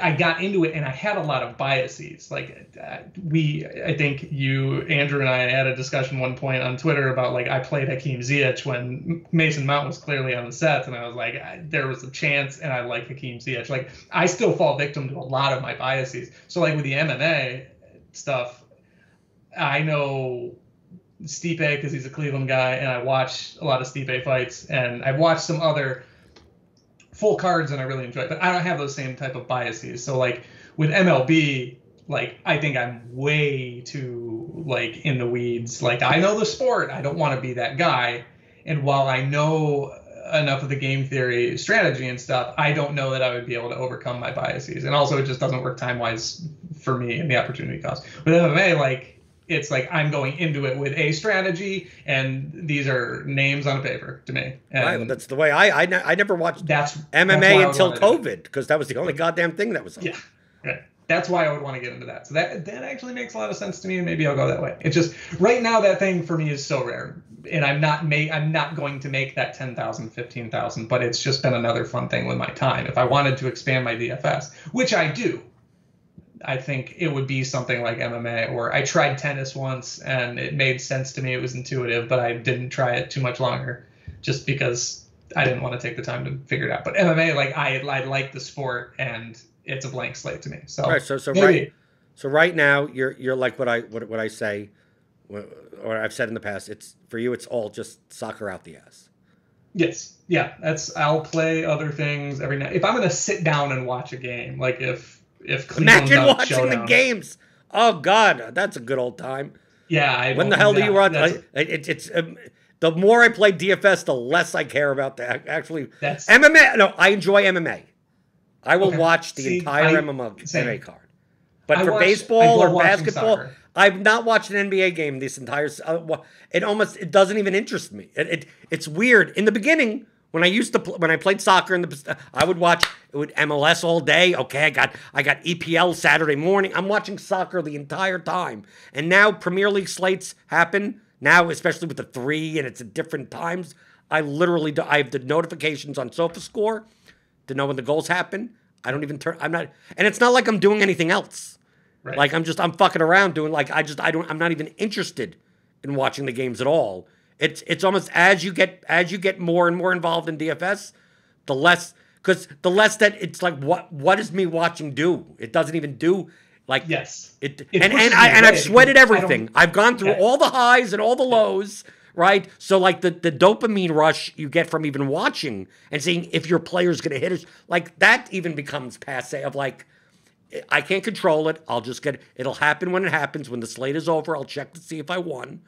I got into it and I had a lot of biases. Like I think you, Andrew, and I had a discussion one point on Twitter about like I played Hakeem Ziyech when Mason Mount was clearly on the set, and I was like, there was a chance, and I like Hakeem Ziyech. Like I still fall victim to a lot of my biases. So like with the MMA stuff, I know Stipe because he's a Cleveland guy, and I watch a lot of Stipe fights, and I've watched some other full cards, and I really enjoy it. But I don't have those same type of biases. So like with MLB, like I think I'm way too like in the weeds. Like I know the sport, I don't want to be that guy. And while I know enough of the game theory strategy and stuff, I don't know that I would be able to overcome my biases. And also it just doesn't work time-wise for me and the opportunity cost. With MMA, like it's like I'm going into it with a strategy, and these are names on a paper to me. And right, well, that's the way I never watched MMA until COVID because that was the only goddamn thing that was on. Yeah, right. That's why I would want to get into that. So that actually makes a lot of sense to me, and maybe I'll go that way. It's just right now that thing for me is so rare, and I'm not going to make that 10,000, 15,000. But it's just been another fun thing with my time. If I wanted to expand my DFS, which I do. I think it would be something like MMA, or I tried tennis once and it made sense to me. It was intuitive, but I didn't try it too much longer just because I didn't want to take the time to figure it out. But MMA, like I like the sport and it's a blank slate to me. So right. So right now you're like what I say, or I've said in the past. It's for you. It's all just soccer out the ass. Yes. Yeah. I'll play other things every night. If I'm going to sit down and watch a game, like if Cleveland's imagine out watching showdown, the games. Oh God, that's a good old time. Yeah. When the hell do you run? It's the more I play DFS, the less I care about that. Actually, that's MMA. No, I enjoy MMA. I will watch the entire MMA card. But for baseball or basketball, soccer. I've not watched an NBA game this entire. It doesn't even interest me. It's weird. In the beginning, when I played soccer I would watch MLS all day. Okay, I got EPL Saturday morning. I'm watching soccer the entire time. And now Premier League slates happen. Now, especially with the 3 and it's at different times, I have the notifications on SofaScore to know when the goals happen. I don't even turn. And it's not like I'm doing anything else. Right. Like I'm fucking around doing I'm not even interested in watching the games at all. It's almost as you get more and more involved in DFS, the less that it's like what is me watching do? It doesn't even do like yes. I've sweated everything. I've gone through all the highs and all the lows. Right? So like the dopamine rush you get from even watching and seeing if your player's going to hit it, like that even becomes passe of like, I can't control it. I'll just it'll happen when it happens. When the slate is over, I'll check to see if I won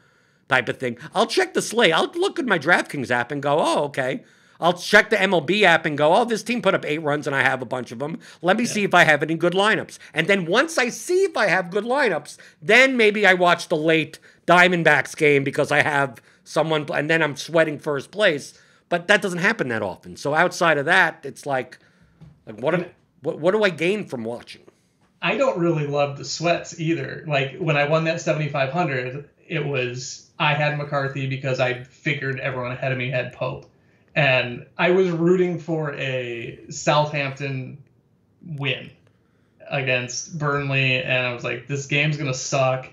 type of thing. I'll check the slate. I'll look at my DraftKings app and go, oh, okay. I'll check the MLB app and go, oh, this team put up 8 runs and I have a bunch of them. Let me see if I have any good lineups. And then once I see if I have good lineups, then maybe I watch the late Diamondbacks game because I have someone, and then I'm sweating first place. But that doesn't happen that often. So outside of that, it's like what do I gain from watching? I don't really love the sweats either. Like when I won that 7,500, it was I had McCarthy because I figured everyone ahead of me had Pope. And I was rooting for a Southampton win against Burnley. And I was like, this game's going to suck.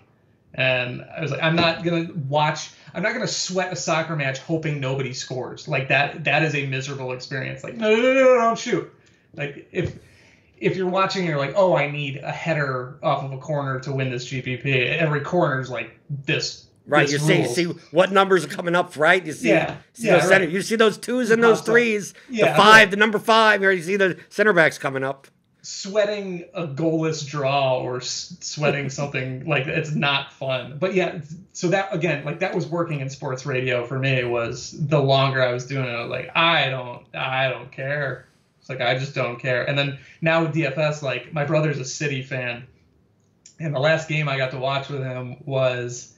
And I was like, I'm not going to sweat a soccer match hoping nobody scores. Like that is a miserable experience. Like, no, don't shoot. Like if you're watching, you're like, oh, I need a header off of a corner to win this GPP. Every corner is like this. Right, you see what numbers are coming up, right? You see, right. You see those 2s and those 3s, the number 5, or you see the center backs coming up. Sweating a goalless draw or sweating something like it's not fun. But yeah, so that again, like that was working in sports radio for me. Was the longer I was doing it, I was like, I don't care. It's like I just don't care. And then now with DFS, like my brother's a City fan, and the last game I got to watch with him was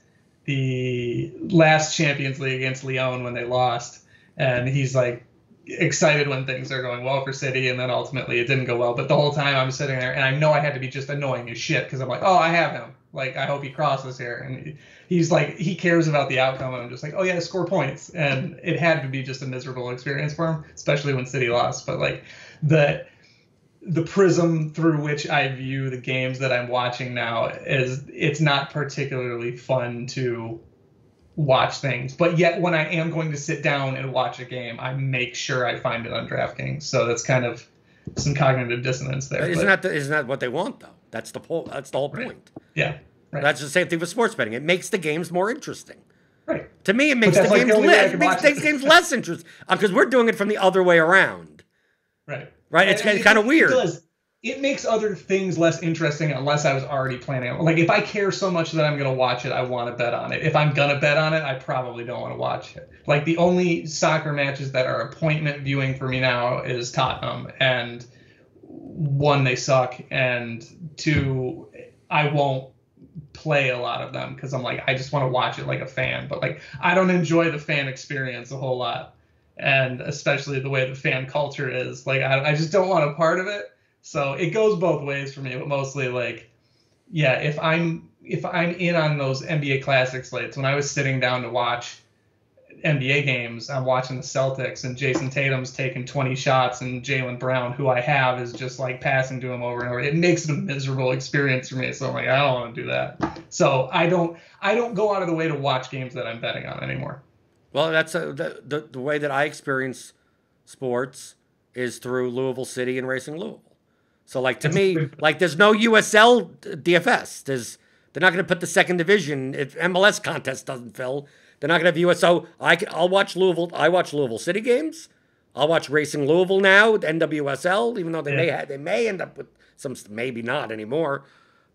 the last Champions League against Lyon when they lost, and he's like excited when things are going well for City, and then ultimately it didn't go well. But the whole time I'm sitting there, and I know I had to be just annoying as shit because I'm like, oh, I have him. Like I hope he crosses here, and he's like he cares about the outcome, and I'm just like, oh yeah, score points, and it had to be just a miserable experience for him, especially when City lost. But like the prism through which I view the games that I'm watching now is it's not particularly fun to watch things. But yet when I am going to sit down and watch a game, I make sure I find it on DraftKings. So that's kind of some cognitive dissonance there. Isn't that what they want, though? That's the whole right. point. Yeah. Right. That's the same thing with sports betting. It makes the games more interesting. Right. To me, it makes the games less interesting because we're doing it from the other way around. Right. Right, it's kind of weird. It makes other things less interesting unless I was already planning on. Like if I care so much that I'm going to watch it, I want to bet on it. If I'm going to bet on it, I probably don't want to watch it. Like the only soccer matches that are appointment viewing for me now is Tottenham, and 1, they suck, and 2, I won't play a lot of them because I'm like I just want to watch it like a fan. But like I don't enjoy the fan experience a whole lot. And especially the way the fan culture is, like, I just don't want a part of it. So it goes both ways for me, but mostly like, yeah, if I'm in on those NBA Classic slates, when I was sitting down to watch NBA games, I'm watching the Celtics and Jason Tatum's taking 20 shots and Jaylen Brown, who I have, is just like passing to him over and over. It makes it a miserable experience for me. So I'm like, I don't want to do that. So I don't go out of the way to watch games that I'm betting on anymore. Well, that's the way that I experience sports is through Louisville City and Racing Louisville. So like to me, like there's no USL DFS. They're not going to put the second division if MLS contest doesn't fill. They're not going to have US. So I'll watch Louisville. I watch Louisville City games. I'll watch Racing Louisville now, NWSL, even though they may end up with some, maybe not anymore.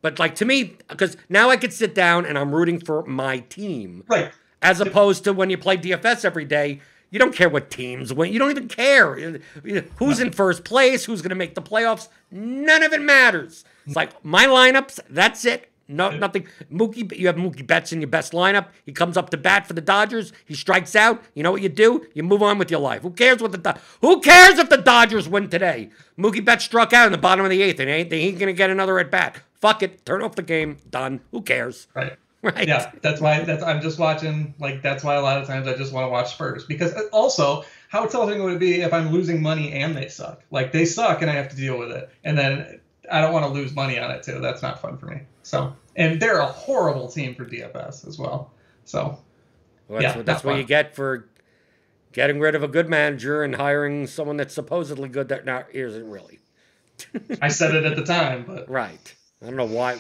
But like to me, because now I could sit down and I'm rooting for my team. Right. As opposed to when you play DFS every day, you don't care what teams win. You don't even care who's in first place, who's going to make the playoffs. None of it matters. It's like my lineups, that's it. No, nothing. Mookie, you have Mookie Betts in your best lineup. He comes up to bat for the Dodgers. He strikes out. You know what you do? You move on with your life. Who cares if the Dodgers win today? Mookie Betts struck out in the bottom of the eighth, and he ain't gonna get another at bat. Fuck it. Turn off the game. Done. Who cares? Right. Right. Yeah. That's why I'm just watching. Like that's why a lot of times I just want to watch Spurs, because also how insulting would it be if I'm losing money and they suck? Like they suck and I have to deal with it, and then I don't want to lose money on it too. That's not fun for me. So, and they're a horrible team for DFS as well. So, that's what you get for getting rid of a good manager and hiring someone that's supposedly good that now isn't really. I said it at the time, but right. I don't know why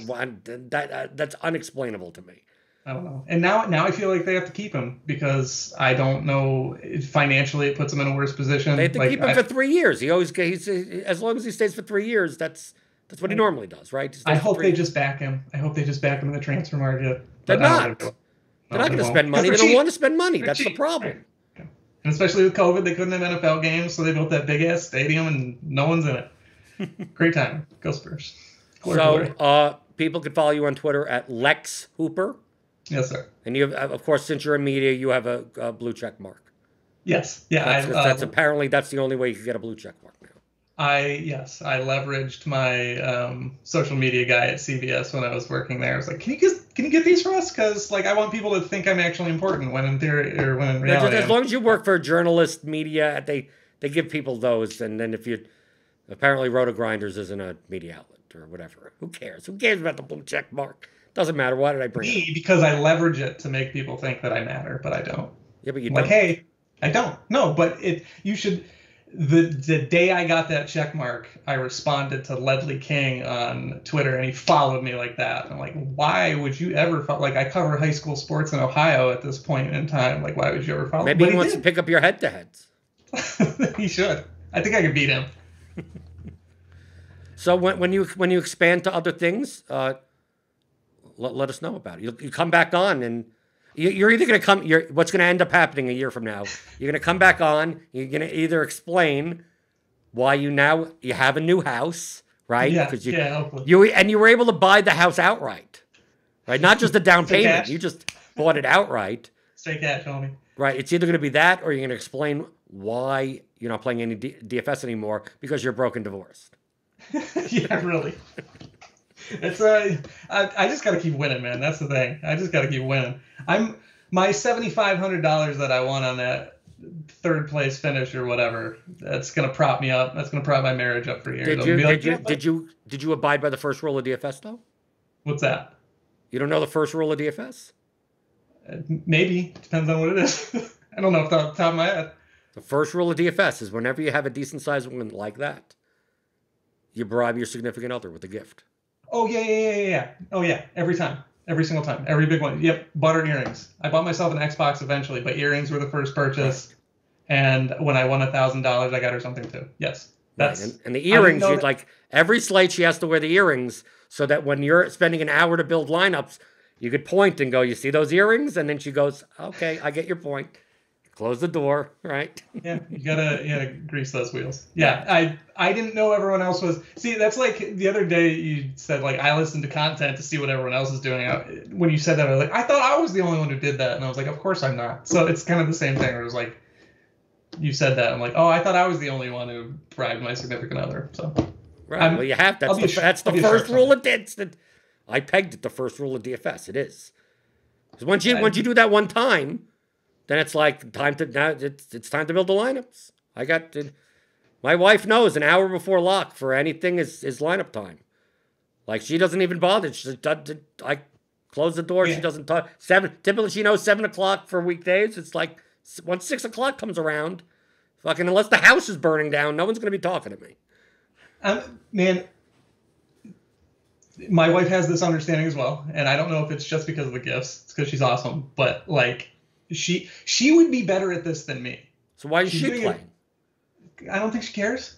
that's unexplainable to me. I don't know. And now I feel like they have to keep him because I don't know financially it puts him in a worse position. They have to keep him for 3 years. He's as long as he stays for 3 years, that's what he normally does, right? I hope they just back him. I hope they just back him in the transfer market. They're not. They're not going to spend money. They don't want to spend money. That's the problem. Right. And especially with COVID, they couldn't have NFL games, so they built that big ass stadium and no one's in it. Great time. Go Spurs. So people can follow you on Twitter at Lex Hooper. Yes, sir. And you have, of course, since you're in media, you have a blue check mark. Yes. Yeah. That's apparently that's the only way you can get a blue check mark now. I leveraged my social media guy at CBS when I was working there. I was like, can you get these for us? Because like I want people to think I'm actually important when in theory or when in reality. As long as you work for a journalist media, they give people those. And then if you apparently Roto Grinders isn't a media outlet or whatever, who cares? Who cares about the blue check mark? Doesn't matter. Why did I bring it? Because I leverage it to make people think that I matter, but I don't. Yeah, but you don't. Like, hey, I don't. No, but you should. The day I got that check mark, I responded to Ledley King on Twitter, and he followed me like that. I'm like, why would you ever follow? Like, I cover high school sports in Ohio at this point in time. Like, why would you ever follow? Maybe he wants to pick up your head-to-heads. He should. I think I could beat him. So when you expand to other things, let us know about it. You come back on, and you're either going to come. What's going to end up happening a year from now? You're going to come back on. You're going to either explain why you have a new house, right? Yeah, hopefully. You were able to buy the house outright, right? Not just the down payment. Cash. You just bought it outright. Straight cash, homie. Right. It's either going to be that, or you're going to explain why you're not playing any DFS anymore because you're broke and divorced. Yeah, really. It's I just got to keep winning, man. That's the thing. I just got to keep winning. My $7,500 that I won on that third place finish or whatever. That's gonna prop me up. That's gonna prop my marriage up for years. Did you abide by the first rule of DFS though? What's that? You don't know the first rule of DFS? Maybe depends on what it is. I don't know off the top of my head. The first rule of DFS is whenever you have a decent sized woman like that, you bribe your significant other with a gift. Oh, yeah. Oh, yeah. Every time. Every single time. Every big one. Yep. Butter earrings. I bought myself an Xbox eventually, but earrings were the first purchase. Right. And when I won $1,000, I got her something too. Yes. That's right. And the earrings, you'd like every slate she has to wear the earrings so that when you're spending an hour to build lineups, you could point and go, you see those earrings? And then she goes, okay, I get your point. Close the door, right? Yeah, you gotta grease those wheels. Yeah, I didn't know everyone else was. See, that's like the other day you said like I listened to content to see what everyone else is doing. When you said that, I was like, I thought I was the only one who did that, and I was like, of course I'm not. So it's kind of the same thing. Where it was like, you said that, I'm like, oh, I thought I was the only one who bribed my significant other. So right, well, you have that's the first rule of DFS. I pegged it the first rule of DFS. It is because once you do that one time. then it's like time to now. It's time to build the lineups. My wife knows an hour before lock for anything is lineup time. Like she doesn't even bother. I close the door. Yeah. She doesn't talk. Typically she knows 7 o'clock for weekdays. It's like once 6 o'clock comes around, fucking unless the house is burning down, no one's gonna be talking to me. Man, my wife has this understanding as well, and I don't know if it's just because of the gifts. It's because she's awesome, but like she would be better at this than me. So why is she playing? I don't think she cares.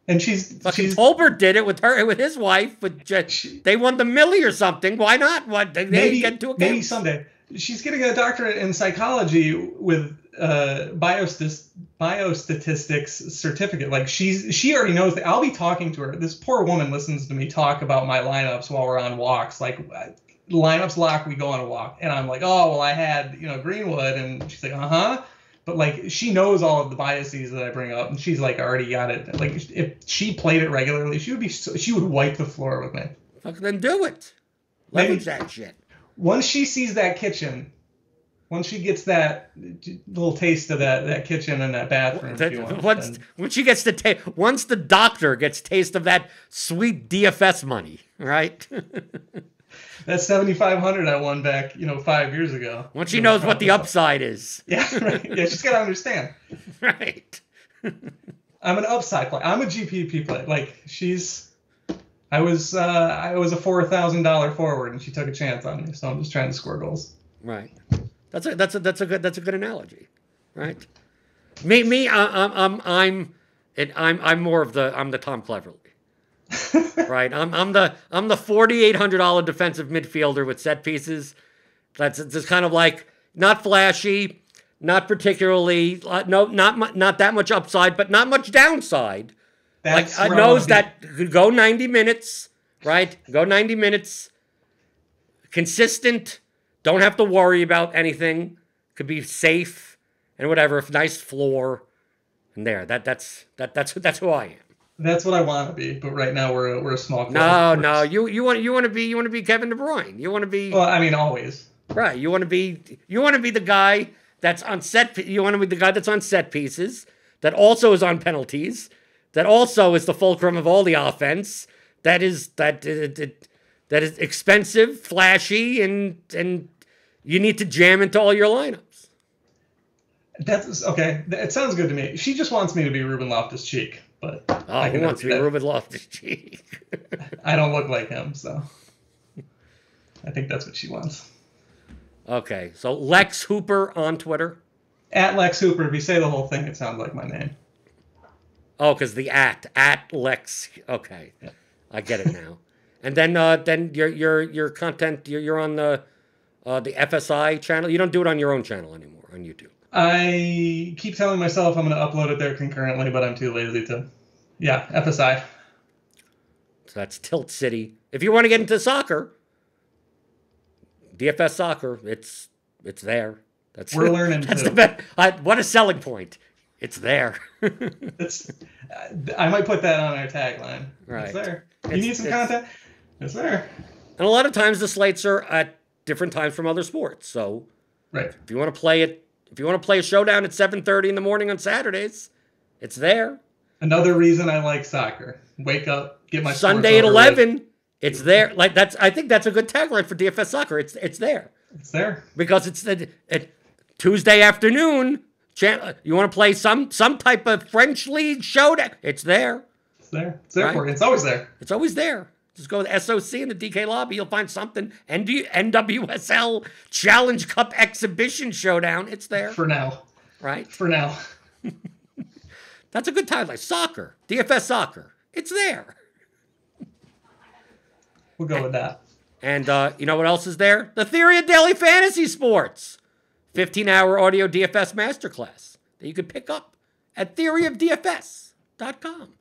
And she's Tolbert did it with his wife. They won the Millie or something. Why not? What they get to a game? Maybe someday. She's getting a doctorate in psychology with biostatistics certificate. Like she already knows that. I'll be talking to her. This poor woman listens to me talk about my lineups while we're on walks. Like lineups lock, we go on a walk, and I'm like, oh well, I had Greenwood, and she's like, But like she knows all of the biases that I bring up, and she's like already got it. Like if she played it regularly, she would wipe the floor with me. Fucking then do it. Leverage that shit. Once she sees that kitchen, once she gets that little taste of that kitchen and that bathroom, once the doctor gets taste of that sweet DFS money, right? That 7,500 I won back, 5 years ago. Once she knows what the upside is. Yeah, right. Yeah, she's got to understand. Right. I'm an upside player. I'm a GPP player. Like I was a $4,000 forward, and she took a chance on me. So I'm just trying to score goals. Right. That's a good analogy. Right. I'm more of the Tom Cleverley. Right, I'm the $4,800 defensive midfielder with set pieces. That's just kind of like not flashy, not particularly not that much upside, but not much downside. That's like knows that go 90 minutes, right? Go 90 minutes, consistent. Don't have to worry about anything. Could be safe and whatever. Nice floor, and there. That's who I am. That's what I want to be, but right now we're a small club. No, you want to be Kevin De Bruyne. You want to be. Well, I mean, always. Right. You want to be the guy that's on set. You want to be the guy that's on set pieces. That also is on penalties. That also is the fulcrum of all the offense. That is expensive, flashy, and you need to jam into all your lineups. That's okay. It sounds good to me. She just wants me to be Ruben Loftus-Cheek. But who wants to be Ruben Loftus-Cheek? I don't look like him, so I think that's what she wants. Okay, so Lex Hooper on Twitter. At Lex Hooper. If you say the whole thing, it sounds like my name. Oh, because the at Lex. Okay, yeah. I get it now. And then your content. You're on the FSI channel. You don't do it on your own channel anymore on YouTube. I keep telling myself I'm going to upload it there concurrently, but I'm too lazy to. Yeah, FSI. So that's Tilt City. If you want to get into soccer, DFS soccer, it's there. We're learning. That's the best. What a selling point! It's there. I might put that on our tagline. Right. It's there. You need some content? It's there. And a lot of times the slates are at different times from other sports. So, right. If you want to play it. If you want to play a showdown at 7:30 in the morning on Saturdays, it's there. Another reason I like soccer. Wake up, get my Sunday at 11. It's there. Like I think that's a good tagline for DFS soccer. It's there. It's there because it's Tuesday afternoon. You want to play some type of French league showdown? It's there. It's there. It's there right? For you. It's always there. It's always there. Just go to SOC in the DK lobby. You'll find something. NWSL Challenge Cup Exhibition Showdown. It's there. For now. Right? For now. That's a good title. Like soccer. DFS soccer. It's there. We'll go with that. And you know what else is there? The Theory of Daily Fantasy Sports. 15-hour audio DFS masterclass that you can pick up at theoryofdfs.com.